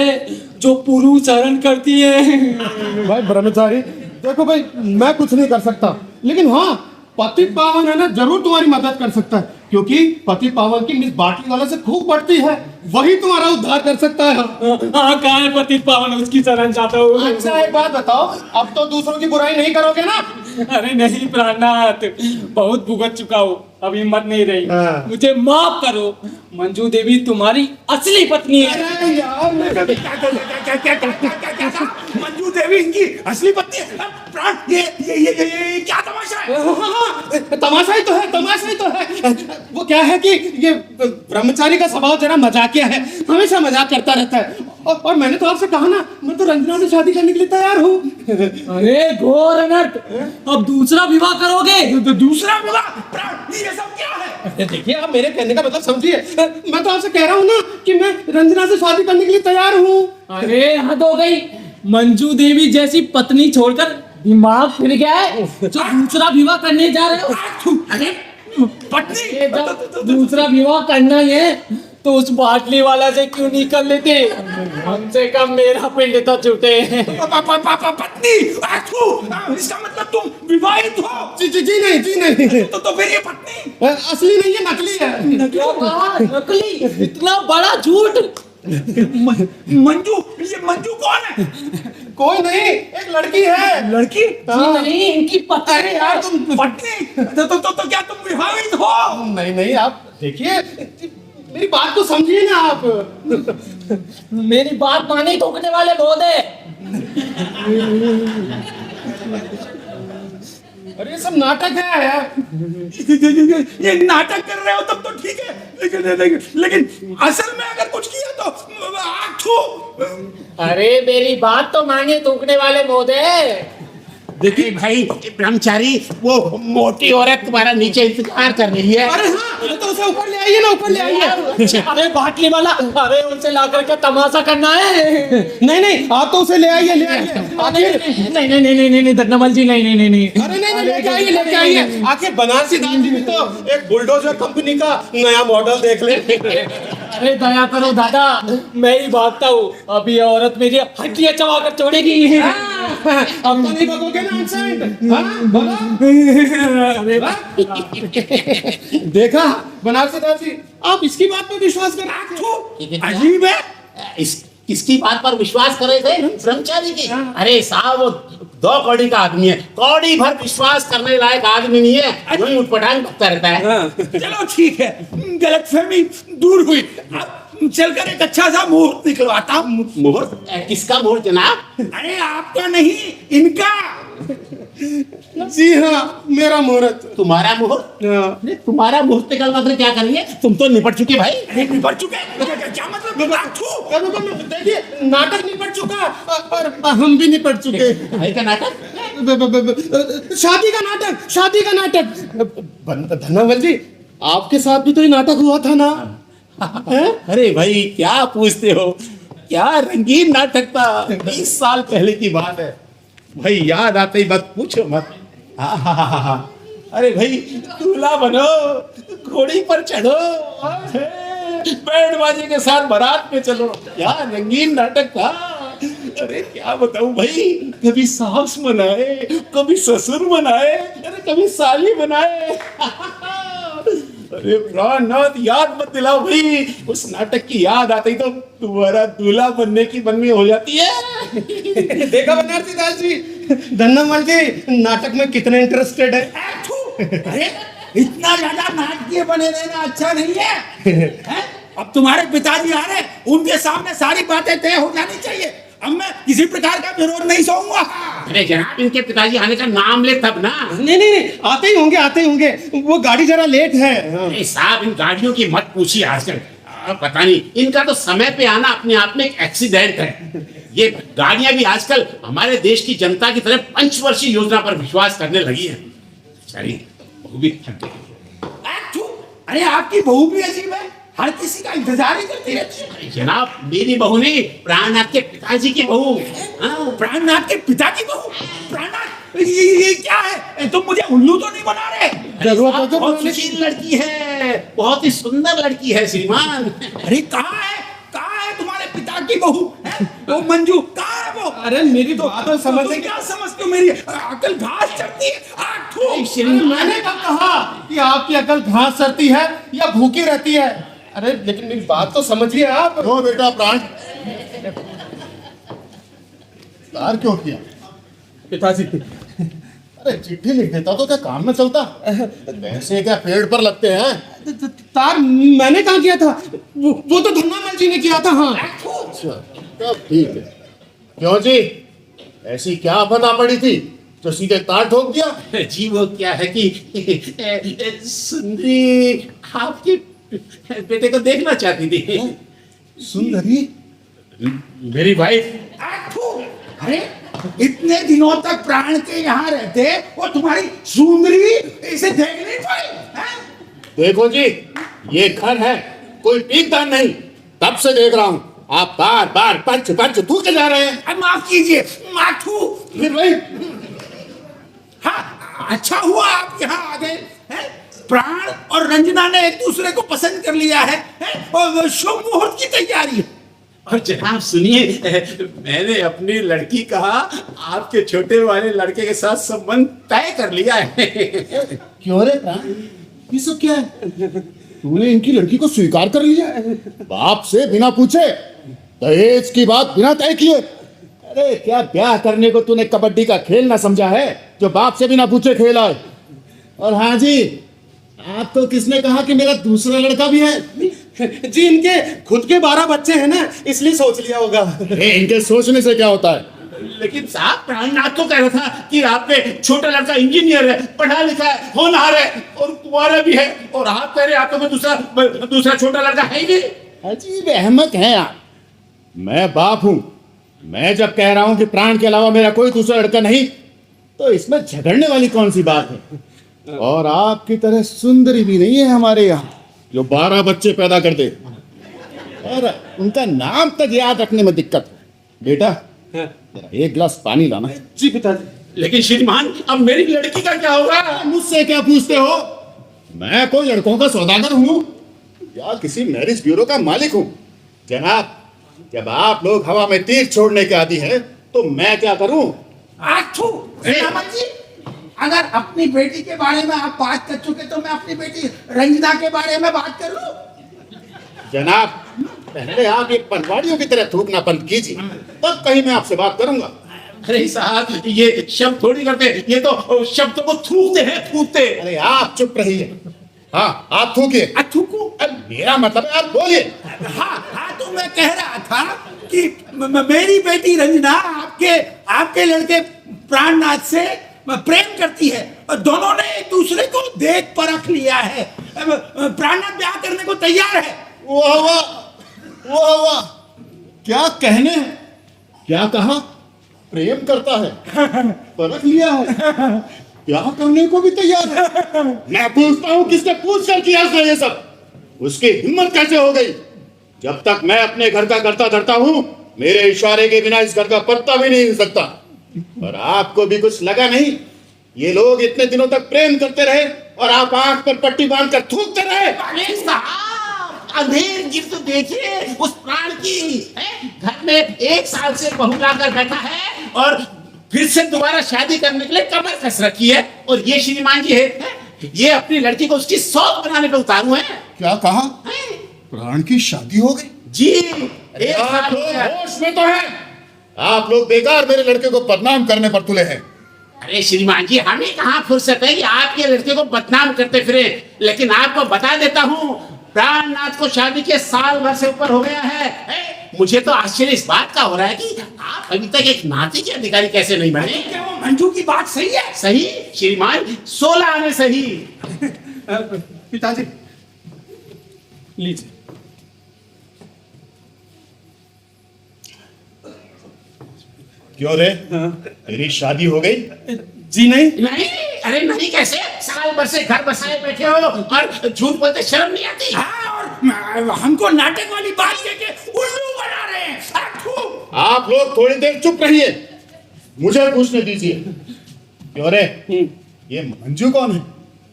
जो पुरुष शरण करती है। भाई ब्रह्मचारी, देखो भाई, मैं कुछ नहीं कर सकता, लेकिन हाँ, पति पावन है ना, जरूर तुम्हारी मदद कर सकता है, क्योंकि पति पावन की मिस बाटली वाला से खूब बढ़ती है, वही तुम्हारा उद्धार कर सकता है। हाँ, कहाँ है पतित पावन, उसकी शरण चाहता हूँ। अच्छा एक बात बताओ, अब तो दूसरों की बुराई नहीं करोगे ना? अरे नहीं प्राणनाथ, बहुत भुगत चुका हूँ, अब हिम्मत नहीं रही। हाँ। मुझे माफ करो। मंजू देवी तुम्हारी असली पत्नी है। अरे यार, मैं कभी क्या मंजू देवी इनकी असली पत्नी है? प्राण, ये क्या तमाशा है? तमाशा ही तो है, तमाशा ही तो है। वो क्या है कि ये ब्रह्मचारी का स्वभाव जरा मजाकिया है, हमेशा मजाक करता रहता है। और मैंने तो आपसे कहा ना, मैं तो रंजना से शादी करने के लिए तैयार हूँ। अरे घोर अनर्थ, अब दूसरा विवाह करोगे? दूसरा विवाह? प्राण, ये सब क्या है? देखिए, आप मेरे कहने का मतलब समझिए। मैं तो आपसे कह रहा हूँ ना कि मैं रंजना से शादी करने के लिए तैयार हूँ। अरे हद हो गई, मंजू देवी जैसी पत्नी छोड़कर दिमाग फिर गया है जो दूसरा विवाह करने जा रहे हो? अरे पत्नी, ये जब दूसरा विवाह करना ही है तो उस बाटली वाला से क्यों नहीं कर लेते? हमसे कम मेरा पिंड तो छूटे। पत्नी, इसका मतलब तुम विवाहित हो? जी नहीं। तो फिर ये पत्नी असली नहीं है, नकली है। क्या बात, नकली? इतना बड़ा झूठ? मंजू, ये मंजू कौन है? कोई नहीं, एक लड़की है। लड़की? जी नहीं, इनकी पत्नी। अरे यार, तुम पत्नी, तो क्या तुम विवाहित हो? नहीं, आप देखिए, मेरी बात को समझिए ना आप। मेरी बात माने थूकने वाले महोदय। अरे ये सब नाटक है यार। ये नाटक कर रहे हो तब तो ठीक है, लेकिन असल में अगर कुछ किया तो अरे मेरी बात तो माने थूकने वाले महोदय। देखिए भाई ब्रह्मचारी, वो मोटी औरत तुम्हारा नीचे इंतजार कर रही है। अरे हाँ, तो उसे ऊपर ले आइए ना, ऊपर ले आइए। अरे बाटली वाला, अरे उनसे लाकर के तमाशा करना है। नहीं, आप तो उसे ले आइए, ले आइए। नहीं धन्यवाद जी, नहीं। अरे नहीं, लेके आइए। आखिर बनारसी दास जी भी तो एक बुलडोजर कंपनी का नया मॉडल देख ले। अरे दया करो दादा, मैं ही भागता हूँ, अभी ये औरत मेरी हड्डियां चबा कर छोड़ेगी। अब तो नहीं भगोगे ना हमसे? हाँ, भगा। देखा बनारसी दास जी, आप इसकी बात पर विश्वास कर रहे थे। अजीब है। किसकी बात पर विश्वास कर रहे थे? ब्रह्मचारी की? अरे साहब, वो 2 कौड़ी का आदमी है, कौड़ी भर विश्वास करने लायक आदमी नहीं है, वही उठपटांग बकता रहता है। चलो ठीक है, गलतफहमी दूर हुई। अब चलकर एक अच्छा सा मुहूर्त निकलवाता हूँ। मुहूर्त? किसका मुहूर्त जनाब? अरे आपका नहीं, इनका। जी हाँ, मेरा मुहूर्त। तुम्हारा मुहूर्त? अरे तुम्हारा मुहूर्त निकलवा कर क्या करेंगे? तुम तो निपट चुके भाई। अरे निपट चुके? क्या मतलब? देखिए, नाटक निपट चुका और हम भी निपट चुके। भाई का नाटक? शादी का नाटक। धनवल जी, आपके साथ भी तो ये नाटक हुआ था ना? अरे भाई क्या पूछते हो, क्या रंगीन नाटक था, 20 साल पहले की बात है भाई, याद आते ही मत पूछो मत। अरे भाई, दूल्हा बनो, घोड़ी पर चढ़ो, बैंड बाजे के साथ बारात में चलो, क्या रंगीन नाटक था। अरे क्या बताऊं भाई, कभी सास मनाए, कभी ससुर मनाए, अरे कभी साली बनाए। अरे प्राणनाथ, याद मत दिलाओ भाई, उस नाटक की याद आती तो तुम्हारा दूल्हा बनने की मन में हो जाती है। देखा बनारसी दास जी, धन्यवाद जी नाटक में कितने इंटरेस्टेड है। अरे इतना ज्यादा नाटकीय बने रहना अच्छा नहीं है, हैं? अब तुम्हारे पिताजी आ रहे, उनके सामने सारी बातें तय हो जानी चाहिए। अब मैं किसी प्रकार का विरोध नहीं सहूंगा। अरे जनाब, इनके पिताजी आने का नाम ले तब ना। नहीं, आते ही होंगे, वो गाड़ी जरा लेट है। अरे साहब, इन गाड़ियों की मत पूछिए आजकल, पता नहीं, इनका तो समय पे आना अपने आप में एक एक्सीडेंट है। ये गाड़ियां भी आजकल हमारे देश की जनता की तरह पंचवर्षीय योजना पर विश्वास करने लगी है। बहू भी अरे आपकी बहू भी अजीब है। हर किसी का इंतजार ही करती रहती है। जनाब मेरी बहू नहीं, प्राणनाथ के पिताजी की बहू। हाँ, प्राणनाथ के पिता की बहू। प्राणनाथ ये क्या है? तुम मुझे उल्लू तो नहीं बना रहे? जरूरत है तो बहुत बनाने सुशील लड़की है, बहुत ही सुंदर लड़की है श्रीमान। अरे कहाँ है तुम्हारे पिता की बहू? वो मंजू कहाँ है वो? अरे मेरी बात तो समझ तुम क्या समझते हो? मेरी अकल घास चढ़ती है। मैंने कब कहा कि आपकी अकल घास चरती है या भूखी रहती है? अरे लेकिन मेरी बात तो समझिए आप। क्यों बेटा प्राण तार क्यों किया? पिताजी, अरे चिट्ठी लिख देता तो क्या काम में चलता? पैसे क्या पेड़ पर लगते हैं? तार मैंने कहा किया था? वो तो धन्नामल जी ने किया था। हाँ अच्छा तब ठीक है। क्यों जी, ऐसी क्या आपदा पड़ी थी जो सीधे तार ठोक दिया? जी वो क्या है कि सुंदरी आपके बेटे को देखना चाहती थी। सुंदरी मेरी वाइफ। अरे इतने दिनों तक प्राण के यहाँ रहते और तुम्हारी सुंदरी इसे देख नहीं पाई? हैं? देखो जी, ये घर है, कोई पीकदान नहीं। तब से देख रहा हूँ आप बार बार पंच पंच थूके जा रहे हैं। माफ कीजिए, माथू। फिर वही हाँ, अच्छा हुआ आप यहाँ आ गए हैं? प्राण और रंजना ने एक दूसरे को पसंद कर लिया है और शुभ मुहूर्त की तैयारी है। और जनाब सुनिए, मैंने अपनी लड़की का आपके छोटे वाले लड़के के साथ संबंध तय कर लिया है। क्यों रे प्राण, ये सब क्या है? तूने इनकी लड़की को स्वीकार कर लिया? बाप से बिना पूछे, दहेज की बात बिना तय किए। अरे क्या ब्याह करने को तूने कबड्डी का खेल ना समझा है जो बाप से बिना पूछे खेला है? और हाँ जी, आपको किसने कहा कि मेरा दूसरा लड़का भी है? जी, इनके खुद के 12 बच्चे हैं ना, इसलिए सोच लिया होगा। इनके सोचने से क्या होता है? लेकिन साहब प्राणनाथ तो कह रहा था कि आपके छोटा लड़का इंजीनियर है, पढ़ा लिखा है, होनहार है और कुंवारा भी है, और आप कह रहे हैं आपका कोई दूसरा छोटा लड़का है ही नहीं। अजीब अहमक हैं आप। मैं बाप हूं, मैं जब कह रहा हूं कि प्राण के अलावा मेरा कोई दूसरा लड़का नहीं, तो इसमें झगड़ने वाली कौन सी बात है? और आपकी तरह सुंदरी भी नहीं है हमारे यहाँ जो 12 बच्चे पैदा कर दे और उनका नाम तक याद रखने में दिक्कत है। बेटा जरा एक गिलास पानी लाना। जी पिताजी। लेकिन श्रीमान अब मेरी लड़की का क्या होगा? मुझसे क्या पूछते हो? मैं कोई लड़कों का सौदागर हूँ या किसी मैरिज ब्यूरो का मालिक हूँ? जनाब, जब आप लोग हवा में तीर छोड़ने के आदी हैं तो मैं क्या करूँ? आठू, रामन जी, अगर अपनी बेटी के बारे में आप बात कर चुके तो मैं अपनी बेटी रंजना के बारे में बात कर लूं। जनाब, पहले आप एक पनवाड़ियों की तरह थूकना बंद कीजिए, तब कहीं मैं आपसे बात करूंगा। अरे साहब ये शब्द थोड़ी करते, ये तो शब्दों को थूकते हैं, थूकते। अरे आप चुप रहिए। हाँ आप थूकिए। थूकू? मेरा मतलब है आप बोलिए। हाँ तो मैं कह रहा था कि मेरी बेटी रंजना आपके लड़के प्राणनाथ से प्रेम करती है और दोनों ने एक दूसरे को देख परख लिया है। प्राणनाथ ब्याह करने को तैयार है। वाह वाह वाह वाह, क्या कहने हैं? क्या कहा? प्रेम करता है, परख लिया है, ब्याह करने को भी तैयार है। मैं पूछता हूँ किसने पूछ कर किया ये सब? उसकी हिम्मत कैसे हो गई? जब तक मैं अपने घर का करता धरता हूँ, मेरे इशारे के बिना इस घर का पत्ता भी नहीं हिल सकता। और आपको भी कुछ लगा नहीं? ये लोग इतने दिनों तक प्रेम करते रहे और आप आंख पर पट्टी बांधकर थूकते रहे। अरे साहब अंधेर गिर तो देखिए उस प्राण की है? घर में 1 साल से बहू लाकर बैठा है और फिर से दोबारा शादी करने के लिए कमर कस रखी है। और ये श्रीमान जी है, ये अपनी लड़की को उसकी सौत बनाने पे उतारू है। क्या कहा? प्राण की शादी हो गई? जी आप लोग होश में तो हैं? आप लोग बेकार मेरे लड़के को बदनाम करने पर तुले हैं। अरे श्रीमान जी हमें कहाँ फुर्सत है कि आपके लड़के को बदनाम करते फिरे। लेकिन आपको बता देता हूँ, प्राणनाथ को शादी के साल भर से ऊपर हो गया है। मुझे तो आश्चर्य इस बात का हो रहा है कि आप अभी तक एक नाते के अधिकारी कैसे नहीं बने। क्या वो मंजू की बात सही है? सही श्रीमान, 16 आने सही। पिताजी लीजिए। क्यों रे, तेरी शादी हो गई? जी नहीं। नहीं, अरे नहीं कैसे? साल भर से घर बसाए बैठे हो और झूठ बोलते शर्म नहीं आती? हाँ, हमको नाटक वाली बात कह के उल्लू बना रहे हैं। आप लोग थोड़ी देर चुप रहिए, मुझे पूछने दीजिए। क्यों रे, ये मंजू कौन है?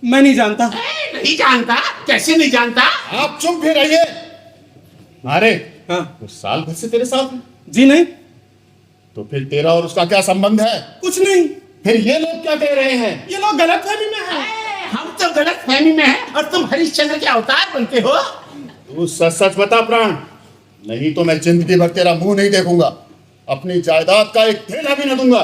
मैं नहीं जानता। नहीं जानता? कैसे नहीं जानता? आप चुप भी रहिए। अरे हाँ। वो साल भर से तेरे साथ है, जी नहीं, तो फिर तेरा और उसका क्या संबंध है? कुछ नहीं। फिर ये लोग क्या कह रहे हैं? ये लोग गलतफहमी में हैं। हम तो गलत फहमी में हैं और तुम हरिश्चंद्र के अवतार बनते हो। तू सच सच बता प्राण, नहीं तो मैं जिंदगी भर तेरा मुंह नहीं देखूंगा। अपनी जायदाद का एक थैला भी न दूंगा।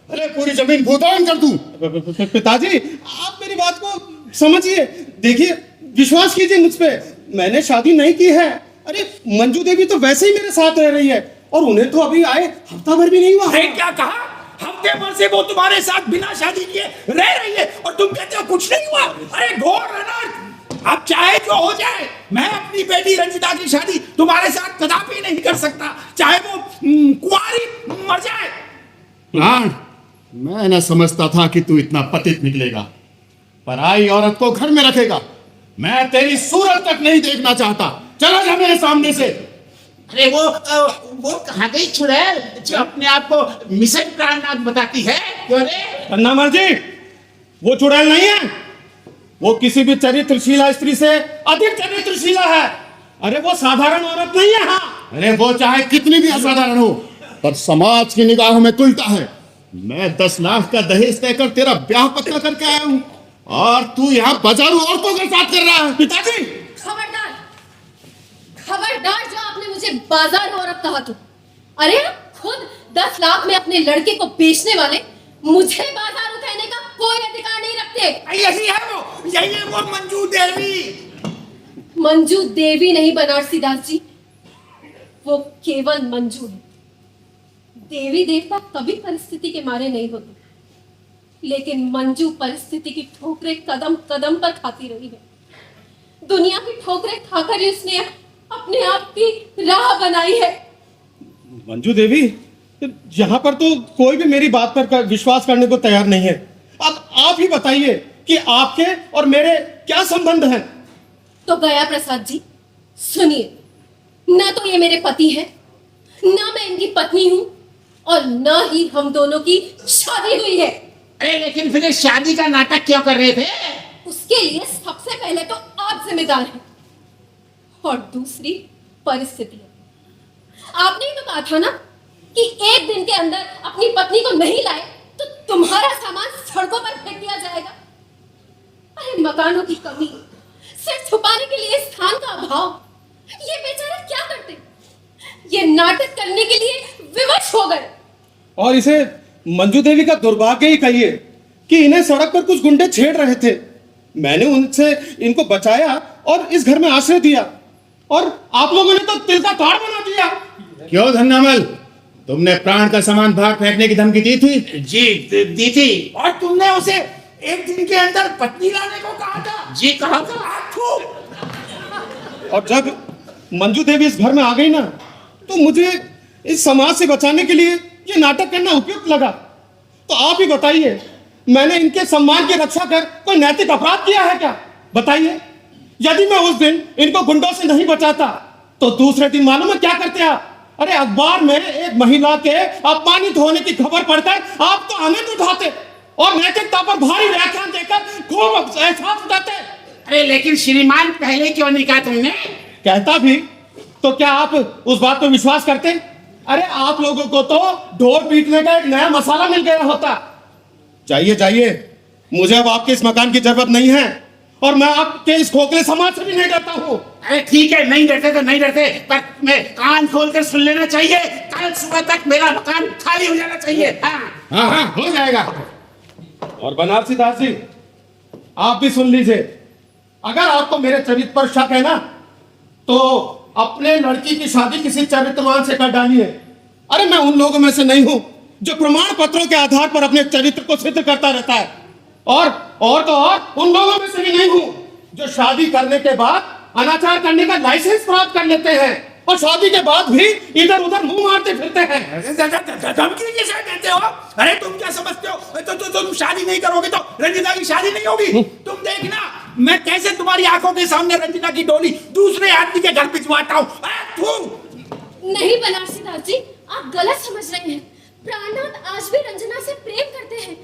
अरे पूरी जमीन भूदान कर दूं। पिताजी, आप मेरी बात को समझिए। देखिए, विश्वास कीजिए मुझ पे, मैंने शादी नहीं की है। अरे मंजू देवी तो वैसे ही मेरे साथ रह रही है, और उन्हें तो अभी आए हफ्ता भर भी नहीं हुआ। अरे क्या कहा? हफ्ते भर से वो तुम्हारे साथ बिना शादी किए रह रही है और तुम कहते हो कुछ नहीं हुआ? अरे घोर अनर्थ। अब चाहे जो हो जाए, मैं अपनी बेटी रंजिता की शादी तुम्हारे साथ कदापि नहीं कर सकता, चाहे वो कुंवारी मर जाए। प्राण, मैं न समझता था कि तू इतना पतित निकलेगा, पराई औरत को घर में रखेगा। मैं तेरी सूरत तक नहीं देखना चाहता। चला जा मेरे सामने से। अरे वो कहाँ गई चुड़ैल जो अपने आप को मिशन प्राणनाथ बताती है? क्यों रे? अन्ना मर्जी, वो चुड़ैल नहीं है, वो किसी भी चरित्रशीला स्त्री से अधिक चरित्रशीला है। अरे वो साधारण औरत नहीं है। हाँ, अरे वो चाहे कितनी भी असाधारण हो, पर समाज की निगाहों में तुलता है। मैं 10 लाख का दहेज तय कर तेरा ब्याह पक्का करके आया हूँ, और तू यहाँ बाजारू औरतों के साथ कर रहा है। पिताजी, खबरदार, खबरदार जो आपने मुझे बाजार औरत कहा तो। अरे आप खुद 10 लाख में अपने लड़के को बेचने वाले मुझे बाजार उठाने का कोई अधिकार नहीं रखते। यही है वो मंजू देवी। मंजू देवी नहीं बनारसी दास जी, वो केवल मंजू है। देवी देवता कभी परिस्थिति के मारे नहीं होते, लेकिन मंजू परिस्थिति की ठोकरें कदम कदम पर खाती रही है। दुनिया की ठोकरें खाकर ही उसने अपने आप की राह बनाई है। मंजू देवी, यहाँ पर तो कोई भी मेरी बात पर विश्वास करने को तैयार नहीं है। अब आप ही बताइए कि आपके और मेरे क्या संबंध हैं? तो गया प्रसाद जी, सुनिए, न तो ये मेरे पति हैं, न मैं इनकी पत्नी हूं, और न ही हम दोनों की शादी हुई है। अरे लेकिन फिर शादी का नाटक क्यों कर रहे थे? उसके लिए सबसे पहले तो आप जिम्मेदार हैं, और दूसरी परिस्थिति। आपने ही तो कहा था ना कि एक दिन के अंदर अपनी पत्नी को नहीं लाए तो तुम्हारा सामान सड़कों पर फेंक दिया जाएगा। अरे मकानों की कमी, सिर छुपाने के लिए स्थान का अभाव, ये बेचारे क्या करते? ये नाटक करने के लिए विवश हो गए। और इसे मंजू देवी का दुर्भाग्य ही कहिए कि इन्हें सड़क पर कुछ गुंडे छेड़ रहे थे। मैंने उनसे इनको बचाया और इस घर में आश्रय दिया, और आप लोगों ने तो तिल का ताड़ बना दिया। क्यों धन्नामल, तुमने प्राण का सामान बाहर फेंकने की धमकी दी थी? जी दी थी। और तुमने उसे एक दिन के अंदर पत्नी लाने को कहा था। जी कहा था। और जब मंजू देवी इस घर में आ गई ना, तो मुझे इस समाज से बचाने के लिए ये नाटक करना उपयुक्त लगा। तो आप ही बताइए, मैंने इनके सम्मान की रक्षा कर कोई नैतिक अपराध किया है क्या? बताइए। यदि मैं उस दिन इनको गुंडों से नहीं बचाता, तो दूसरे दिन मालूम है क्या करते आप? अरे अखबार में एक महिला के अपमानित होने की खबर पढ़कर आप तो आनंद उठाते और नैतिकता पर भारी व्याख्यान देकर खूब एहसास उठाते। अरे लेकिन श्रीमान, पहले क्यों नहीं कहा तुमने? कहता भी तो क्या आप उस बात पर विश्वास करते? अरे आप लोगों को तो ढोर पीटने का एक नया मसाला मिल गया होता। जाइए जाइए, मुझे अब आपके इस मकान की जरूरत नहीं है, और मैं आपके इस खोखले समाज से भी नहीं डरता हूँ। अरे ठीक है, नहीं डरते तो नहीं डरते, पर मैं कान खोलकर सुन लेना चाहिए। कल सुबह तक मेरा मकान खाली हो जाना चाहिए। हाँ हाँ, हो जाएगा। और बनारसी दास जी, आप भी सुन लीजिए। अगर आपको मेरे चरित्र पर शक है ना, तो अपने लड़की की शादी किसी चरित्रवान से कर डालिए। अरे मैं उन लोगों में से नहीं हूं जो प्रमाण पत्रों के आधार पर अपने चरित्र को सिद्ध करता रहता है, और तो और उन लोगों में से भी नहीं हूं जो शादी करने के बाद अनाचार करने का लाइसेंस प्राप्त कर लेते हैं और शादी के बाद भी इधर उधर मुंह मारते फिरते हैं। धमकी किसे देते हो? अरे तुम क्या समझते हो? तो तुम शादी नहीं करोगे तो रंजिता की शादी नहीं होगी। तुम देखना मैं कैसे तुम्हारी आंखों के सामने रंजिता की डोली दूसरे दूसरे आदमी के घर भिजवाता हूँ। नहीं बनारसी दास जी, आप गलत समझ रहे हैं। प्राणनाथ आज भी रंजना से प्रेम करते हैं।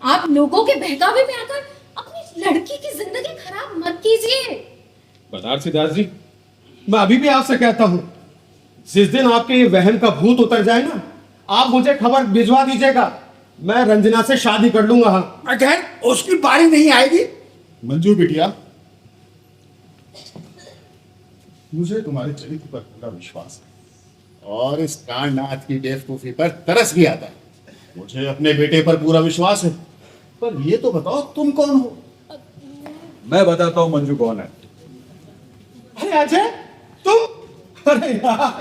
आप लोगों के बहकावे में आकर अपनी लड़की की जिंदगी खराब मत कीजिए। बनारसी दास जी, मैं अभी भी आपसे कहता हूँ, जिस दिन आपके ये वहम का भूत उतर जाए ना, आप मुझे खबर भिजवा दीजिएगा, मैं रंजना से शादी कर लूंगा। हाँ, अगर उसकी बारी नहीं आएगी। मंजू बिटिया, मुझे तुम्हारे चरित्र पर पूरा विश्वास है और इस कालनाथ की बेवकूफी पर तरस भी आता है। मुझे अपने बेटे पर पूरा विश्वास है, पर ये तो बताओ तुम कौन हो? मैं बताता हूँ मंजू कौन है। अरे अजय, तुम? अरे यार,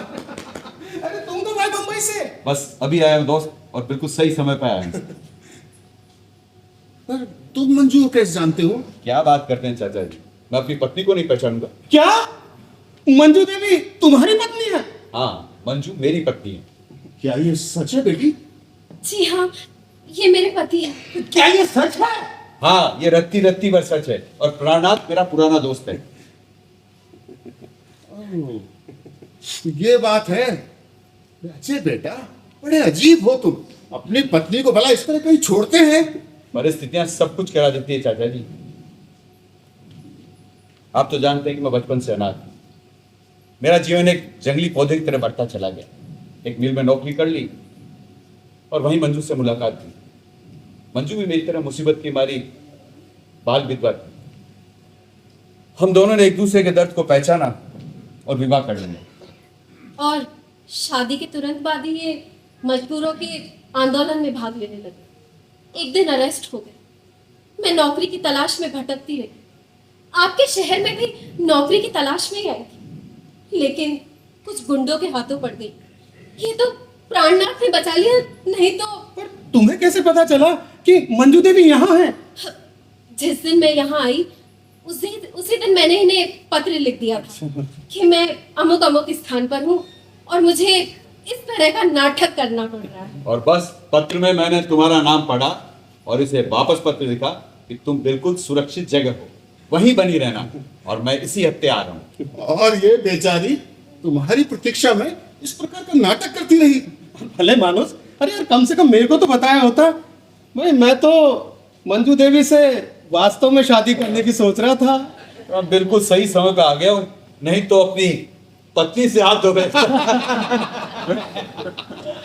अरे तुम तो भाई बम्बई से। बस अभी आया हूँ दोस्त, और बिल्कुल सही समय पे आया हूँ। पर तुम मंजू को कैसे जानते हो? क्या बात करते हैं चाचा जी, मैं अपनी पत्नी को नहीं पहचानूंगा। क्या मंजू देवी तुम्हारी पत्नी है? हाँ, मंजू मेरी पत्नी है। क्या ये सच है बेटी? जी हाँ, ये मेरे पति है। क्या ये सच है? हाँ, ये रत्ती रत्ती भर सच है, और प्राणनाथ मेरा पुराना दोस्त है। ये बात है। अच्छे बेटा, बड़े अजीब हो तुम। अपनी पत्नी को भला इस तरह कहीं छोड़ते हैं? परिस्थितियां सब कुछ करा देती है चाचा जी। आप तो जानते हैं कि मैं बचपन से अनाथ हूं। मेरा जीवन एक जंगली पौधे की तरह बढ़ता चला गया। एक मिल में नौकरी कर ली और वहीं मंजू से मुलाकात की। मंजू भी मेरी तरह मुसीबत की मारी बाल विधवा थी। हम दोनों ने एक दूसरे के दर्द को पहचाना और विवाह कर लिया। और शादी के तुरंत बाद ही ये मजदूरों के आंदोलन में भाग लेने लगे। एक दिन अरेस्ट हो गए। मैं नौकरी की तलाश में भटकती रही। आपके शहर में भी नौकरी की तलाश में ही आई थी, लेकिन कुछ गुंडों के हाथों पड़ गई। ये तो प्राणनाथ ने बचा लिया, नहीं तो। पर तुम्हें कैसे पता चला कि मंजू देवी यहाँ है? जिस दिन मैं यहाँ आई उसी दिन मैंने इन्हें पत्र लिख दिया था कि मैं अमुक अमुक स्थान पर हूँ और मुझे इस तरह का नाटक करना पड़ रहा है। और बस पत्र में मैंने तुम्हारा नाम पढ़ा और इसे वापस पत्र लिखा कि तुम बिल्कुल सुरक्षित जगह हो, वहीं बनी रहना, और मैं इसी हफ्ते आ रहा हूँ। और ये बेचारी तुम्हारी प्रतीक्षा में इस प्रकार का नाटक करती रही। भले मानुस, अरे यार कम से कम मेरे को तो बताया होता। भाई मैं तो मंजू देवी से वास्तव में शादी करने की सोच रहा था। अब बिल्कुल सही समय पे आ गया हो, नहीं तो अपनी पत्नी से हाथ धो गए।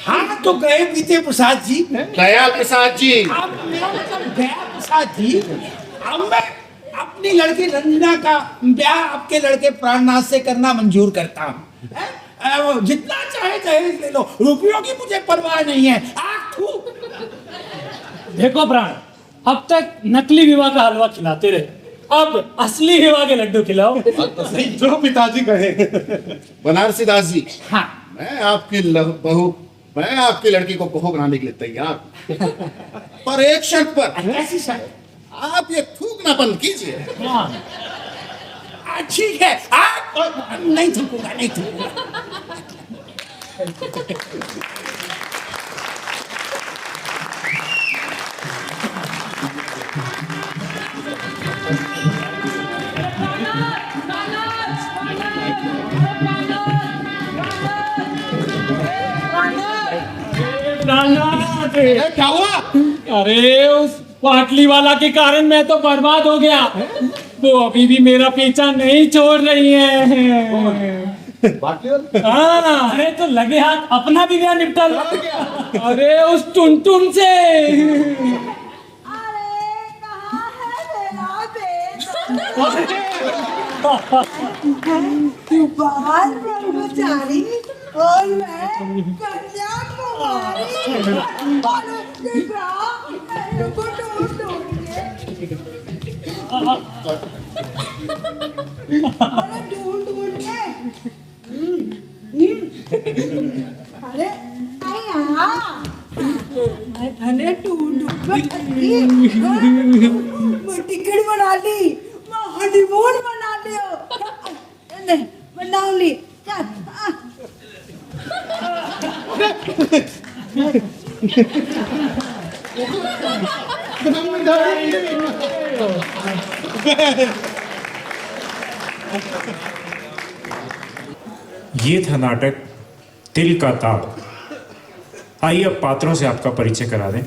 हाँ तो गए बीते प्रसाद जी। दया प्रसाद जी। अब मेरा मतलब गया प्रसाद जी। अब मैं अपनी लड़की रंजना का ब्याह आपके लड़के प्राणनाथ से करना मंजूर करता हूँ। जितना चाहे दहेज ले लो, रुपयों की मुझे परवाह नहीं है। देखो प्राण, अब तक नकली विवाह का हलवा खिलाते रहे, अब असली विवाह के लड्डू खिलाओ। जो पिताजी कहे। बनारसी दास जी, हाँ, मैं आपकी लड़की को बहू बनाने के लिए तैयार हूं। पर एक शर्त पर। ऐसी शर्त? आप ये थूकना बंद कीजिए। ठीक है, नहीं थूकूंगा, नहीं थूकूंगा। क्या हुआ? अरे उस पाटली वाला के कारण मैं तो बर्बाद हो गया। वो अभी भी मेरा पीछा नहीं छोड़ रही है। हाँ, अरे तो लगे हाथ अपना भी ब्याह निपटा लो। अरे उस टुनटुन से। तू बाहर ब्रह्मचारी और मैं कन्याकुमारी और उसके बाद मेरे को ढूंढ के अरे ढूंढ के अरे मैं धने ढूंढ मैं टिकट बना ली, मैं हनीमून बना लियो, बना ली। चल ये था नाटक तिल का ताड़। आइए अब पात्रों से आपका परिचय करा दें।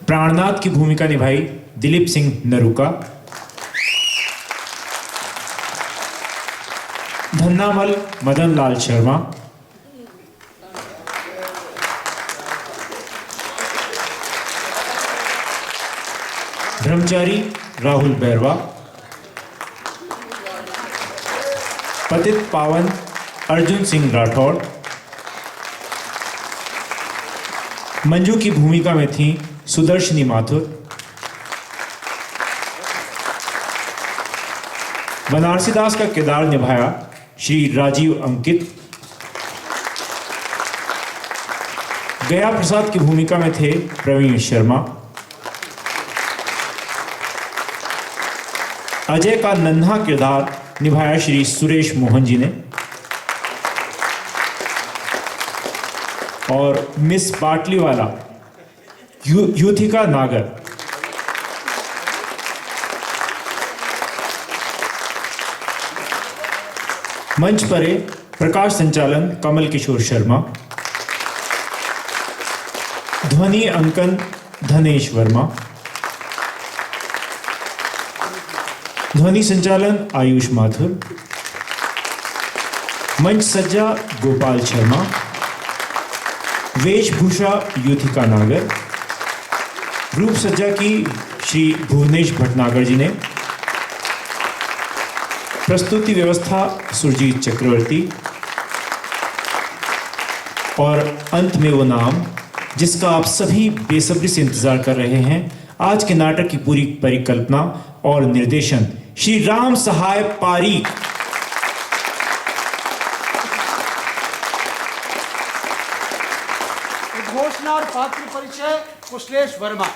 प्राणनाथ की भूमिका निभाई दिलीप सिंह नरूका। धन्नामल मदन लाल शर्मा। ब्रह्मचारी राहुल बैरवा। पतित पावन अर्जुन सिंह राठौड़। मंजू की भूमिका में थी सुदर्शनी माथुर। बनारसी दास का किरदार निभाया श्री राजीव अंकित। गया प्रसाद की भूमिका में थे प्रवीण शर्मा। अजय का नन्हा किरदार निभाया श्री सुरेश मोहन जी ने। और मिस बाटलीवाला युथिका नागर। मंच पर प्रकाश संचालन कमल किशोर शर्मा। ध्वनि अंकन धनेश वर्मा। ध्वनि संचालन आयुष माथुर। मंच सज्जा गोपाल शर्मा। वेशभूषा युथिका नागर। रूप सज्जा की श्री भुवनेश भटनागर जी ने। प्रस्तुति व्यवस्था सुरजीत चक्रवर्ती। और अंत में वो नाम जिसका आप सभी बेसब्री से इंतजार कर रहे हैं। आज के नाटक की पूरी परिकल्पना और निर्देशन श्री राम सहाय पारीक। घोषणा और पात्र परिचय कुशलेश वर्मा।